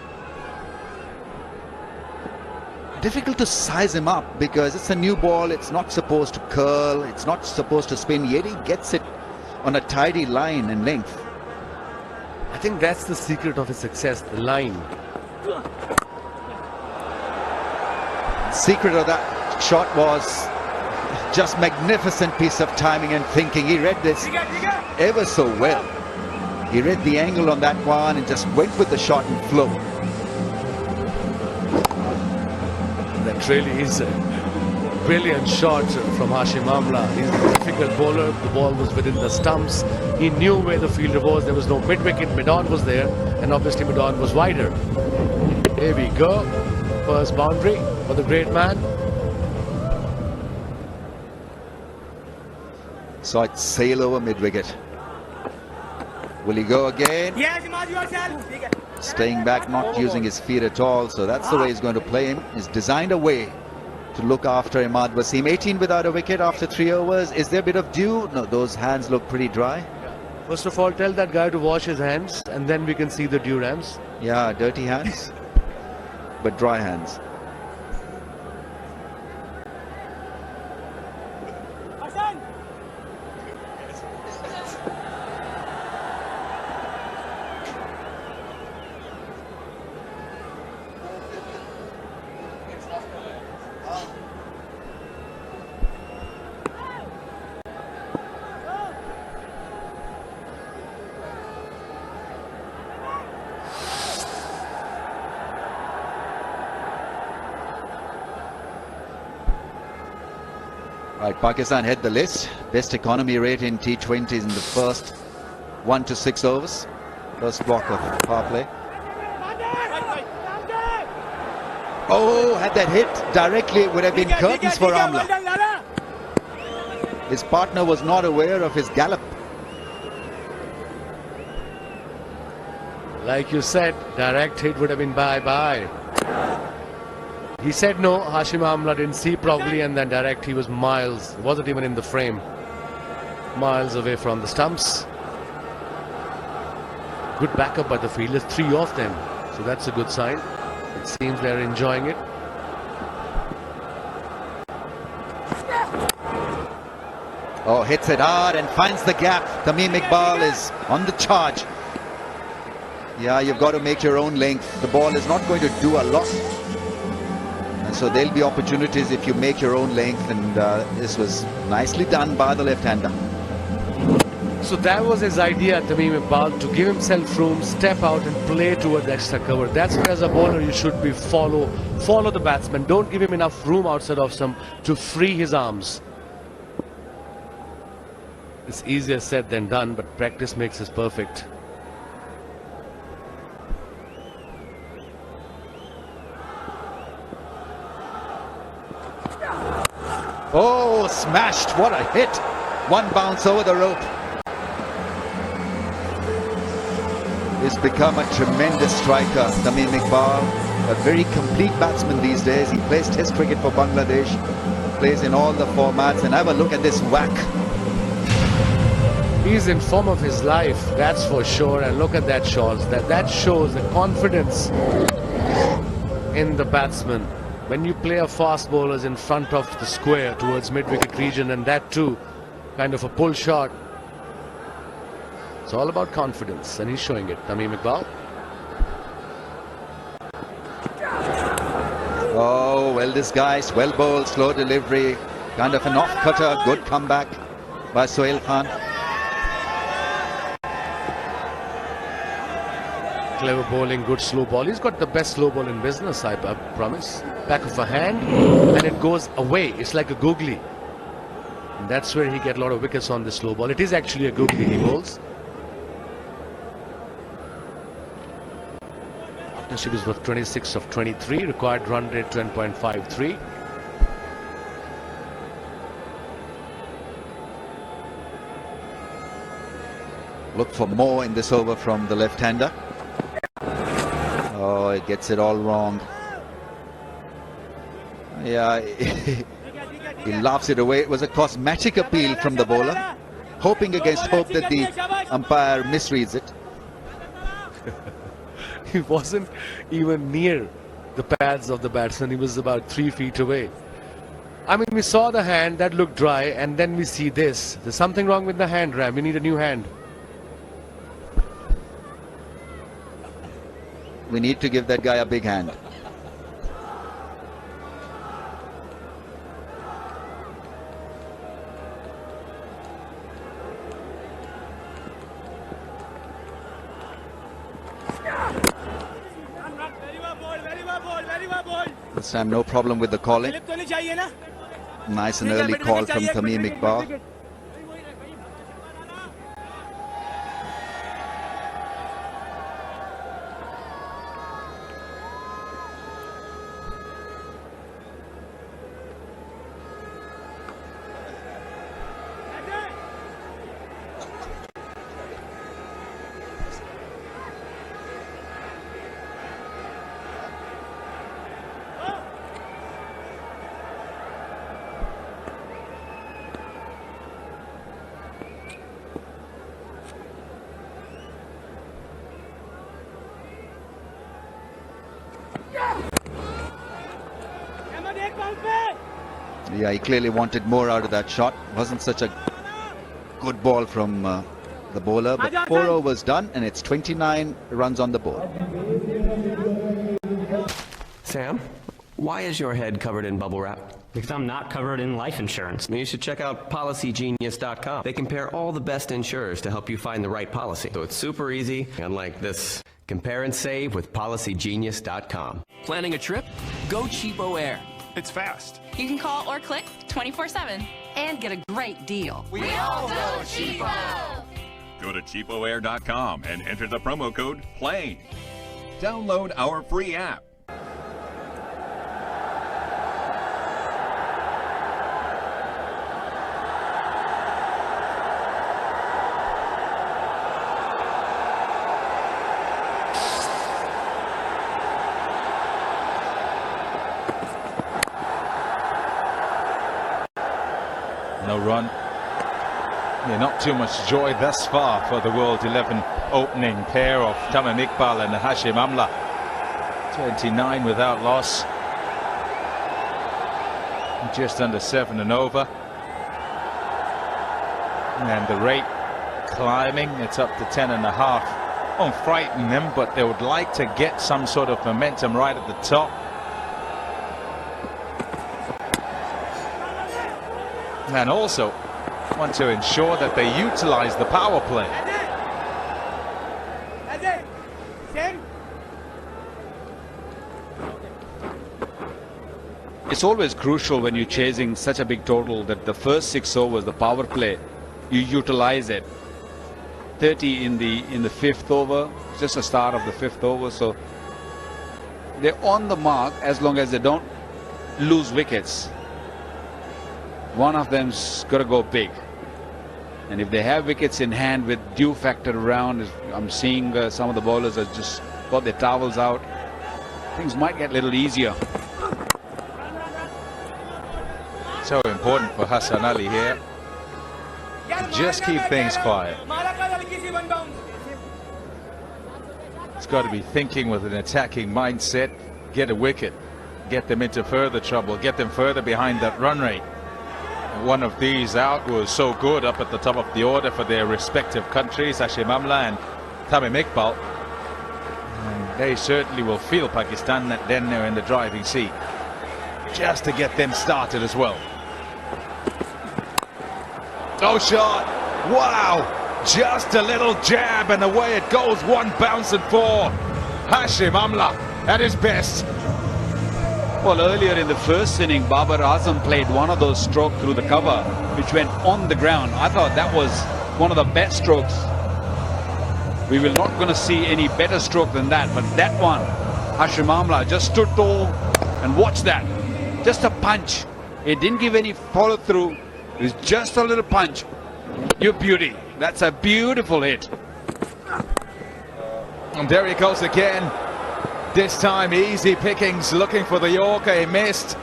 difficult to size him up because it's a new ball. It's not supposed to curl. It's not supposed to spin. Yet he gets it on a tidy line and length.
I think that's the secret of his success, the line.
Secret of that shot was just magnificent piece of timing and thinking. He read this ever so well. He read the angle on that one and just went with the shot and flow.
That really is a brilliant shot from Hashim Amla. He's a difficult bowler. The ball was within the stumps. He knew where the fielder was. There was no mid-wicket. Midon was there, and obviously Midon was wider. Here we go. First boundary for the great man.
Saw it sail over mid-wicket. Will he go again? Staying back, not using his feet at all. So that's the way he's going to play him. He's designed a way to look after Imad Wasim. 18 without a wicket after 3 overs. Is there a bit of dew? No, those hands look pretty dry.
First of all, tell that guy to wash his hands, and then we can see the dew rams.
Yeah, dirty hands, but dry hands. Right, Pakistan head the list. Best economy rate in T20s in the first 1 to 6 overs. First block of power play. Oh, had that hit directly, it would have been curtains for Amla. His partner was not aware of his gallop.
Like you said, direct hit would have been bye-bye. He said no, Hashim Amla didn't see properly, and then direct, he was miles, wasn't even in the frame. Miles away from the stumps. Good backup by the fielders, 3 of them. So that's a good sign. It seems they're enjoying it.
Oh, hits it hard and finds the gap. Tamim Iqbal is on the charge. Yeah, you've got to make your own length. The ball is not going to do a lot. And so there'll be opportunities if you make your own length, and this was nicely done by the left-hander.
So that was his idea, Tamim Iqbal, to give himself room, step out and play towards extra cover. That's where as a bowler you should be follow the batsman. Don't give him enough room outside of some to free his arms. It's easier said than done, but practice makes us perfect.
Oh, smashed. What a hit. One bounce over the rope. He's become a tremendous striker, Tamim Iqbal. A very complete batsman these days. He plays Test cricket for Bangladesh. Plays in all the formats. And have a look at this whack.
He's in form of his life, that's for sure. And look at that shot. That shows the confidence in the batsman. When you play a fast bowlers in front of the square towards mid-wicket region, and that too, kind of a pull shot. It's all about confidence, and he's showing it. Tamim Iqbal.
Oh, well disguised, well bowled, slow delivery. Kind of an off-cutter, good comeback by Sohail Khan.
Clever bowling, good slow ball. He's got the best slow ball in business, I promise. Back of a hand, and it goes away. It's like a googly. And that's where he get a lot of wickets on the slow ball. It is actually a googly he bowls. Partnership is worth 26 of 23. Required run rate 10.53.
Look for more in this over from the left-hander. Oh, it gets it all wrong. Yeah, he laughs it away. It was a cosmetic appeal from the bowler, hoping against hope that the umpire misreads it.
He wasn't even near the pads of the batsman. He was about 3 feet away. I mean, we saw the hand that looked dry, and then we see this. There's something wrong with the hand, Ram. We need a new hand.
We need to give that guy a big hand. This time no problem with the calling. Nice and early call from Tamim Iqbal. Yeah, he clearly wanted more out of that shot. Wasn't such a good ball from the bowler, but 4 overs done and it's 29 runs on the board.
Sam, why is your head covered in bubble wrap?
Because I'm not covered in life insurance.
You should check out PolicyGenius.com. They compare all the best insurers to help you find the right policy. So it's super easy, unlike this. Compare and save with PolicyGenius.com.
Planning a trip? Go Cheapo Air.
It's fast.
You can call or click 24/7 and get a great deal.
We all go cheapo.
Go to cheapoair.com and enter the promo code PLANE. Download our free app.
No run. Yeah, not too much joy thus far for the World 11 opening pair of Tamim Iqbal and Hashim Amla. 29 without loss. Just under 7 and over. And the rate climbing, it's up to 10.5. Won't frighten them, but they would like to get some sort of momentum right at the top. And also want to ensure that they utilize the power play.
It's always crucial when you're chasing such a big total that the first 6 overs, the power play, you utilize it. 30 in the 5th over, just the start of the 5th over, so they're on the mark as long as they don't lose wickets. One of them's got to go big, and if they have wickets in hand with due factor around, I'm seeing some of the bowlers have just got their towels out. Things might get a little easier.
So important for Hassan Ali here. Just keep things quiet. It's got to be thinking with an attacking mindset. Get a wicket, get them into further trouble, get them further behind that run rate. One of these out was so good up at the top of the order for their respective countries, Hashim Amla and Tamim Iqbal. And they certainly will feel Pakistan that then they're in the driving seat. Just to get them started as well. Oh, shot! Wow! Just a little jab and away it goes. One bounce and 4. Hashim Amla at his best.
Well, earlier in the first inning, Babar Azam played one of those strokes through the cover, which went on the ground. I thought that was one of the best strokes. We will not going to see any better stroke than that, but that one, Hashim Amla just stood tall and watch that. Just a punch. It didn't give any follow through. It was just a little punch. You beauty. That's a beautiful hit.
And there he goes again. This time easy pickings, looking for the Yorker. He missed,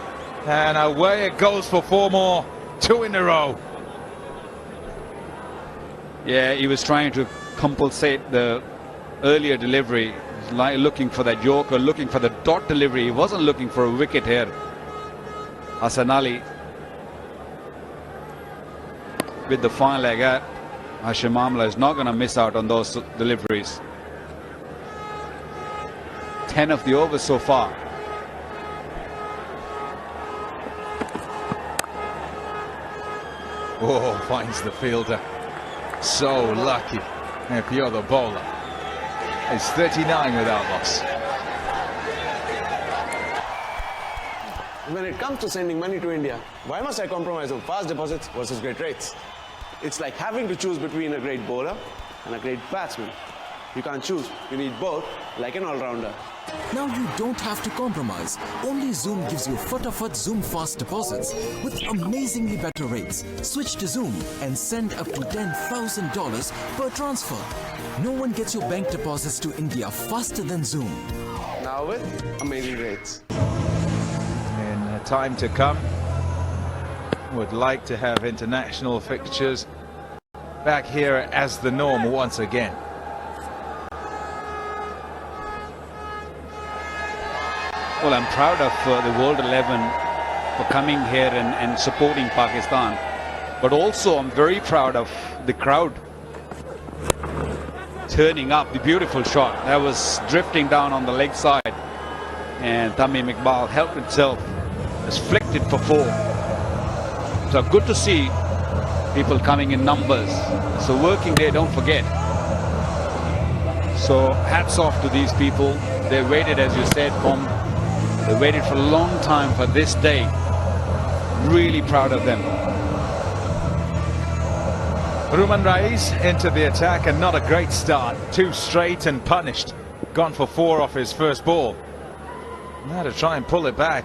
and away it goes for 4 more. 2 in a row.
Yeah, he was trying to compensate the earlier delivery. He's looking for that Yorker, looking for the dot delivery. He wasn't looking for a wicket here. Hassan Ali with the fine leg out. Hashim Amla is not going to miss out on those deliveries. 10 of the overs so far.
Oh, finds the fielder. So lucky. If you're the bowler, it's 39 without loss.
When it comes to sending money to India, why must I compromise on fast deposits versus great rates? It's like having to choose between a great bowler and a great batsman. You can't choose. You need both, like an all-rounder.
Now you don't have to compromise. Only Zoom gives you Fatafat Zoom fast deposits with amazingly better rates. Switch to Zoom and send up to $10,000 per transfer. No one gets your bank deposits to India faster than Zoom.
Now with amazing rates.
In time to come, would like to have international fixtures back here as the norm once again.
Well, I'm proud of the World 11 for coming here and supporting Pakistan. But also I'm very proud of the crowd turning up. The beautiful shot that was drifting down on the leg side. And Tamim Iqbal helped himself. Has flicked it for 4. So good to see people coming in numbers. It's a working day, don't forget. So hats off to these people. They waited, as you said, they waited for a long time for this day. Really proud of them.
Ruman Rais into the attack, and not a great start. 2 straight and punished. Gone for 4 off his first ball. Now to try and pull it back.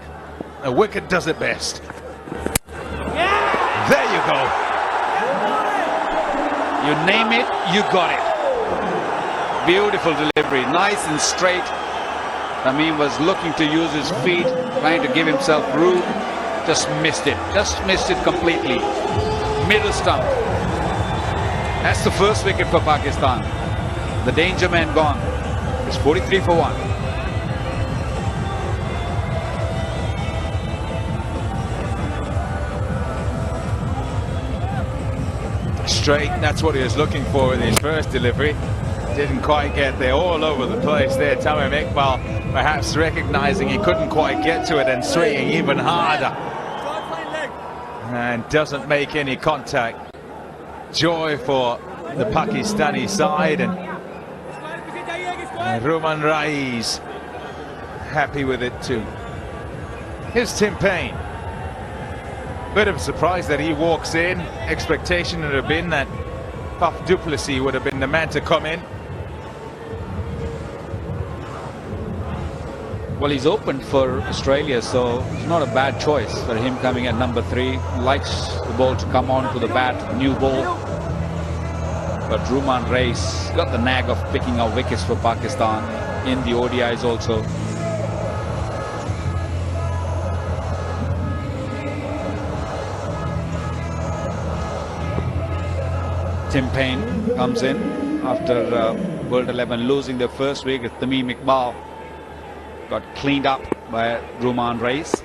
A wicket does it best. There you go.
You name it, you got it. Beautiful delivery, nice and straight. Tamim was looking to use his feet, trying to give himself room. Just missed it completely. Middle stump. That's the first wicket for Pakistan. The danger man gone. It's 43 for 1.
Straight, that's what he was looking for in his first delivery. Didn't quite get there, all over the place there. Tamim Iqbal perhaps recognizing he couldn't quite get to it and swinging even harder. And doesn't make any contact. Joy for the Pakistani side, and Ruman Rais happy with it too. Here's Tim Paine. Bit of a surprise that he walks in. Expectation would have been that Faf du Plessis would have been the man to come in.
Well, he's opened for Australia, so it's not a bad choice for him coming at number 3. Likes the ball to come on to the bat, new ball. But Ruman Rais got the knack of picking out wickets for Pakistan in the ODIs also. Tim Paine comes in after World 11 losing their first wicket. Tamim Iqbal got cleaned up by Ruman Rais.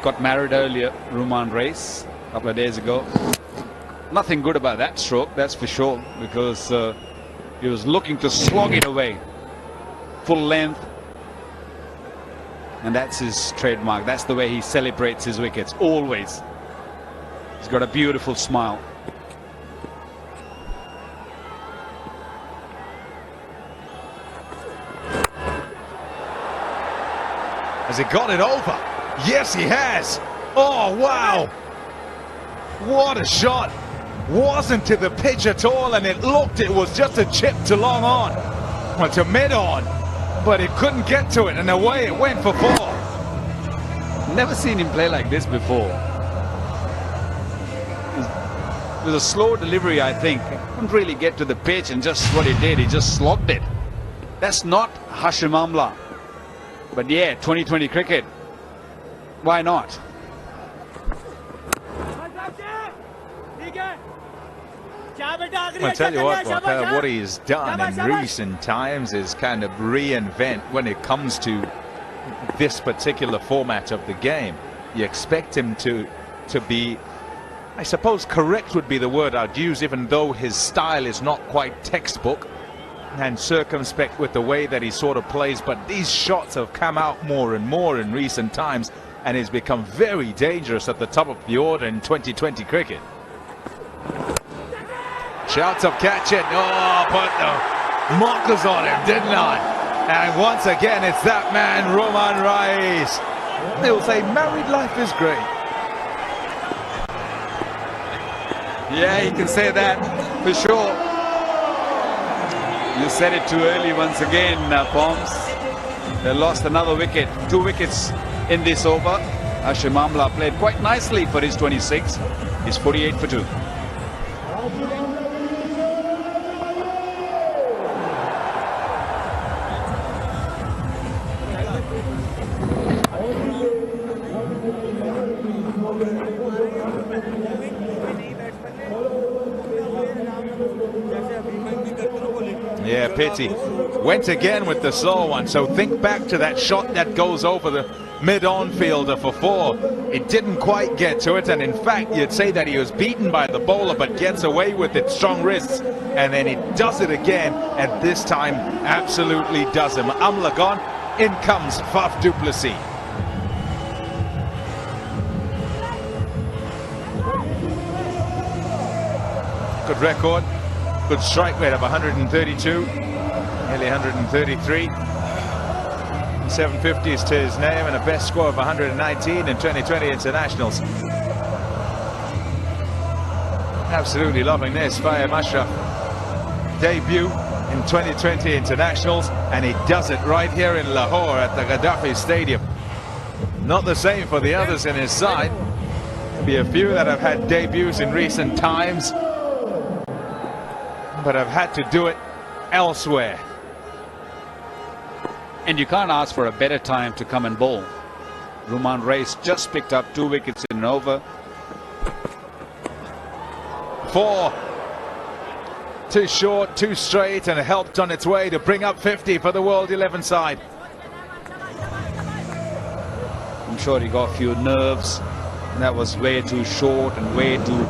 Got married earlier, Ruman Rais, a couple of days ago. Nothing good about that stroke, that's for sure, because he was looking to slog it away. Full length. And that's his trademark. That's the way he celebrates his wickets, always. He's got a beautiful smile.
Has he got it over? Yes, he has. Oh, wow. What a shot. Wasn't to the pitch at all, and it was just a chip to long on. Well, to mid on. But it couldn't get to it, and away it went for 4.
Never seen him play like this before. was a slow delivery, I think. He couldn't really get to the pitch, and just what he did, he just slogged it. That's not Hashim Amla. But yeah, 2020 cricket. Why not?
I tell you what he's done in recent times is kind of reinvent when it comes to this particular format of the game. You expect him to be, I suppose correct would be the word I'd use, even though his style is not quite textbook, and circumspect with the way that he sort of plays, but these shots have come out more and more in recent times, and he's become very dangerous at the top of the order in 2020 cricket. Shouts of catch it. Oh, put the markers on him, didn't I? And once again, it's that man, Roman Rais. They'll say married life is great.
Yeah, you can say that for sure. You said it too early once again, Poms. They lost another wicket. 2 wickets in this over. Hashim Amla played quite nicely for his 26. He's 48 for 2.
Yeah, pity. Went again with the slow one. So think back to that shot that goes over the mid-on fielder for 4. It didn't quite get to it, and in fact you'd say that he was beaten by the bowler, but gets away with it, strong wrists, and then he does it again, and this time absolutely does him. Amla gone, in comes Faf du Plessis. Good record. Good strike rate of 132, nearly 133. 750s to his name and a best score of 119 in 2020 internationals. Absolutely loving this. Fahim Ashraf debut in 2020 internationals, and he does it right here in Lahore at the Gaddafi Stadium. Not the same for the others in his side. There'll be a few that have had debuts in recent times, but have had to do it elsewhere.
And you can't ask for a better time to come and bowl. Roman Rais just picked up 2 wickets in an over.
4. Too short, too straight, and helped on its way to bring up 50 for the World 11 side.
I'm sure he got a few nerves. That was way too short and way too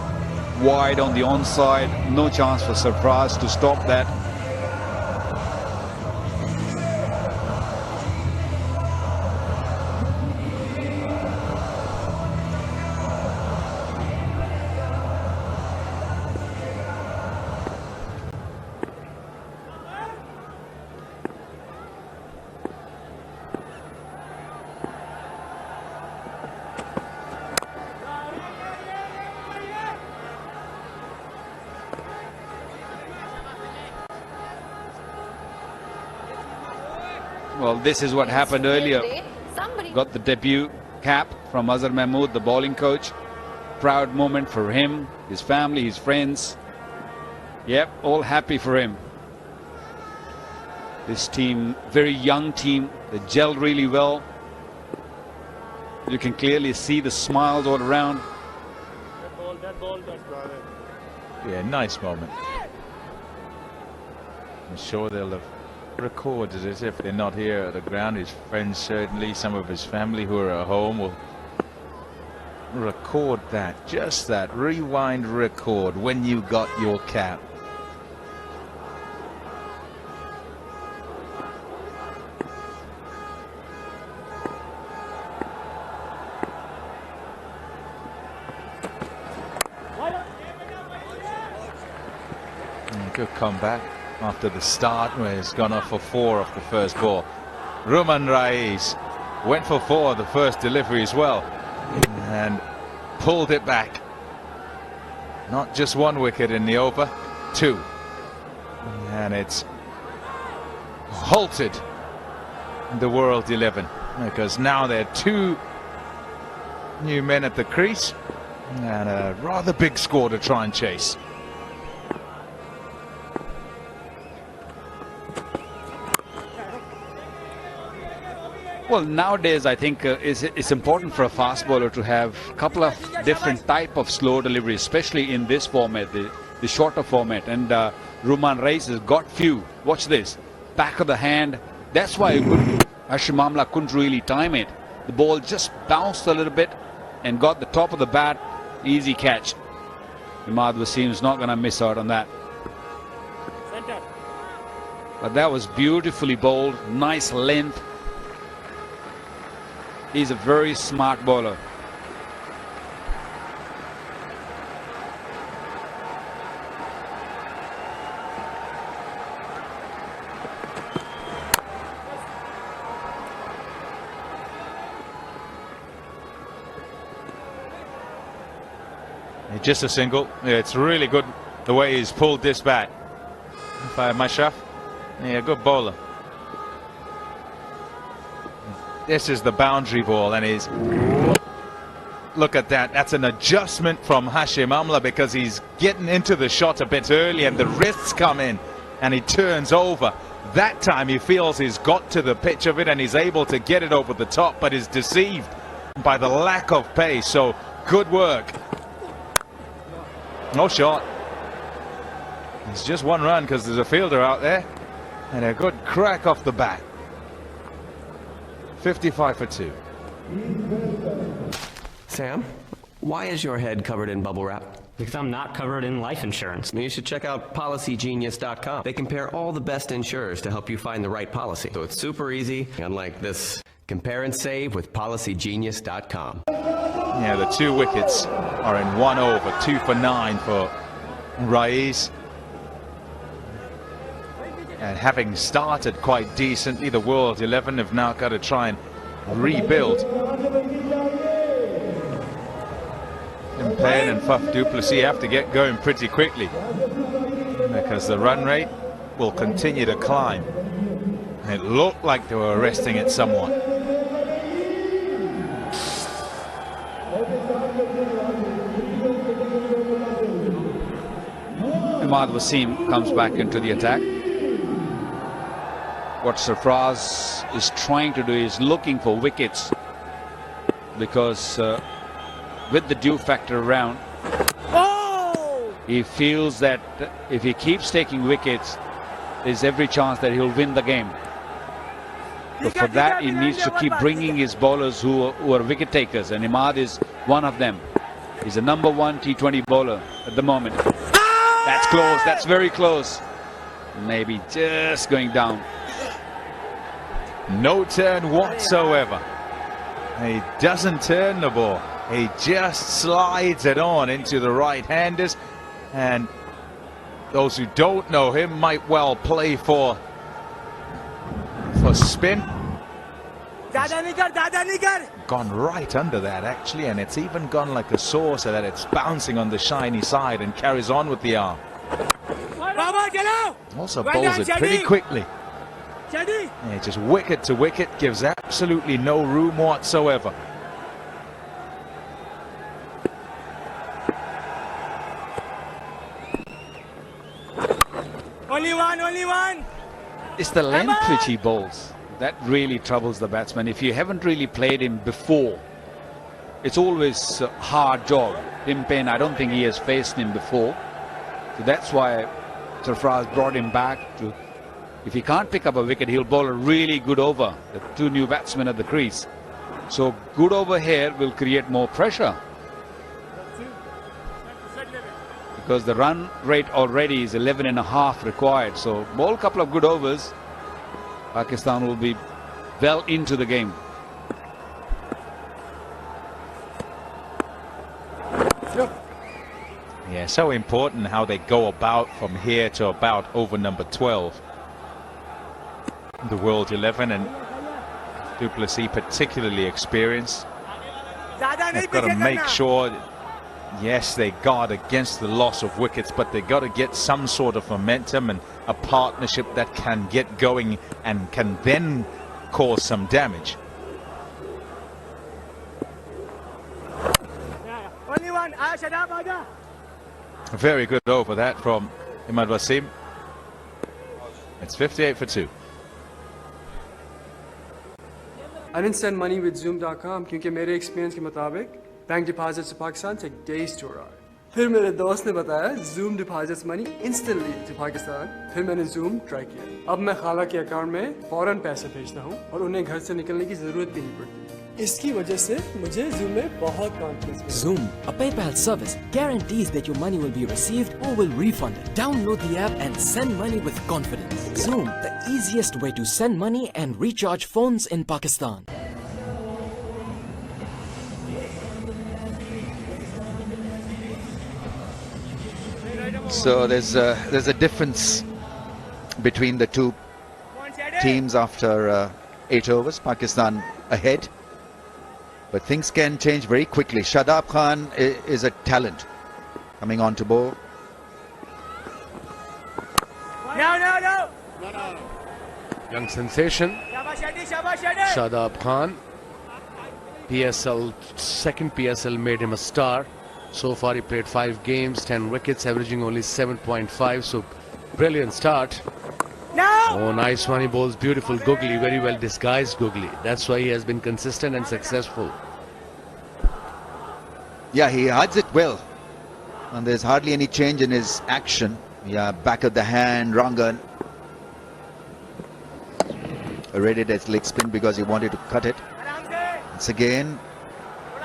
wide on the onside. No chance for Sarfraz to stop that. Well, this is what happened earlier. Got the debut cap from Azhar Mahmood, the bowling coach. Proud moment for him, his family, his friends. Yep, all happy for him. This team, very young team, they gelled really well. You can clearly see the smiles all around.
Yeah, nice moment. I'm sure they'll have recorded it if they're not here at the ground. His friends, certainly some of his family who are at home, will record that, just that rewind record when you got your cap. Good comeback after the start, where he's gone off for 4 off the first ball. Roman Rais went for 4 the first delivery as well, and pulled it back. Not just 1 wicket in the over, 2. And it's halted the World 11, because now there are 2 new men at the crease, And a rather big score to try and chase.
Well, nowadays I think it's important for a fast bowler to have a couple of different type of slow delivery, especially in this format, the shorter format. And Rumman Reis has got few. Watch this, back of the hand. That's why Hashim Amla couldn't really time it. The ball just bounced a little bit and got the top of the bat. Easy catch. Imad Wasim is not going to miss out on that. But that was beautifully bowled. Nice length. He's a very smart bowler.
Just a single. It's really good the way he's pulled this bat. By Mashraf. Yeah, good bowler. This is the boundary ball, and he's... Look at that. That's an adjustment from Hashim Amla because he's getting into the shot a bit early and the wrists come in and he turns over. That time he feels he's got to the pitch of it and he's able to get it over the top, but is deceived by the lack of pace. So good work. No shot. It's just one run because there's a fielder out there, and a good crack off the bat. 55 for 2.
Sam, why is your head covered in bubble wrap?
Because I'm not covered in life insurance.
You should check out PolicyGenius.com. They compare all the best insurers to help you find the right policy. So it's super easy, unlike this. Compare and save with PolicyGenius.com.
Yeah, the 2 wickets are in 1 over, 2 for 9 for Raiz. And having started quite decently, the World 11 have now got to try and rebuild. Payne and Faf du Plessis have to get going pretty quickly because the run rate will continue to climb. It looked like they were arresting it somewhat.
Imad Wasim comes back into the attack. What Sarfraz is trying to do is looking for wickets, because with the dew factor around, he feels that if he keeps taking wickets, there's every chance that he'll win the game. But for that, he needs to keep bringing his bowlers who are wicket takers, and Imad is one of them. He's a #1 T20 bowler at the moment. That's close, that's very close. Maybe just going down.
No turn whatsoever. He doesn't turn the ball. He just slides it on into the right-handers. And those who don't know him might well play for spin. Gone right under that actually, and it's even gone like a saw so that it's bouncing on the shiny side and carries on with the arm. Also bowls it pretty quickly. Yeah, just wicket to wicket, gives absolutely no room whatsoever.
Only one.
It's the length which he bowls that really troubles the batsman. If you haven't really played him before, it's always a hard job. Tim Payne, I don't think he has faced him before, so that's why Sarfraz brought him back to. If he can't pick up a wicket, he'll bowl a really good over. The 2 new batsmen at the crease. So good over here will create more pressure, because the run rate already is 11.5 required. So bowl a couple of good overs, Pakistan will be well into the game.
Yeah, so important how they go about from here to about over number 12. The World 11, and du Plessis particularly experienced. They've got to make sure that, yes, they guard against the loss of wickets, but they've got to get some sort of momentum and a partnership that can get going and can then cause some damage. A very good over that from Imad Wasim. It's 58 for 2.
I didn't send money with Zoom.com क्योंकि मेरे experience के मुताबिक bank deposit से Pakistan take days to arrive. फिर मेरे दोस्त ने बताया Zoom deposits money instantly to Pakistan. फिर मैंने Zoom try किया. अब मैं खाला के अकाउंट में फौरन पैसे भेजता हूँ और उन्हें घर से निकलने की जरूरत भी नहीं पड़ती. इसकी वजह से मुझे Zoom में बहुत confidence मिला.
Zoom, a PayPal service, guarantees that your money will be received or will refunded. Download the app and send money with confidence. Zoom, the easiest way to send money and recharge phones in Pakistan.
So there's a difference between the two teams after 8 overs. Pakistan ahead, but things can change very quickly. Shadab Khan is a talent coming on to bowl.
No.
Young sensation. Shadab Khan. PSL, second PSL made him a star. So far he played 5 games, 10 wickets, averaging only 7.5. So brilliant start.
No!
Oh, nice one. He bowls beautiful googly, very well disguised googly. That's why he has been consistent and successful.
Yeah, he hides it well. And there's hardly any change in his action. Yeah, back of the hand, Rangan. Rated as leg spin because he wanted to cut it. Once again,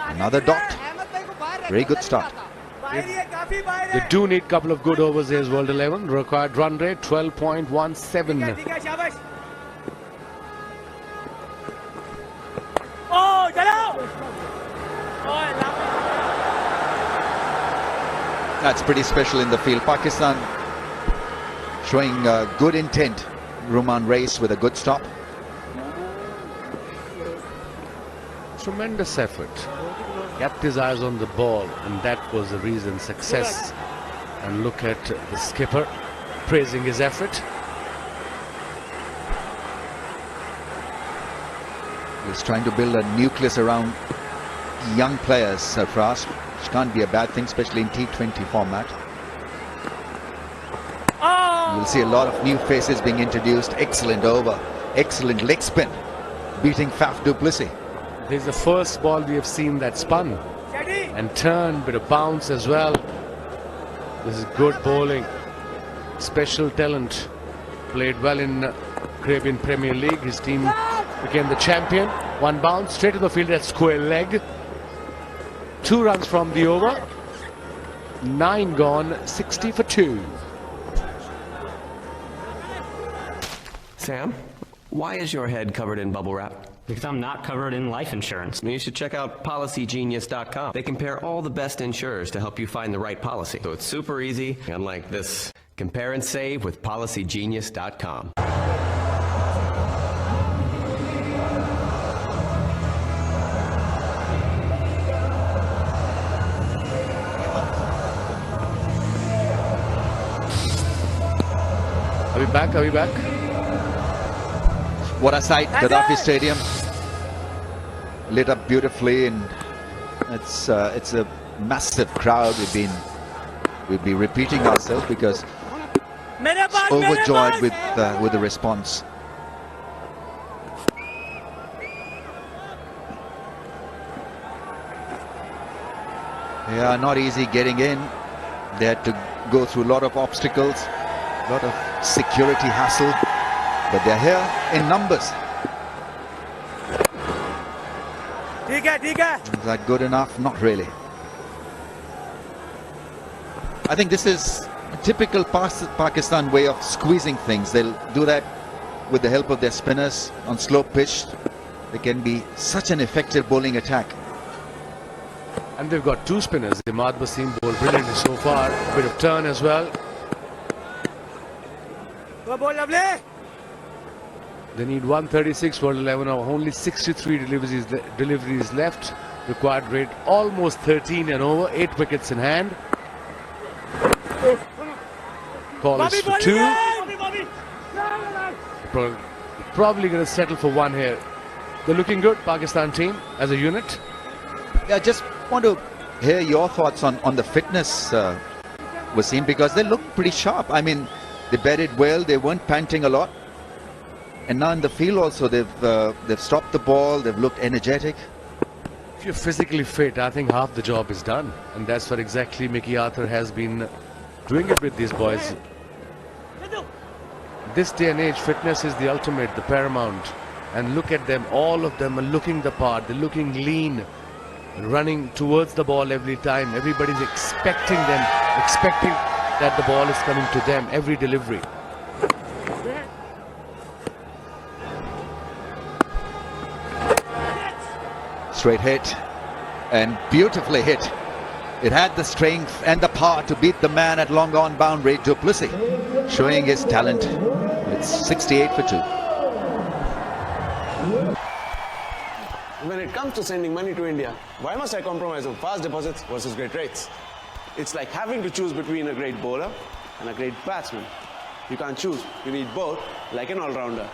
another dot. Very good start.
They do need a couple of good overs here as World 11. Required run rate 12.17.
That's pretty special in the field. Pakistan showing good intent. Ruman Race with a good stop.
Tremendous effort. Kept his eyes on the ball, and that was the reason. Success. And look at the skipper praising his effort.
He's trying to build a nucleus around young players, Sarfraz, which can't be a bad thing, especially in T20 format. You'll see a lot of new faces being introduced. Excellent over, excellent leg spin, beating Faf du Plessis.
This is the first ball we have seen that spun and turned, bit of bounce as well. This is good bowling. Special talent. Played well in Caribbean Premier League. His team became the champion. One bounce straight to the field at square leg. 2 runs from the over. 9 gone, 60 for 2.
Sam, why is your head covered in bubble wrap?
Because I'm not covered in life insurance.
You should check out PolicyGenius.com. They compare all the best insurers to help you find the right policy. So it's super easy, unlike this. Compare and save with PolicyGenius.com.
Are we back?
What a sight, Gaddafi Stadium. Lit up beautifully, and it's a massive crowd. We'll be repeating ourselves because overjoyed with the response. Yeah, not easy getting in. They had to go through a lot of obstacles, a lot of security hassle, but they're here in numbers. Is that good enough? Not really. I think this is a typical Pakistan way of squeezing things. They'll do that with the help of their spinners on slow pitch. They can be such an effective bowling attack.
And they've got 2 spinners. Imad Wasim bowled brilliantly so far. A bit of turn as well. They need 136 World 11 of only 63 deliveries left. Required rate almost 13 and over. 8 wickets in hand. Call is for 2. Probably going to settle for 1 here. They're looking good, Pakistan team, as a unit.
Yeah, just want to hear your thoughts on the fitness, Wasim, because they look pretty sharp. I mean, they batted well, they weren't panting a lot. And now in the field also, they've stopped the ball, they've looked energetic.
If you're physically fit, I think half the job is done. And that's what exactly Mickey Arthur has been doing it with these boys. This day and age, fitness is the ultimate, the paramount. And look at them, all of them are looking the part, they're looking lean, running towards the ball every time. Everybody's expecting that the ball is coming to them, every delivery.
Straight hit, and beautifully hit. It had the strength and the power to beat the man at long on boundary, du Plessis, showing his talent. It's 68 for 2.
When it comes to sending money to India, why must I compromise on fast deposits versus great rates? It's like having to choose between a great bowler and a great batsman. You can't choose, you need both, like an all-rounder.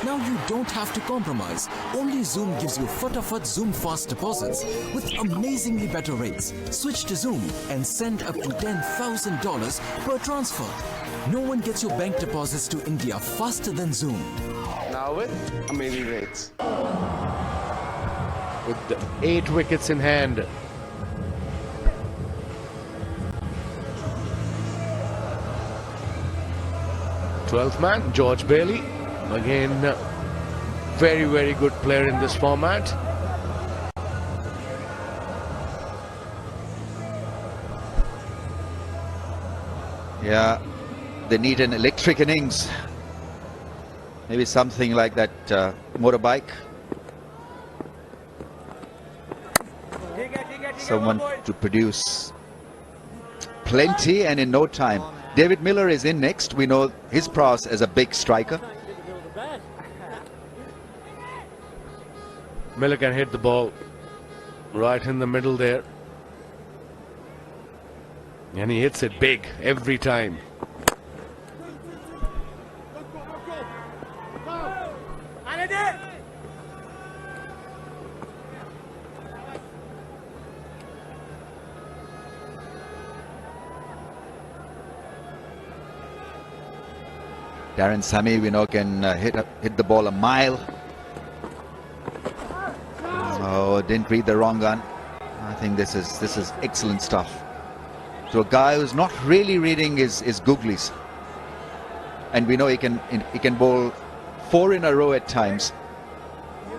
Now you don't have to compromise. Only Zoom gives you Fatafat Zoom fast deposits with amazingly better rates. Switch to Zoom and send up to $10,000 per transfer. No one gets your bank deposits to India faster than Zoom.
Now with amazing rates.
With the 8 wickets in hand. Twelfth man, George Bailey. Again, very, very good player in this format.
Yeah, they need an electric innings. Maybe something like that motorbike. Someone to produce plenty and in no time. David Miller is in next. We know his prowess as a big striker.
Miller can hit the ball right in the middle there. And he hits it big every time.
Darren Sammy, we know, can hit the ball a mile. Oh, didn't read the wrong gun. I think this is excellent stuff. So a guy who's not really reading his googlies, and we know he can bowl 4 in a row at times.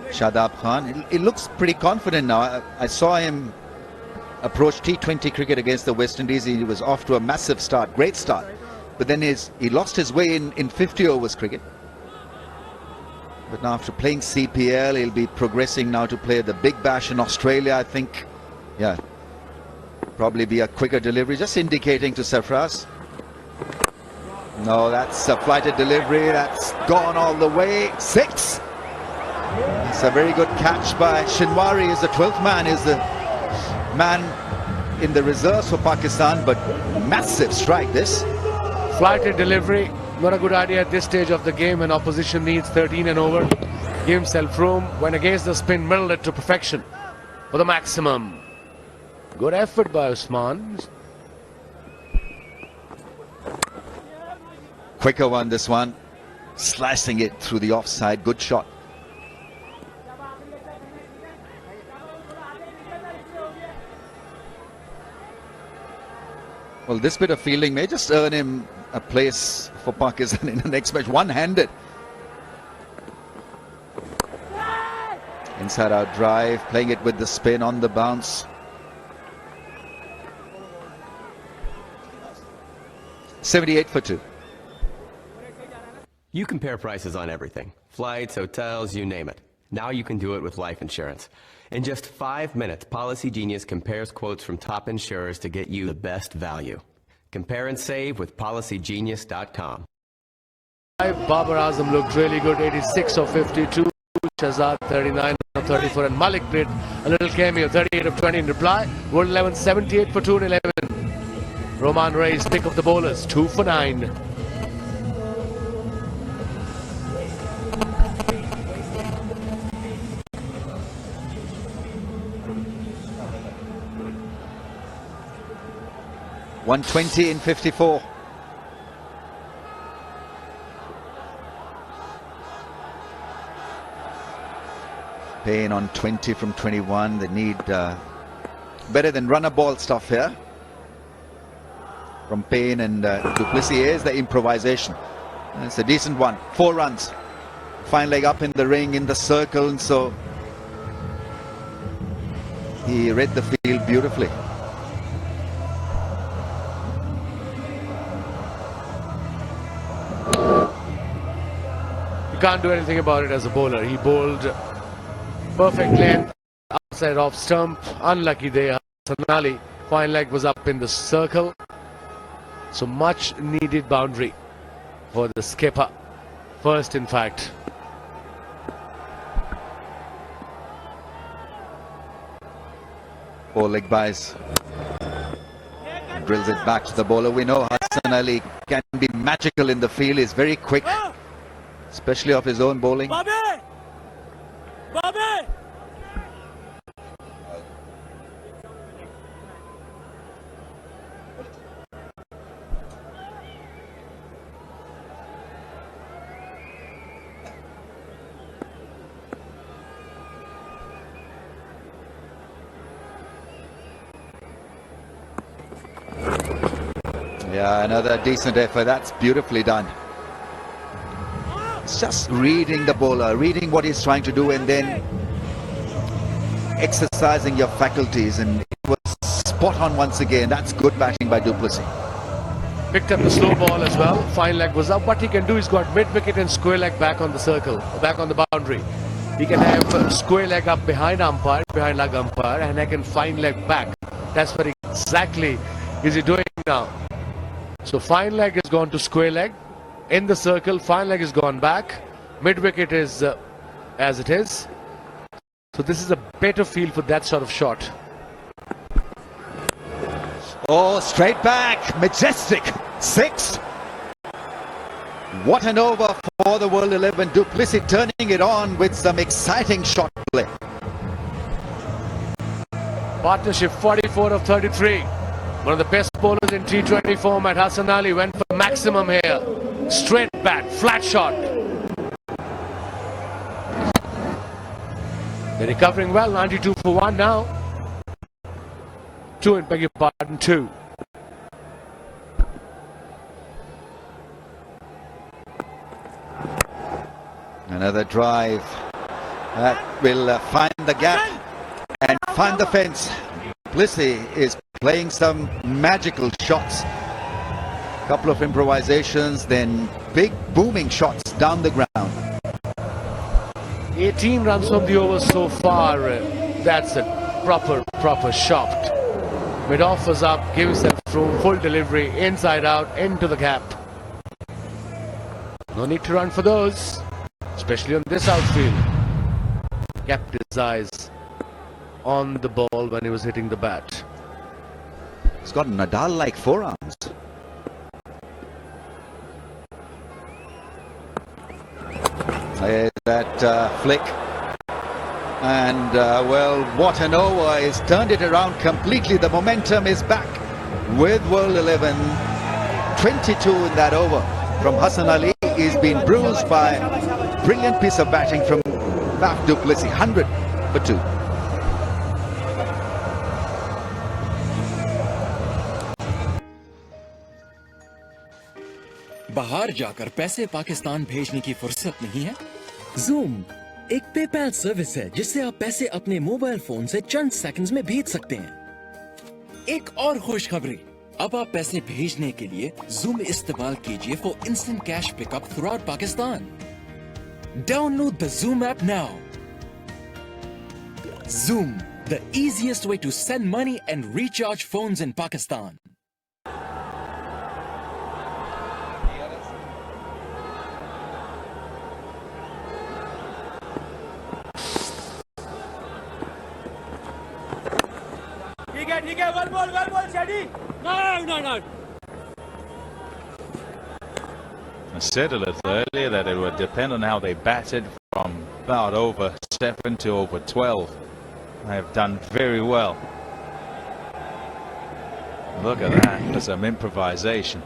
Shadab Khan, he looks pretty confident now. I saw him approach T20 cricket against the West Indies. He was off to a massive start, great start. But then he lost his way in 50 overs cricket. But now after playing CPL, he'll be progressing now to play the Big Bash in Australia, I think. Yeah, probably be a quicker delivery, just indicating to Sarfraz. No, that's a flighted delivery, that's gone all the way. 6! It's a very good catch by Shinwari. Is the 12th man, is the man in the reserves for Pakistan, but massive strike this.
Flighted delivery, not a good idea at this stage of the game when opposition needs 13 and over. Give himself room, went against the spin, middled it to perfection for the maximum. Good effort by Usman.
Quicker one, this one. Slicing it through the offside, good shot. Well, this bit of fielding may just earn him a place for Pakistan in the next match. One-handed. Inside out drive, playing it with the spin on the bounce. $78 for 2.
You compare prices on everything. Flights, hotels, you name it. Now you can do it with life insurance. In just 5 minutes, Policy Genius compares quotes from top insurers to get you the best value. Compare and save with PolicyGenius.com.
Babar Azam looked really good, 86 of 52. Shahzad 39 of 34, and Malik did a little cameo, 38 of 20 in reply. World 11, 78 for 2 and 11. Roman Reis, pick of the bowlers, 2 for 9.
120 in 54. Payne on 20 from 21. They need better than runner ball stuff here from Payne and du Plessis. Here's the improvisation. It's a decent one. 4 runs. Fine leg up in the ring, in the circle, and so he read the field beautifully.
You can't do anything about it as a bowler. He bowled perfect length outside off stump. Unlucky there. Hassan Ali. Fine leg was up in the circle. So much needed boundary for the skipper. First, in fact.
Four leg buys. Drills it back to the bowler. We know Hassan Ali can be magical in the field. He's very quick, especially off his own bowling.
Bobby! Bobby!
Yeah, another decent effort. That's beautifully done. It's just reading the bowler, reading what he's trying to do, and then exercising your faculties. And it was spot on once again. That's good batting by du Plessis.
Picked up the slow ball as well. Fine leg was up. What he can do is got mid wicket and square leg back on the circle, back on the boundary. He can have square leg up behind umpire, behind leg umpire, and I can fine leg back. That's what exactly is he doing now. So fine leg has gone to square leg. In the circle, fine leg has gone back. Mid wicket is as it is. So this is a better field for that sort of shot.
Oh, straight back, majestic. 6. What an over for the World 11. Du Plessis turning it on with some exciting shot play.
Partnership 44 of 33. One of the best bowlers in T20 format. Hassan Ali went for maximum here. Straight bat, flat shot. They're recovering well. 92 for 1 now. 2 beg your pardon, 2.
Another drive that will find the gap and find the fence. Plessis is playing some magical shots. Couple of improvisations, then big booming shots down the ground.
18 runs from the over so far. That's a proper shot. Mid off was up, give himself room, full delivery, inside out, into the gap. No need to run for those, especially on this outfield. Kept his eyes on the ball when he was hitting the bat.
He's got Nadal-like forearms. There's that flick. And, well, what an over. He's turned it around completely. The momentum is back with World 11. 22 in that over from Hassan Ali. He's been bruised by a brilliant piece of batting from Faf du Plessis. 100 for 2.
बाहर जाकर पैसे पाकिस्तान भेजने की फुर्सत नहीं है? Zoom एक PayPal service है जिससे आप पैसे अपने मोबाइल फोन से चंद सेकंड्स में भेज सकते हैं। एक और खुशखबरी, अब आप पैसे भेजने के लिए Zoom इस्तेमाल कीजिए for instant cash pickup throughout Pakistan. Download the Zoom app now. Zoom, the easiest way to send money and recharge phones in Pakistan.
One ball, steady. No.
I said a little earlier that it would depend on how they batted from about over 7 to over 12. They have done very well. Look at that. There's some improvisation.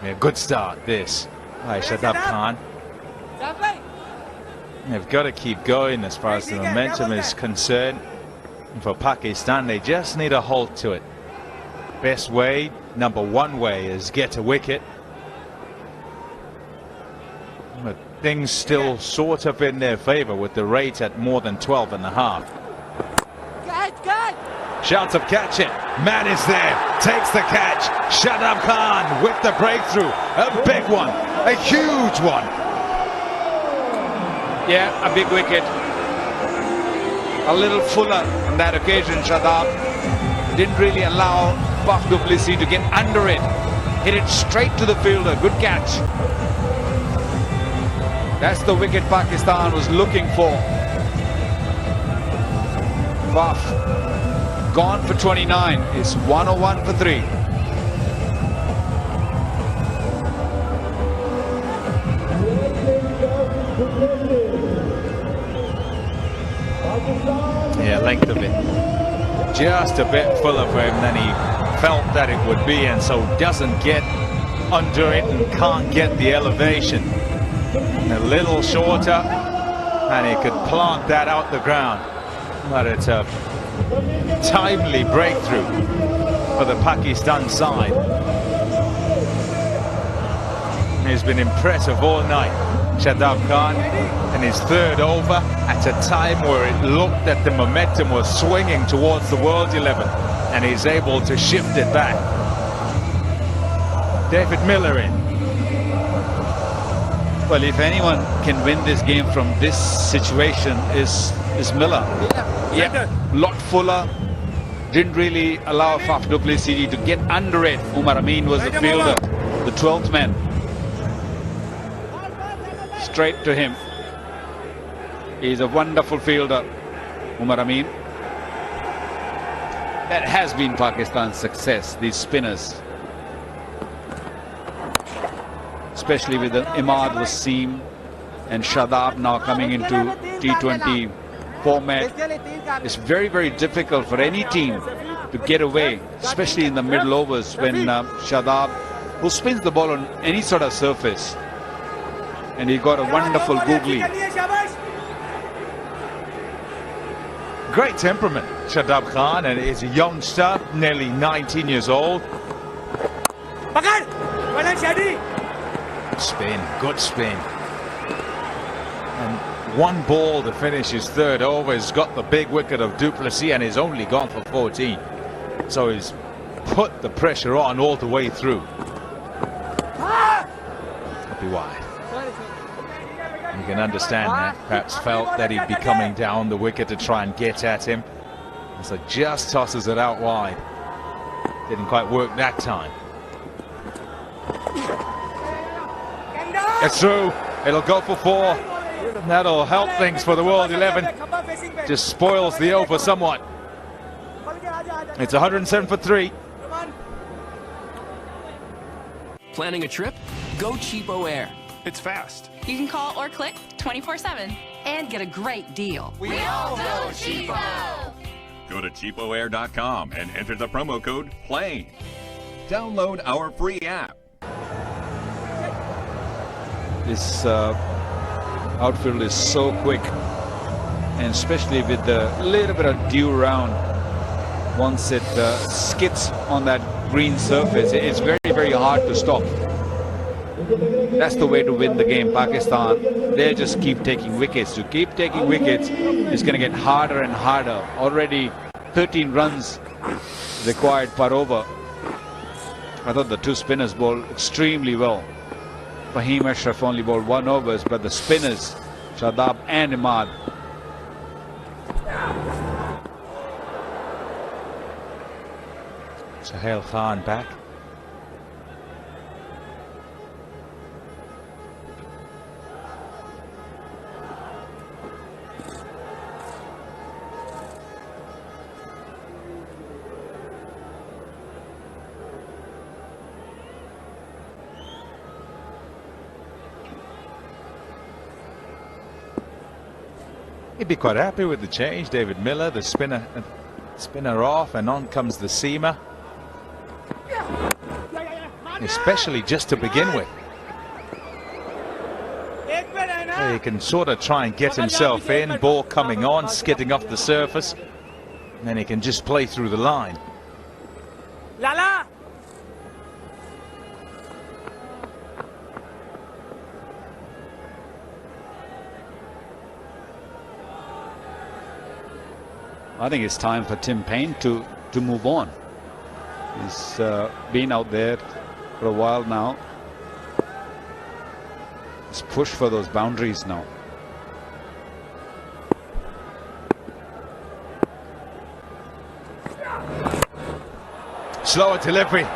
Yeah, good start, this. By Shadab Khan. They've got to keep going as far as the momentum is concerned. And for Pakistan, they just need a halt to it. Best way, number one way, is get a wicket. But things still sort of in their favor with the rate at more than 12.5. Shouts of catch it. Man is there. Takes the catch. Shadab Khan with the breakthrough. A big one. A huge one.
Yeah, a big wicket. A little fuller on that occasion, Shadab. Didn't really allow Faf du Plessis to get under it. Hit it straight to the fielder. Good catch. That's the wicket Pakistan was looking for. Faf gone for 29. It's 101 for 3.
Yeah, length of it. Just a bit fuller for him than he felt that it would be, and so doesn't get under it and can't get the elevation. A little shorter, and he could plant that out the ground. But it's a timely breakthrough for the Pakistan side. He's been impressive all night, Shadab Khan, in his third over at a time where it looked that the momentum was swinging towards the World 11, and he's able to shift it back. David Miller in.
Well, if anyone can win this game from this situation is Miller. Yeah, lot fuller. Didn't really allow Faf du Plessis to get under it. Umar Amin was the fielder, the 12th man. Straight to him. He's a wonderful fielder, Umar Amin. That has been Pakistan's success, these spinners. Especially with the Imad Wasim and Shadab now coming into T20 format. It's very, very difficult for any team to get away, especially in the middle overs when Shadab, who spins the ball on any sort of surface, and he got a wonderful googly.
Great temperament, Shadab Khan, and is a youngster, nearly 19 years old. Spin, good spin. And one ball to finish his third over. He's got the big wicket of du Plessis and he's only gone for 14. So he's put the pressure on all the way through. Up be wide. You can understand that. Perhaps felt that he'd be coming down the wicket to try and get at him. And so just tosses it out wide. Didn't quite work that time. It's through. It'll go for 4. That'll help things for the World 11. Just spoils the over somewhat. It's 107 for 3.
Planning a trip? Go Cheapo Air.
It's fast.
You can call or click 24/7 and get a great deal.
We all go Cheapo!
Go to cheapoair.com and enter the promo code PLANE. Download our free app.
This outfield is so quick, and especially with the little bit of dew round, once it skids on that green surface, it's very, very hard to stop. That's the way to win the game. Pakistan, they just keep taking wickets. To keep taking wickets is going to get harder and harder. Already 13 runs required per over. I thought the two spinners bowled extremely well. Fahim Ashraf only bowled 1 overs, but the spinners, Shadab and Imad,
Sohail Khan back. He'd be quite happy with the change. David Miller, the spinner off, and on comes the seamer. Especially just to begin with. He can sort of try and get himself in, ball coming on, skidding off the surface, and then he can just play through the line.
Lala!
I think it's time for Tim Paine to move on. He's been out there for a while now. He's pushed for those boundaries now.
Slower delivery.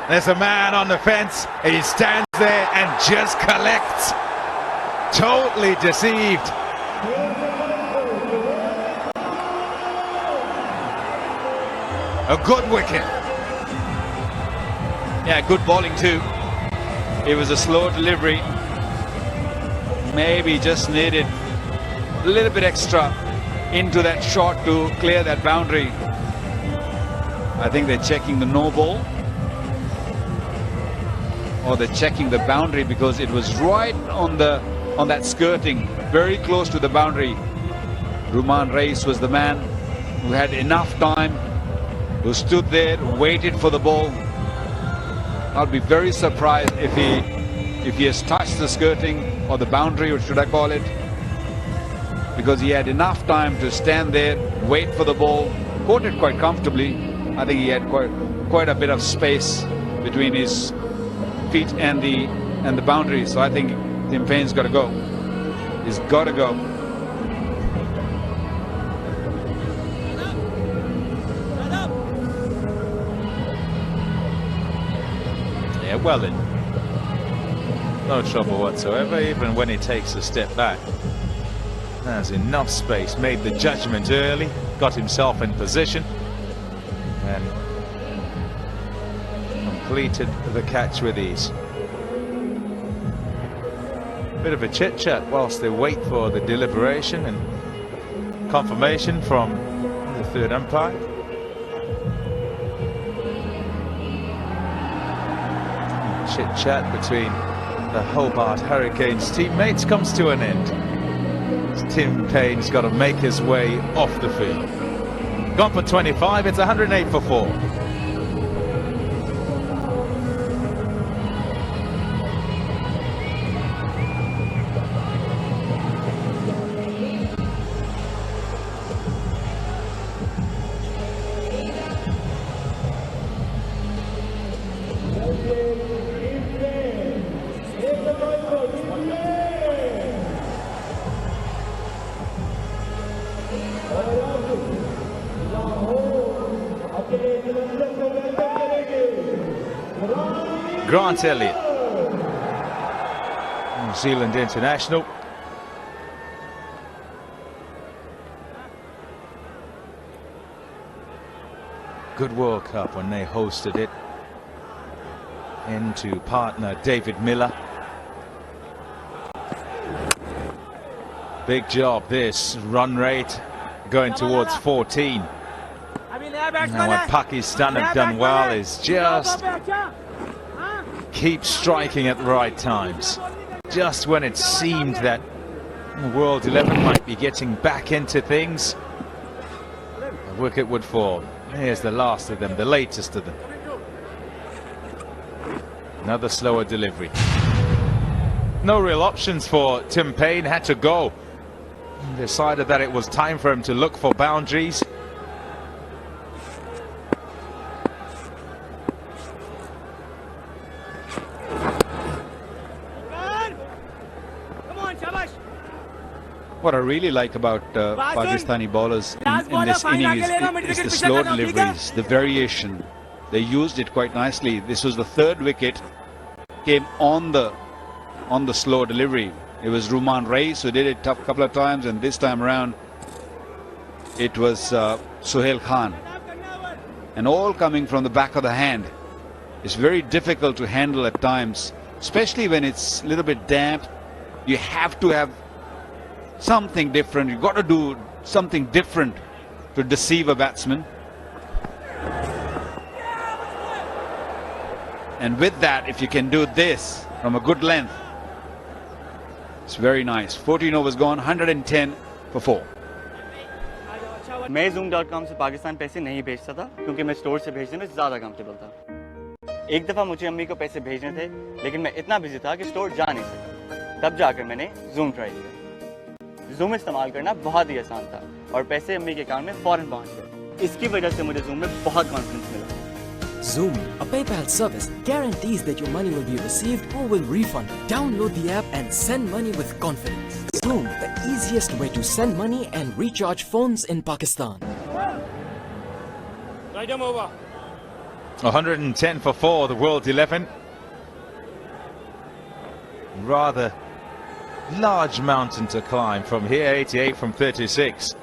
There's a man on the fence. He stands there and just collects. Totally deceived. A good wicket.
Yeah, good bowling too. It was a slow delivery. Maybe just needed a little bit extra into that shot to clear that boundary. I think they're checking the no ball, or they're checking the boundary because it was right on that skirting, very close to the boundary. Rumaan Reis was the man who had enough time, who stood there, waited for the ball. I'll be very surprised if he has touched the skirting or the boundary, or should I call it, because he had enough time to stand there, wait for the ball, caught it quite comfortably. I think he had quite a bit of space between his feet and the boundary. So I think Tim Paine's got to go. He's got to go.
Yeah, well in. No trouble whatsoever, even when he takes a step back. Has enough space, made the judgment early, got himself in position, and completed the catch with ease. Bit of a chit-chat whilst they wait for the deliberation and confirmation from the third umpire. Chit-chat between the Hobart Hurricanes teammates comes to an end. Tim Paine's got to make his way off the field. Gone for 25, it's 108 for 4. Grant Elliott, New Zealand international. Good World Cup when they hosted it. Into partner David Miller. Big job this, run rate going towards 14. Now what Pakistan have done well is just keep striking at the right times. Just when it seemed that World 11 might be getting back into things, a wicket would fall. Here's the last of them, the latest of them. Another slower delivery. No real options for Tim Paine, had to go. Decided that it was time for him to look for boundaries.
What I really like about Pakistani bowlers in this inning is the slow deliveries, the variation. They used it quite nicely. This was the third wicket, came on the slow delivery. It was Rumaan Reis who did it a couple of times, and this time around it was Sohail Khan. And all coming from the back of the hand. It's very difficult to handle at times, especially when it's a little bit damp. You have to have something different. You've got to do something different to deceive a batsman. And with that, if you can do this from a good length, it's very nice. 14 overs gone, 110 for 4.
मैं Zoom.com से पाकिस्तान पैसे नहीं भेजता था क्योंकि मैं store से भेजने में ज़्यादा कंफर्टेबल था। एक दफ़ा मुझे अम्मी को पैसे भेजने थे लेकिन मैं इतना बिजी था कि स्टोर जा नहीं सका। तब जाकर मैंने Zoom ट्राई किया। Zoom इस्तेमाल करना बहुत ही आसान था और पैसे अम्मी के अकाउंट में फ़ौरन पहुंच गए। इसकी वजह से मुझे Zoom में बहुत कॉन्फिडेंस मिला।
Zoom, a PayPal service, guarantees that your money will be received or will refund. Download the app and send money with confidence. Zoom, the easiest way to send money and recharge phones in Pakistan.
110 for 4, the world 11. Rather large mountain to climb from here, 88 from 36.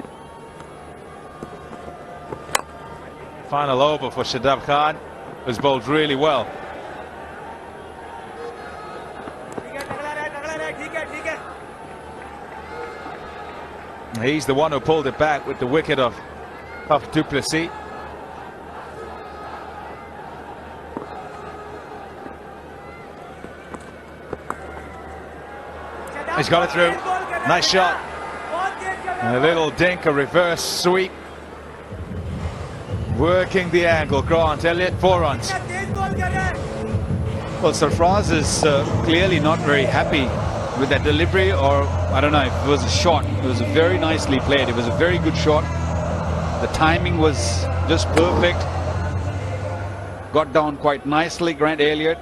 Final over for Shadab Khan, who's bowled really well. He's the one who pulled it back with the wicket of Faf du Plessis. He's got it through. Nice shot. And a little dink, a reverse sweep. Working the angle. Grant Elliott, 4 runs.
Well, Sarfraz is clearly not very happy with that delivery, or I don't know if it was a shot. It was very nicely played. It was a very good shot. The timing was just perfect. Got down quite nicely, Grant Elliott.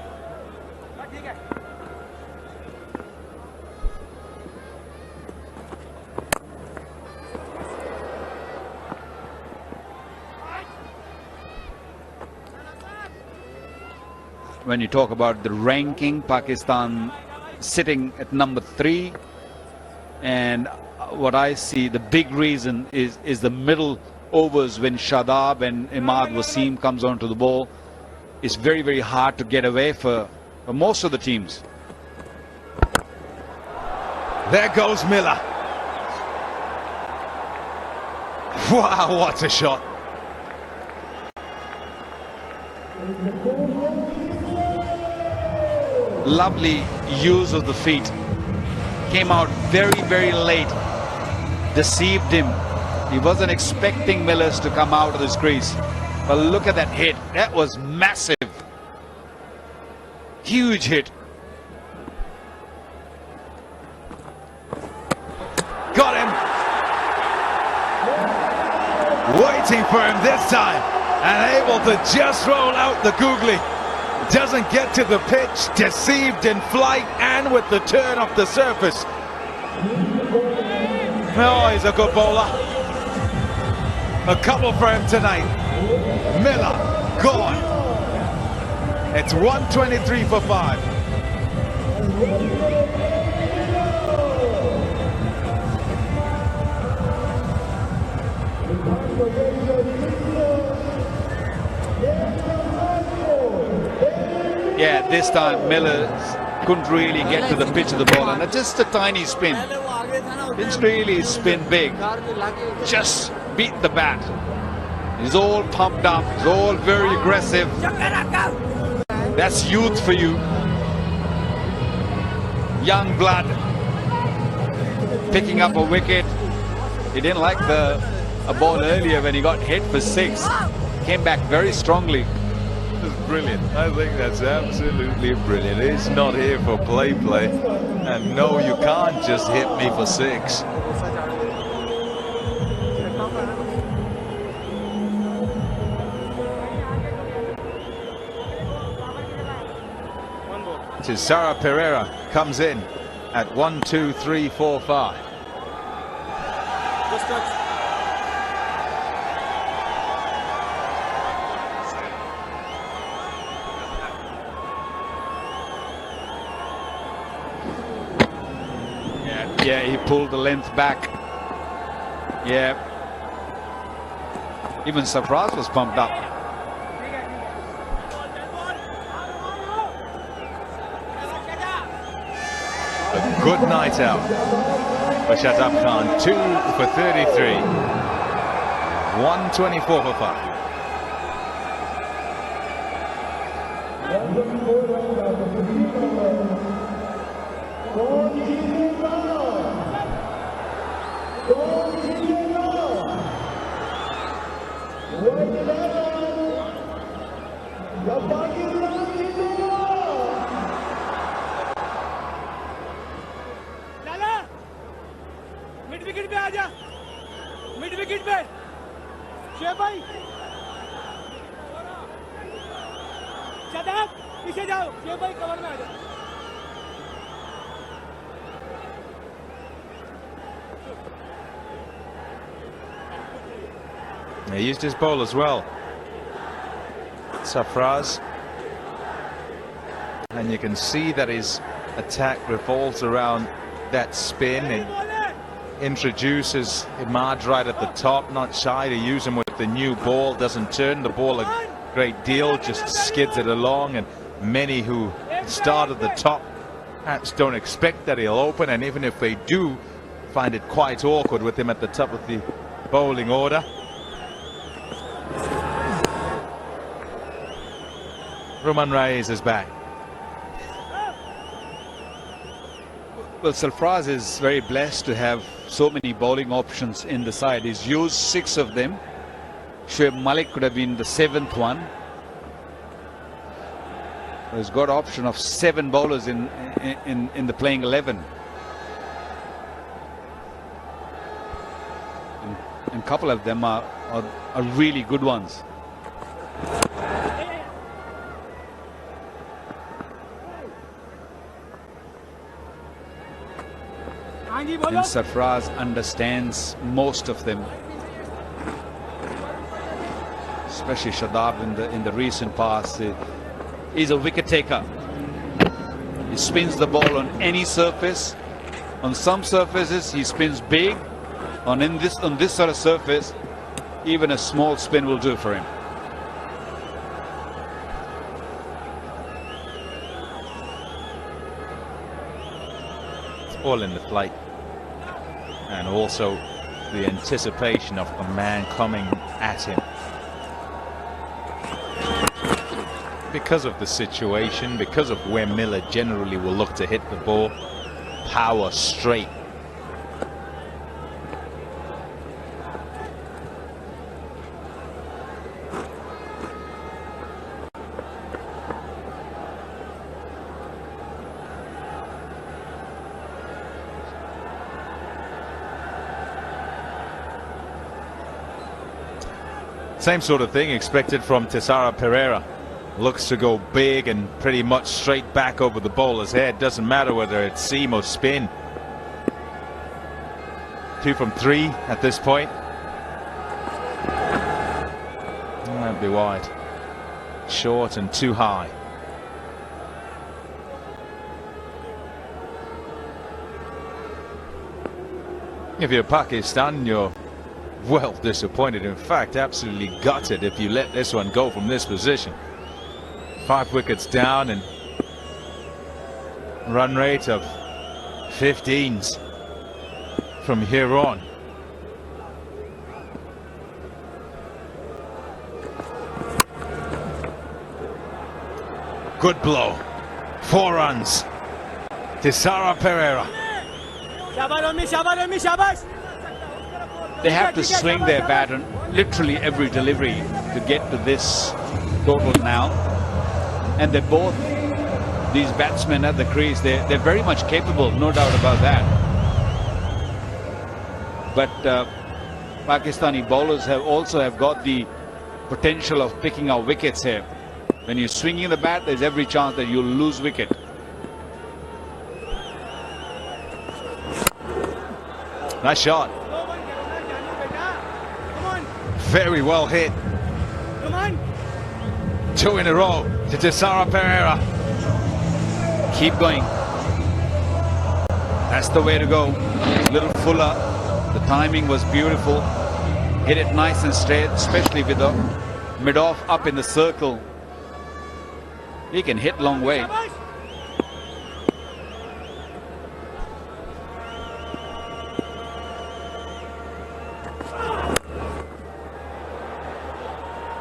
When you talk about the ranking, Pakistan sitting at number 3, and what I see, the big reason is the middle overs when Shadab and Imad Wasim comes onto the ball. It's very, very hard to get away for most of the teams.
There goes Miller. Wow, what a shot.
Lovely use of the feet. Came out very, very late. Deceived him. He wasn't expecting Millers to come out of this crease. But look at that hit. That was massive. Huge hit.
Got him. Waiting for him this time. And able to just roll out the googly. Doesn't get to the pitch, deceived in flight and with the turn off the surface. Oh, he's a good bowler. A couple for him tonight. Miller, gone. It's 123 for 5.
Yeah, this time Miller couldn't really get to the pitch of the ball, and just a tiny spin. Didn't really spin big. Just beat the bat. He's all pumped up. He's all very aggressive. That's youth for you. Young blood. Picking up a wicket. He didn't like a ball earlier when he got hit for 6. Came back very strongly.
Brilliant. I think that's absolutely brilliant. He's not here for play. And no, you can't just hit me for 6. Sarah Pereira comes in at 1, 2, 3, 4, 5.
Yeah, he pulled the length back. Yeah. Even Sarfraz was pumped up.
A good night out. for Shadab Khan. 2 for 33. 124 for 5.
Mid wicket पे आजा, mid wicket पे शेब भाई, शदाब पीछे जाओ, शेब भाई cover में आजा।
He used his ball as well, Sarfraz, and you can see that his attack revolves around that spin and introduces Imad right at the top, not shy to use him with the new ball, doesn't turn the ball a great deal, just skids it along, and many who start at the top perhaps don't expect that he'll open, and even if they do, find it quite awkward with him at the top of the bowling order. Ruman Raiz is back.
Well, Sarfraz is very blessed to have so many bowling options in the side. He's used 6 of them. Shoaib Malik could have been the 7th one. He's got option of 7 bowlers in the playing 11. And a couple of them are really good ones. And Sarfraz understands most of them, especially Shadab in the recent past. He's a wicket taker. He spins the ball on any surface. On some surfaces he spins big. On this sort of surface, even a small spin will do for him.
It's all in the flight. And also the anticipation of a man coming at him. Because of the situation, because of where Miller generally will look to hit the ball, power straight. Same sort of thing expected from Tessara Pereira. Looks to go big and pretty much straight back over the bowler's head. Doesn't matter whether it's seam or spin. 2 from 3 at this point. That'd be wide. Short and too high. If you're Pakistan, you're well disappointed. In fact, absolutely gutted if you let this one go from this position. 5 wickets down and run rate of 15s from here on. Good blow. 4 runs. Tessara Pereira.
They have to swing their bat on literally every delivery to get to this total now. And they're both, these batsmen at the crease, they're very much capable, no doubt about that. But Pakistani bowlers also have got the potential of picking out wickets here. When you're swinging the bat, there's every chance that you'll lose wicket.
Nice shot. Very well hit. 2 in a row to Tessara Pereira.
Keep going. That's the way to go. A little fuller. The timing was beautiful. Hit it nice and straight, especially with the mid-off up in the circle. He can hit long way.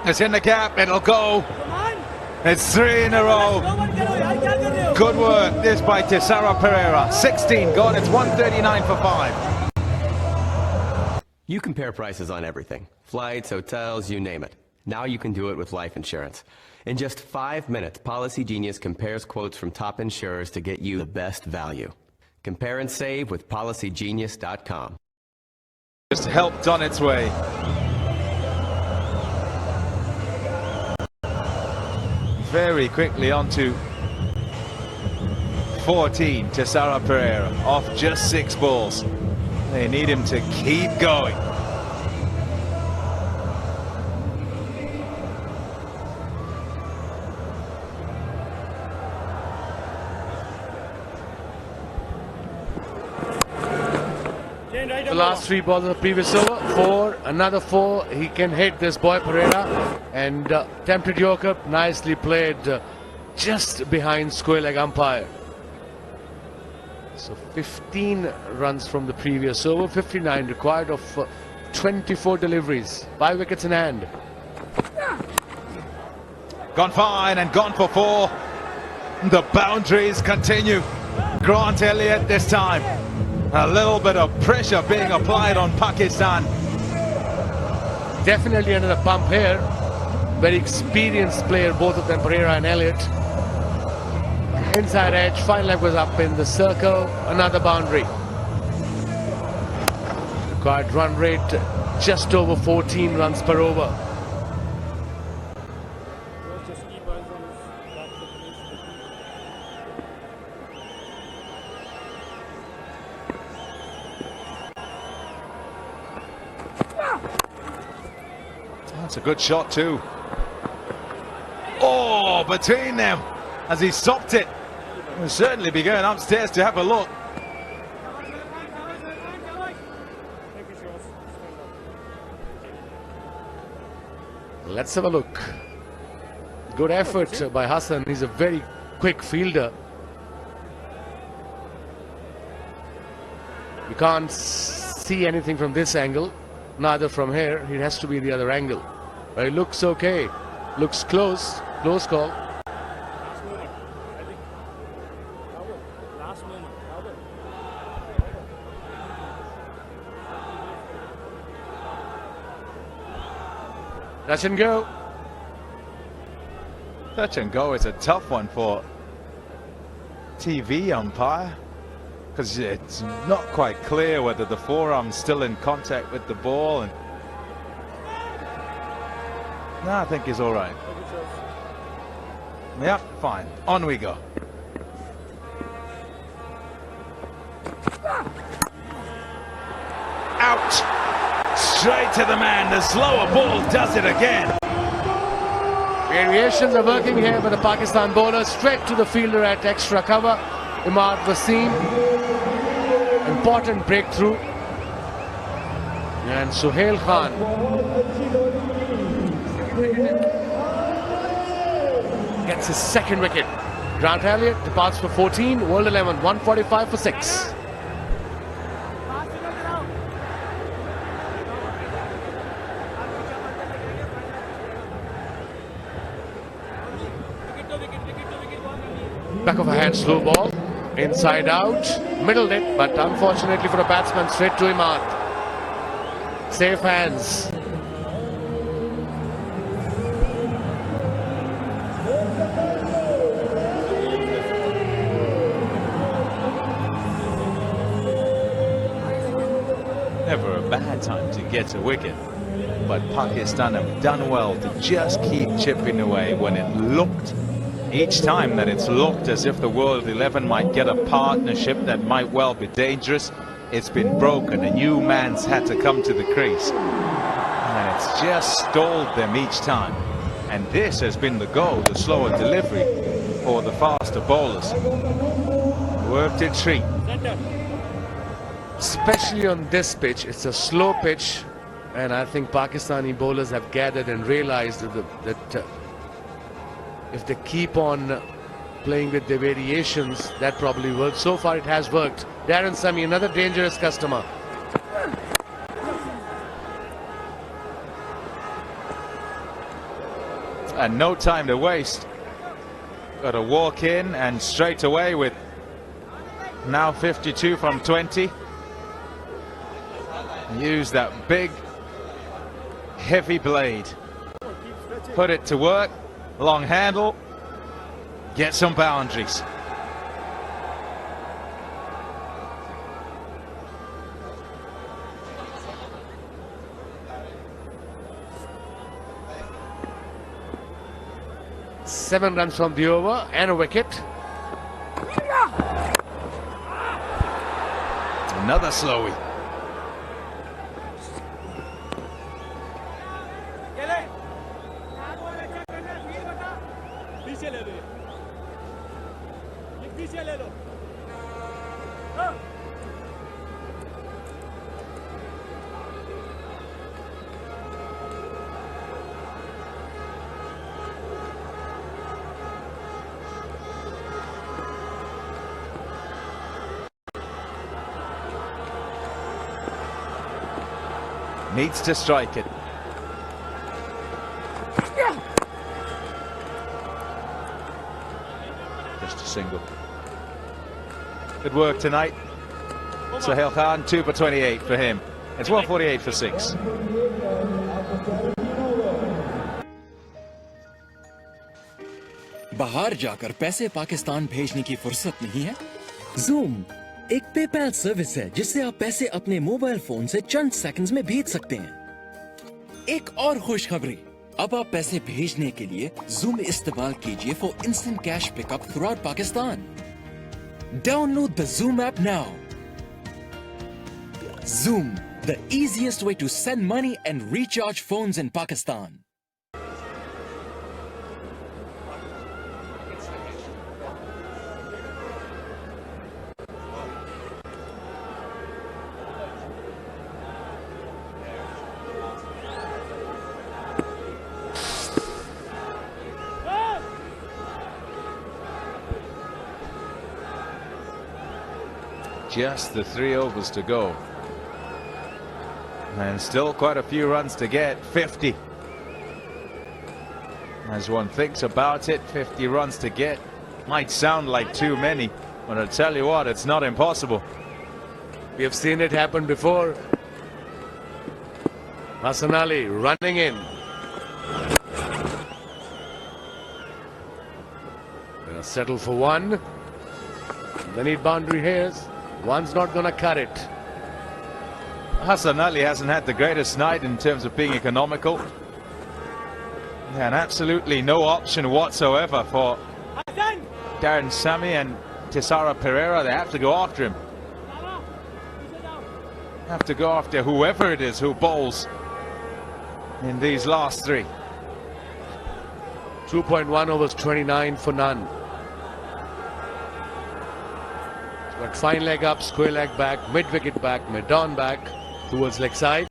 It's in the gap. It'll go. It's 3 in a row. Good work. This by Tessara Pereira. 16 gone. It's 139 for 5.
You compare prices on everything. Flights, hotels, you name it. Now you can do it with life insurance. In just 5 minutes, Policy Genius compares quotes from top insurers to get you the best value. Compare and save with PolicyGenius.com.
Just helped on its way. Very quickly on to 14, Tessara Pereira, off just 6 balls. They need him to keep going.
The last 3 balls of the previous over, 4, another 4. He can hit this boy Pereira, and tempted Yorker, nicely played, just behind square leg umpire. So 15 runs from the previous over, 59 required of 24 deliveries, 5 wickets in hand.
Gone fine and gone for 4. The boundaries continue. Grant Elliott this time. A little bit of pressure being applied on Pakistan.
Definitely under the pump here. Very experienced player, both of them, Pereira and Elliott. Inside edge, fine leg was up in the circle. Another boundary. Required run rate just over 14 runs per over.
That's a good shot too. Oh, between them as he stopped it. We'll certainly be going upstairs to have a look.
Let's have a look. Good effort by Hassan. He's a very quick fielder. You can't see anything from this angle, neither from here. It has to be the other angle. But it looks okay. Looks close. Close call. Touch and go.
Touch and go is a tough one for TV umpire, because it's not quite clear whether the forearm's still in contact with the ball. And no, I think he's all right. Yeah, fine. On we go. Out! Straight to the man. The slower ball does it again.
Variations are working here by the Pakistan bowler. Straight to the fielder at extra cover. Imad Wasim. Important breakthrough. And Suhail Khan. Gets his second wicket. Grant Elliott departs for 14. World 11, 145 for 6. Back of a hand, slow ball. Inside out. Middled it, but unfortunately for the batsman, straight to Imad. Safe hands.
Never a bad time to get a wicket, but Pakistan have done well to just keep chipping away when it looked, each time that it's looked as if the World 11 might get a partnership that might well be dangerous. It's been broken. A new man's had to come to the crease, and it's just stalled them each time. And this has been the goal, the slower delivery for the faster bowlers. Worked a treat.
Especially on this pitch, it's a slow pitch, and I think Pakistani bowlers have gathered and realized that if they keep on playing with the variations, that probably works. So far it has worked. Darren Sammy, another dangerous customer.
and no time to waste. Got to walk in and straight away with now 52 from 20. Use that big, heavy blade. Put it to work. Long handle. Get some boundaries.
Seven runs from the over and a wicket.
Another slowie. Needs to strike it. Just a single. Good work tonight. Sohail Khan, 2 for 28 for him. It's 148 for 6.
बाहर जाकर पैसे पाकिस्तान भेजने की फुर्सत नहीं है? Zoom एक PayPal service है जिससे आप पैसे अपने मोबाइल फोन से चंद सेकंड्स में भेज सकते हैं। एक और खुशखबरी, अब आप पैसे भेजने के लिए Zoom इस्तेमाल कीजिए for instant cash pickup throughout Pakistan. Download the Zoom app now. Zoom, the easiest way to send money and recharge phones in Pakistan.
Just the 3 overs to go. And still quite a few runs to get. 50. As one thinks about it, 50 runs to get. Might sound like too many, but I'll tell you what, it's not impossible.
We have seen it happen before. Hassan Ali running in. Gonna settle for one. They need boundary hairs. One's not gonna cut it.
Hassan Ali hasn't had the greatest night in terms of being economical. And absolutely no option whatsoever for Darren Sammy and Tessara Pereira. They have to go after him. Have to go after whoever it is who bowls in these last 3.
2.1 overs, 29 for none. But fine leg up, square leg back, mid wicket back, mid on back towards leg side.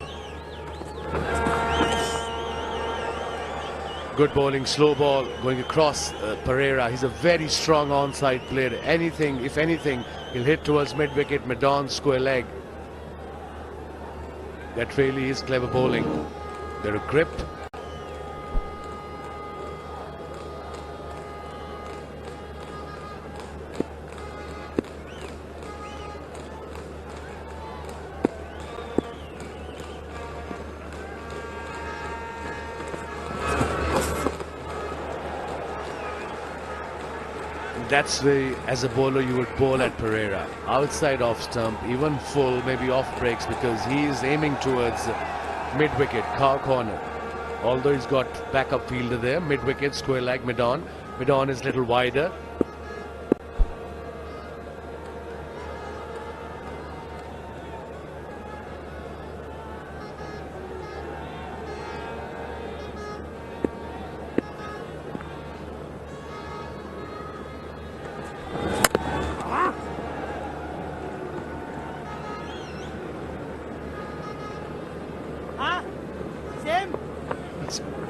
Good bowling, slow ball going across Pereira. He's a very strong onside player. Anything, if anything, he'll hit towards mid wicket, mid on, square leg. That really is clever bowling. They're a grip. That's the way, as a bowler, you would bowl at Pereira. Outside off stump, even full, maybe off breaks, because he is aiming towards mid-wicket, car corner. Although he's got backup fielder there, mid-wicket, square leg, mid-on. Mid-on is a little wider.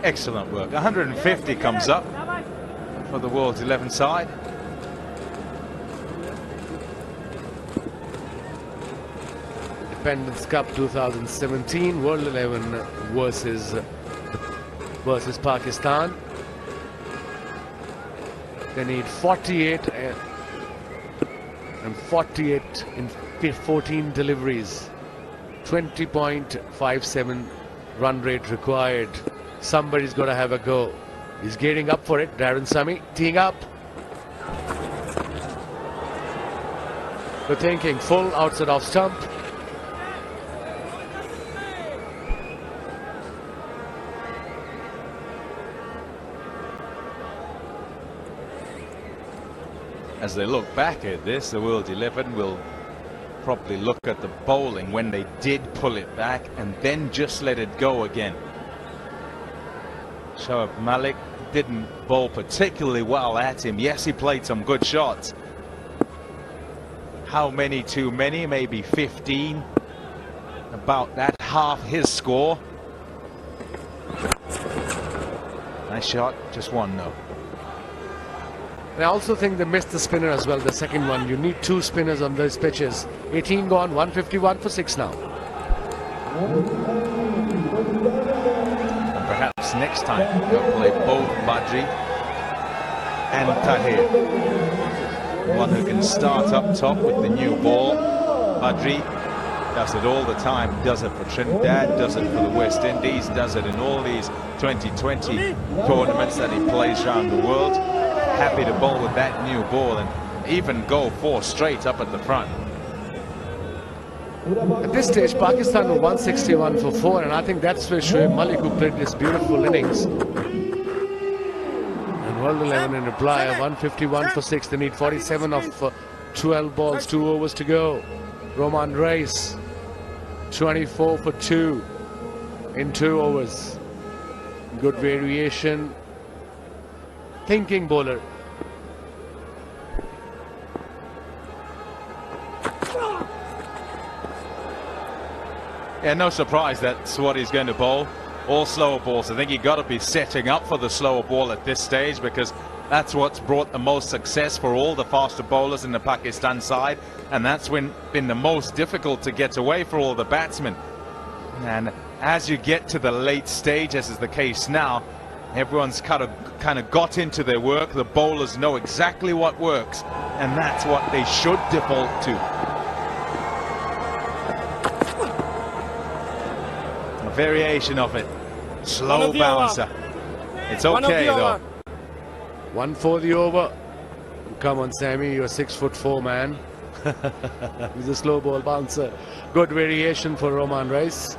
Excellent work. 150 comes up for the World's 11 side.
Independence Cup 2017, World 11 versus Pakistan. They need 48 and 48 in 14 deliveries. 20.57 run rate required. Somebody's got to have a go. He's gearing up for it. Darren Sammy teeing up. Good thinking. Full outside off stump.
As they look back at this, the World 11 will probably look at the bowling when they did pull it back and then just let it go again. Shoaib Malik didn't bowl particularly well at him. Yes, he played some good shots. How many too many? Maybe 15. About that, half his score. Nice shot, just one no.
I also think they missed the spinner as well, the second one. You need 2 spinners on those pitches. 18 gone, 151 for 6 now.
And perhaps next time they'll play both Badri and Tahir. One who can start up top with the new ball. Badri does it all the time, does it for Trinidad, does it for the West Indies, does it in all these 2020 tournaments that he plays around the world. Happy to bowl with that new ball and even go 4 straight up at the front.
At this stage, Pakistan were 161 for 4, and I think that's where Shoaib Malik, who played this beautiful innings. And World 11 in reply, 151 for 6. They need 47 of 12 balls, 2 overs to go. Roman Reis, 24 for 2 in 2 overs. Good variation. Thinking bowler.
Yeah, no surprise that's what he's going to bowl. All slower balls. I think you've got to be setting up for the slower ball at this stage, because that's what's brought the most success for all the faster bowlers in the Pakistan side, and that's been the most difficult to get away for all the batsmen. And as you get to the late stage, as is the case now, everyone's kind of got into their work. The bowlers know exactly what works, and that's what they should default to. A variation of it. Slow bouncer. It's okay though.
1 for the over. Come on, Sammy, you're 6'4" man. He's a slow ball bouncer. Good variation for Roman Reis.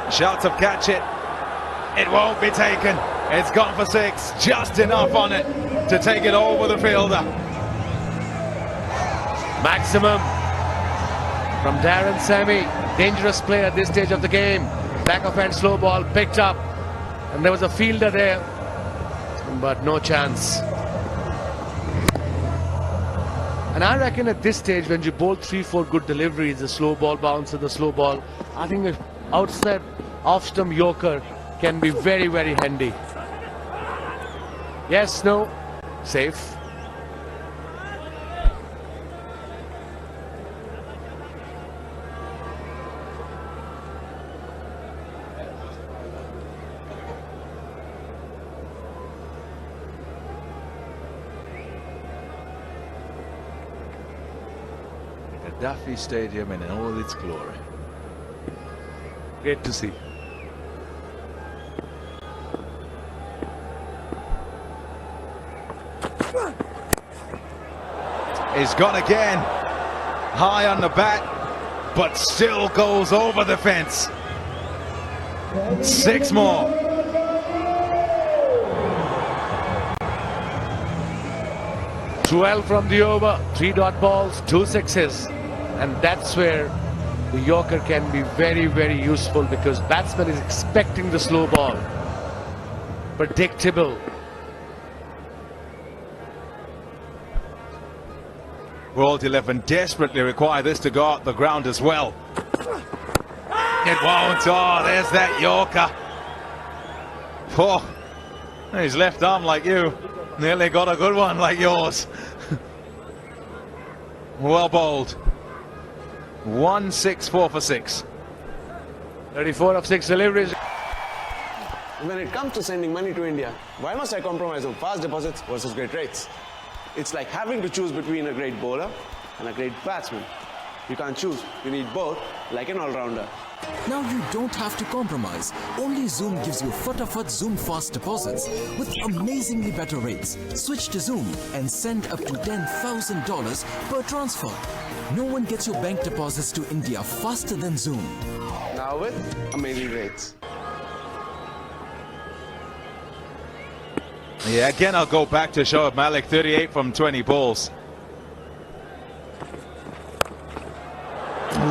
Shots of catch it. It won't be taken. It's gone for 6. Just enough on it to take it over the fielder.
Maximum from Darren Sammy. Dangerous play at this stage of the game. Back of hand slow ball picked up. And there was a fielder there. But no chance. And I reckon at this stage, when you bowl 3-4 good deliveries, the slow ball bouncer, the slow ball, I think the outside off-stump Yorker can be very, very handy. Yes, no, safe.
Gaddafi Stadium in all its glory.
Great to see.
He's gone again. High on the bat, but still goes over the fence. 6 more.
.12 from the over, 3 dot balls, 2 sixes, and that's where the Yorker can be very, very useful, because batsman is expecting the slow ball. Predictable.
World 11 desperately require this to go out the ground as well. It won't. Oh, there's that Yorker. Oh, His left arm, like you, nearly got a good one like yours. Well bowled. 1-6-4 for 6.
34 of 6 deliveries.
When it comes to sending money to India, why must I compromise on fast deposits versus great rates? It's like having to choose between a great bowler and a great batsman. You can't choose. You need both, like an all-rounder.
Now you don't have to compromise. Only Zoom gives you Fatafat Zoom fast deposits with amazingly better rates. Switch to Zoom and send up to $10,000 per transfer. No one gets your bank deposits to India faster than Zoom.
Now with amazing rates.
Yeah, again I'll go back to Shoaib Malik, 38 from 20 balls.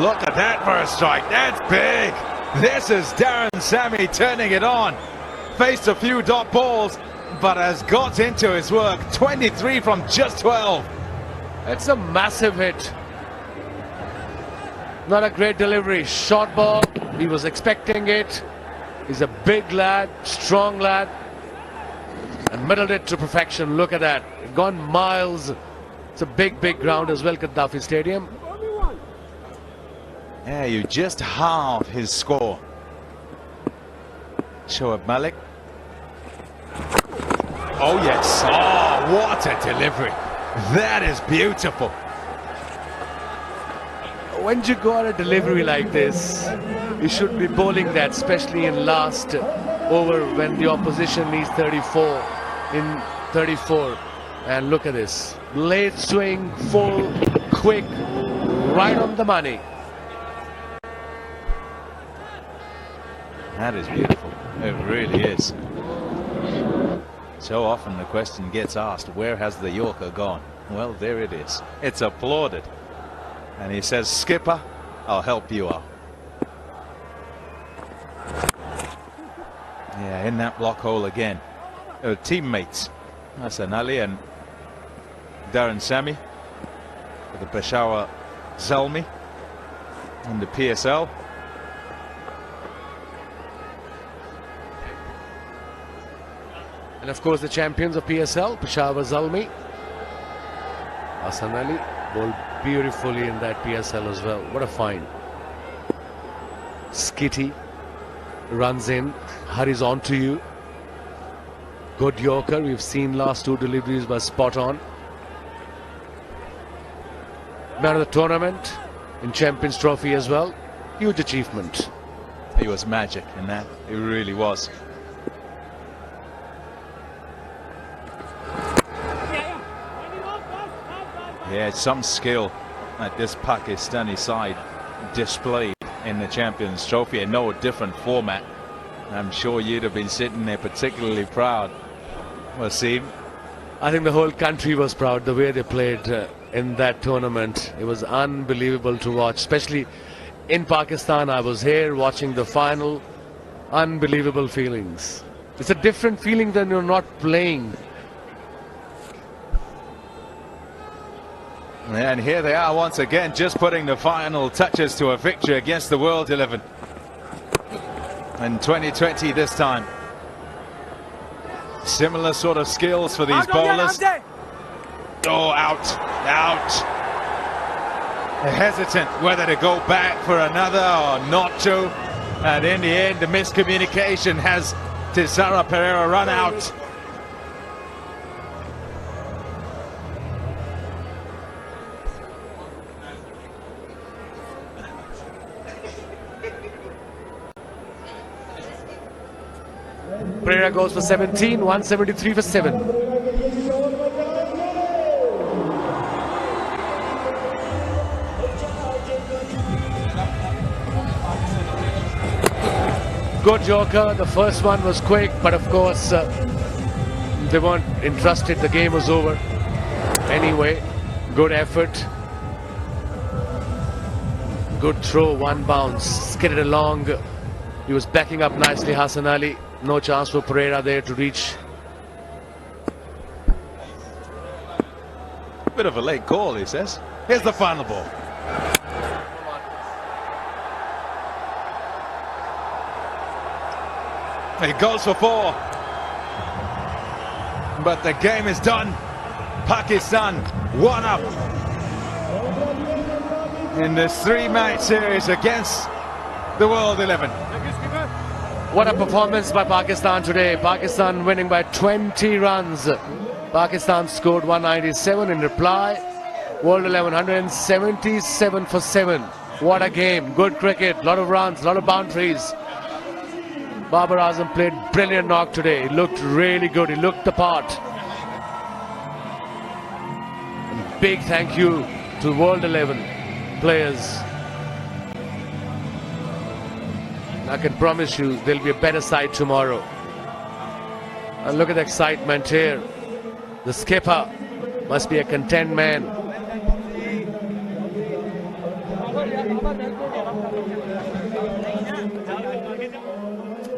Look at that for a strike, that's big. This is Darren Sammy turning it on. Faced a few dot balls, but has got into his work. 23 from just 12.
It's a massive hit. Not a great delivery, short ball. He was expecting it. He's a big lad, strong lad, and middled it to perfection. Look at that, gone miles. It's a big ground as well, Gaddafi Stadium.
Yeah, you just halve his score. Shoaib Malik. Oh yes, oh what a delivery. That is beautiful.
When you go on a delivery like this, you should be bowling that, especially in last over when the opposition needs 34 in 34. And look at this, late swing, full, quick, right on the money.
That is beautiful. It really is. So often the question gets asked, where has the Yorker gone? Well, there it is. It's applauded. And he says, skipper, I'll help you out. Yeah, in that block hole again. Teammates, Hassan Ali and Darren Sammy for the Peshawar Zalmi in the PSL.
And of course the champions of PSL, Peshawar Zalmi. Hassan Ali bowled beautifully in that PSL as well. What a find. Skitty runs in, hurries on to you. Good Yorker. We've seen last two deliveries were spot on. Man of the tournament in Champions Trophy as well. Huge achievement.
He was magic in that. It really was. Yeah, some skill that this Pakistani side displayed in the Champions Trophy, and no different format. I'm sure you'd have been sitting there particularly proud, Wasim.
I think the whole country was proud the way they played in that tournament. It was unbelievable to watch, especially in Pakistan. I was here watching the final. Unbelievable feelings. It's a different feeling than you're not playing.
And here they are once again, just putting the final touches to a victory against the World 11 in 2020 this time. Similar sort of skills for these bowlers. Oh, out. Hesitant whether to go back for another or not to. And in the end, the miscommunication has Thisara Perera run out.
Perera goes for 17, 173 for 7. Good Yorker. The first one was quick, but of course they weren't entrusted. The game was over. Anyway, good effort. Good throw, one bounce, skidded along. He was backing up nicely, Hassan Ali. No chance for Perera there to reach.
Bit of a late call, he says. Here's the final ball. He goes for 4. but the game is done. Pakistan 1 up in this 3-match series against the World 11.
What a performance by Pakistan today. Pakistan winning by 20 runs. Pakistan scored 197 in reply. World 11 177 for 7. What a game. Good cricket. Lot of runs, lot of boundaries. Babar Azam played brilliant knock today. He looked really good. He looked the part. And big thank you to World 11 players. I can promise you there'll be a better side tomorrow. And look at the excitement here. The skipper must be a content man.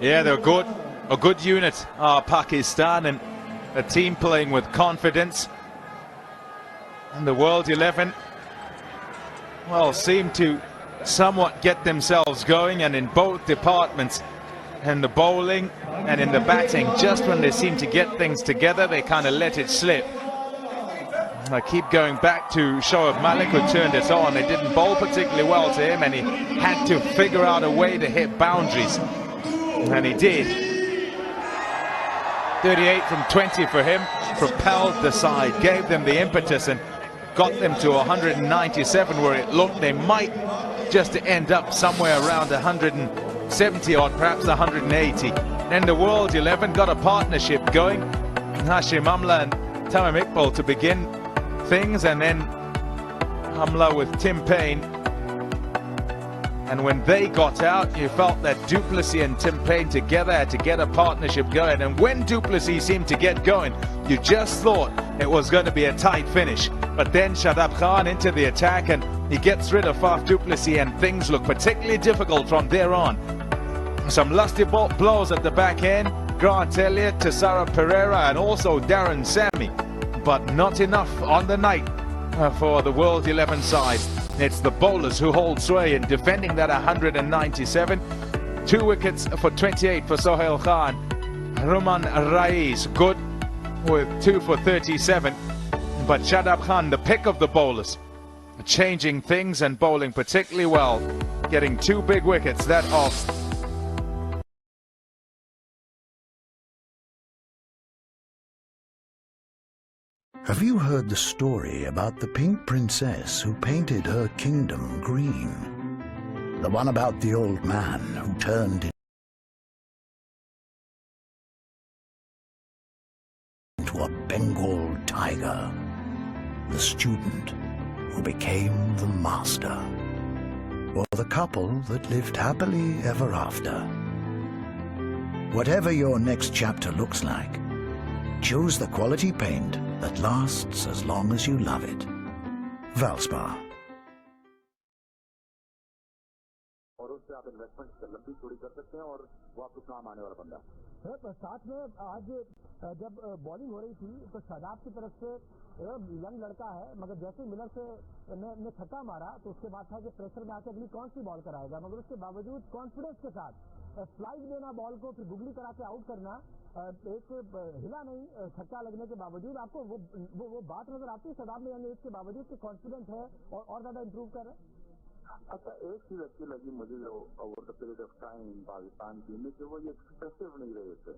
Yeah, they're a good unit, Pakistan, and a team playing with confidence. And the World 11, well, seem to somewhat get themselves going, and in both departments, in the bowling and in the batting, just when they seem to get things together, they kind of let it slip. I keep going back to Shoaib Malik, who turned it on. They didn't bowl particularly well to him, and he had to figure out a way to hit boundaries, and he did. 38 from 20 for him, propelled the side, gave them the impetus, and got them to 197, where it looked they might just end up somewhere around 170 or perhaps 180. Then the World 11 got a partnership going. Hashim Amla and Tamim Iqbal to begin things, and then Amla with Tim Payne. And when they got out, you felt that du Plessis and Tim Payne together had to get a partnership going. And when du Plessis seemed to get going, you just thought it was going to be a tight finish. But then Shadab Khan into the attack, and he gets rid of Faf du Plessis, and things look particularly difficult from there on. Some lusty blows at the back end. Grant Elliott, Tessara Pereira, and also Darren Sammy. But not enough on the night for the World 11 side. It's the bowlers who hold sway in defending that 197. 2 wickets for 28 for Sohail Khan. Ruman Rais, good with 2 for 37. But Shadab Khan, the pick of the bowlers, changing things and bowling particularly well, getting 2 big wickets that off.
Have you heard the story about the pink princess who painted her kingdom green? The one about the old man who turned into a Bengal tiger. The student who became the master. Or the couple that lived happily ever after. Whatever your next chapter looks like, choose the quality paint that lasts as long as you love it. Valspar.
और उससे आप investment लंबी चौड़ी कर सकते हैं और वो आपको काम आने वाला बंदा।
सर साथ में आज जब बॉलिंग हो रही थी तो शादाब की तरफ से यंग लड़का है, मगर जैसे मिलर से ने छक्का मारा तो उसके बाद था कि प्रेशर में आके अगली कौन सी बॉल कराएगा, मगर उसके बावजूद कॉन्फिडेंस के साथ स्लाइड देना बॉल को, फिर गुगली करा के आउट करना, एक हिला नहीं छक्का लगने के बावजूद। आपको वो बात नजर आती है शादाब में, यानी इसके बावजूद कि कॉन्फिडेंट है और ज्यादा इंप्रूव कर रहे हैं।
अच्छा, एक चीज अच्छी लगी मुझे जो over the period of time Pakistan team में, कि वो ये एक्सप्रेसिव नहीं रहे थे।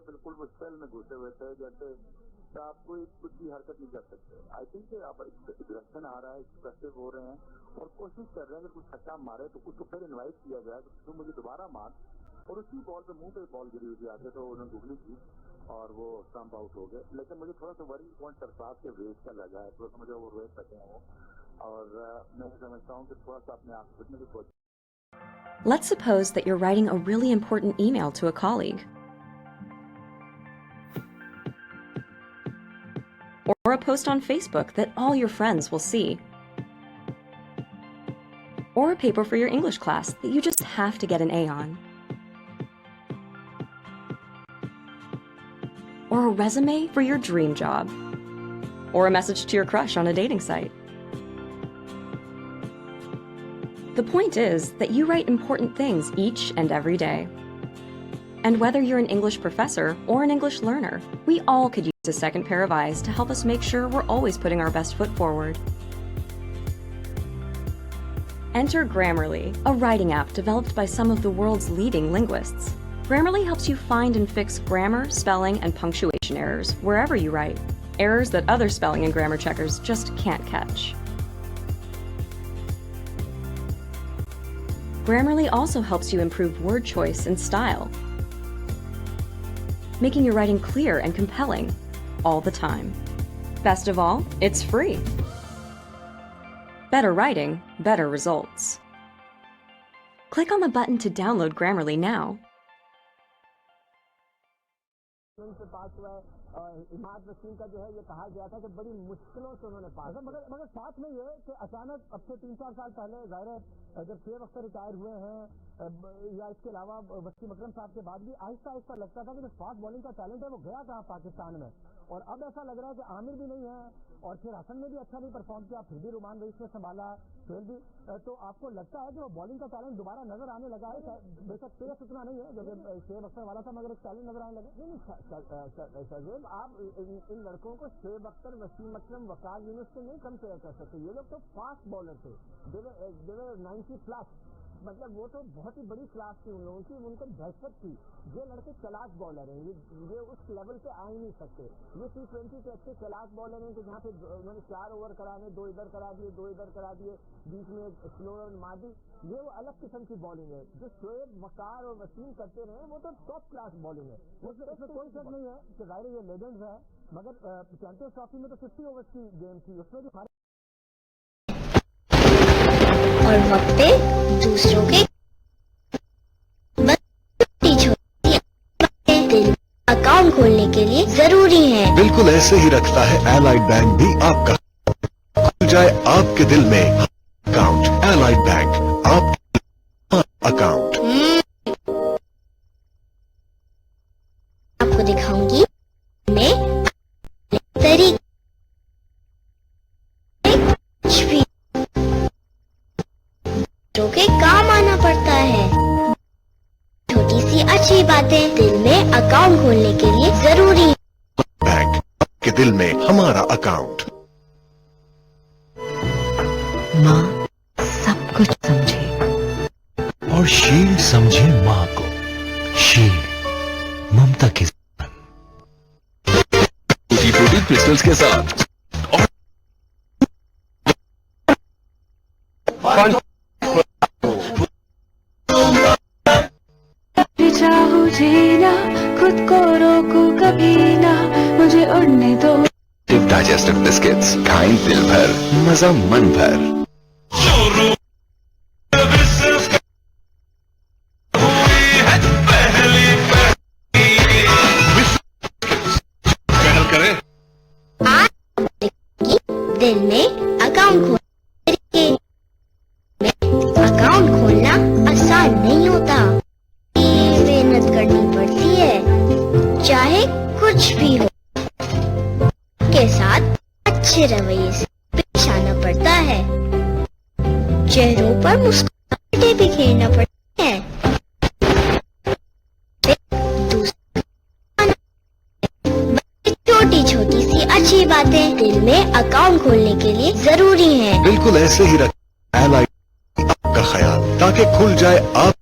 बिल्कुल वो सेल में घुसे हुए थे, जैसे आप कोई कुछ भी हरकत नहीं कर सकते। आई थिंक अब एग्रेशन आ रहा है, एक्सप्रेसिव हो रहे हैं और कोशिश कर रहे हैं कि कुछ छक्का मारे तो उसको फिर इन्वाइट किया जाए तो मुझे दोबारा मार, और उसी बॉल पे मुंह पे बॉल गिरी हुई थी आगे, तो उन्होंने गुगली की और वो स्टंप आउट हो गए। लेकिन मुझे थोड़ा सा वरी पॉइंट सरफराज के वेट का लगा है, थोड़ा सा मुझे वो वेट लगे हैं वो, और मैं समझता हूँ कि थोड़ा सा अपने आप फिटने की कोशिश।
Let's suppose that you're writing a really important email to a colleague. Or a post on Facebook that all your friends will see. Or a paper for your English class that you just have to get an A on. Or a resume for your dream job. Or a message to your crush on a dating site. The point is that you write important things each and every day. And whether you're an English professor or an English learner, we all could use a second pair of eyes to help us make sure we're always putting our best foot forward. Enter Grammarly, a writing app developed by some of the world's leading linguists. Grammarly helps you find and fix grammar, spelling, and punctuation errors wherever you write, errors that other spelling and grammar checkers just can't catch. Grammarly also helps you improve word choice and style, making your writing clear and compelling all the time. Best of all, it's free. Better writing, better results. Click on the button to download Grammarly now.
Imad Wasim का जो है ये कहा गया था कि बड़ी मुश्किलों से उन्होंने पास मगर साथ में ये कि अचानक अब से 3-4 साल पहले ज़ाहिर है जब शेब अख्तर रिटायर हुए हैं या इसके अलावा वसीम अकरम साहब के बाद भी आहिस्ता आहिस्ता लगता था कि जो फास्ट बॉलिंग का टैलेंट है वो गया कहाँ पाकिस्तान में, और अब ऐसा लग रहा है कि आमिर भी नहीं है और फिर हसन ने भी अच्छा नहीं परफॉर्म किया, फिर भी रुमान रईस ने संभाला, फिर भी तो आपको लगता है कि वो बॉलिंग का टैलेंट दोबारा नजर आने लगा है? बेशक पेस उतना नहीं है जब शेब अख्तर वाला था मगर एक टैलेंट नजर आने लगा। नहीं शहजेब, आप इन लड़कों को शेब अख्तर, वसीम अकरम, वकार यूनुस से नहीं कंपेयर कर सकते। ये लोग तो फास्ट बॉलर थे, देवर 90+, मतलब वो तो बहुत ही बड़ी क्लास थी उन लोगों की, उनको दहशत थी। ये लड़के चलाक बॉलर हैं, ये उस लेवल पे आ ही नहीं सकते। ये T20 के अच्छे चलाक बॉलर हैं कि जहाँ पे उन्होंने 4 ओवर कराने, 2 इधर करा दिए, 2 इधर करा दिए, बीच में स्लो रन मार दी, ये वो अलग किस्म की बॉलिंग है। जो शोएब, वकार और वसीम करते रहे वो तो टॉप क्लास बॉलिंग है, उसमें कोई शक नहीं है कि जाहिर ये लेजेंड्स है, मगर चैंपियंस ट्रॉफी में तो 50 ओवर्स की गेम थी, उसमें भी हमारे
और वक्त पे दूसरों के अकाउंट खोलने के लिए जरूरी है।
बिल्कुल ऐसे ही रखता है एलाइड बैंक भी आपका। खुल जाए आपके दिल में अकाउंट, एलाइड बैंक आप अकाउंट।
आपको दिखाऊंगी मैं तरीके के काम आना पड़ता है। छोटी सी अच्छी बातें दिल में अकाउंट खोलने के लिए जरूरी है।
बैंक के दिल में हमारा अकाउंट।
माँ सब कुछ समझे
और शील समझे माँ को। शील ममता की
फ्रूटी क्रिस्टल्स के साथ
चाहूं जीना, खुद को रोकूं कभी ना, मुझे उड़ने दो।
डाइजेस्टिव बिस्किट्स खाएं दिल भर, मजा मन भर।
दिल में अकाउंट खोलने अकाउंट खोलना आसान नहीं होता, मेहनत करनी पड़ती है, चाहे कुछ भी हो। के साथ अच्छे रवैये से पेश आना पड़ता है, चेहरों पर मुस्कुराहटें बिखेरना पड़ती है। छोटी छोटी सी अच्छी बातें दिल में अकाउंट खोलने के लिए जरूरी हैं।
बिल्कुल ऐसे ही रख एलाइड आपका ख्याल, ताकि खुल जाए आप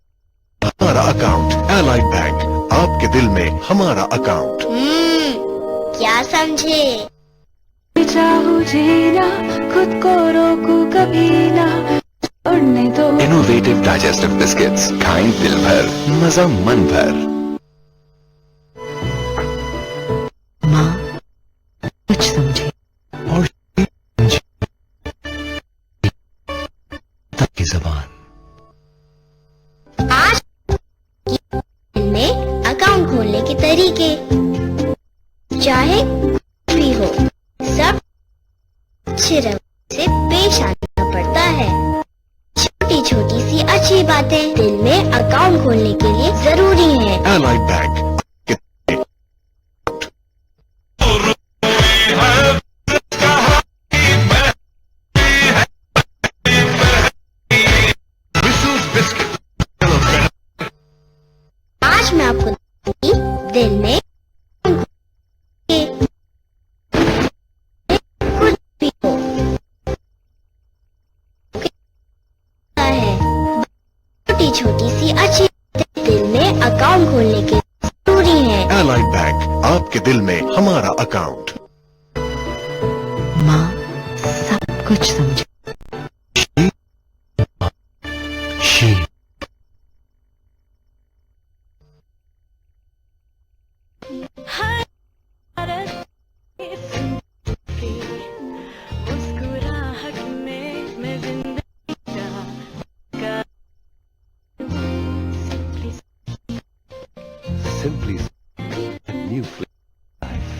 हमारा अकाउंट। एलाइड बैंक आपके दिल में हमारा अकाउंट।
क्या समझे?
चाहूं जीना, खुद को रोकूं कभी ना, उड़ने दो।
इनोवेटिव डाइजेस्टिव बिस्किट्स खाएं दिल भर, मजा मन भर।
माँ कुछ समझे
और तक की जबान।
आज में अकाउंट खोलने के तरीके, चाहे भी हो, सब अच्छे रवैये से पेश आना पड़ता है। छोटी छोटी सी अच्छी बातें दिल में अकाउंट खोलने के लिए जरूरी हैं।
एलाइड बैंक
आज मैं आपको छोटी सी अच्छी दिल में अकाउंट खोलने के जरूरी है।
एलाइड बैंक, आपके दिल में हमारा अकाउंट।
माँ सब कुछ समझे।
Simply new life.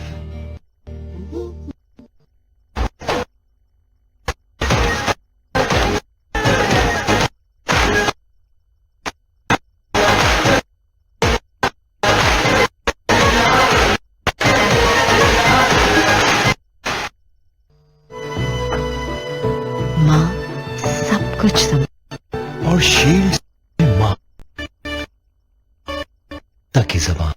माँ सब कुछ समझे।
और शील्ड माँ तक की जबान।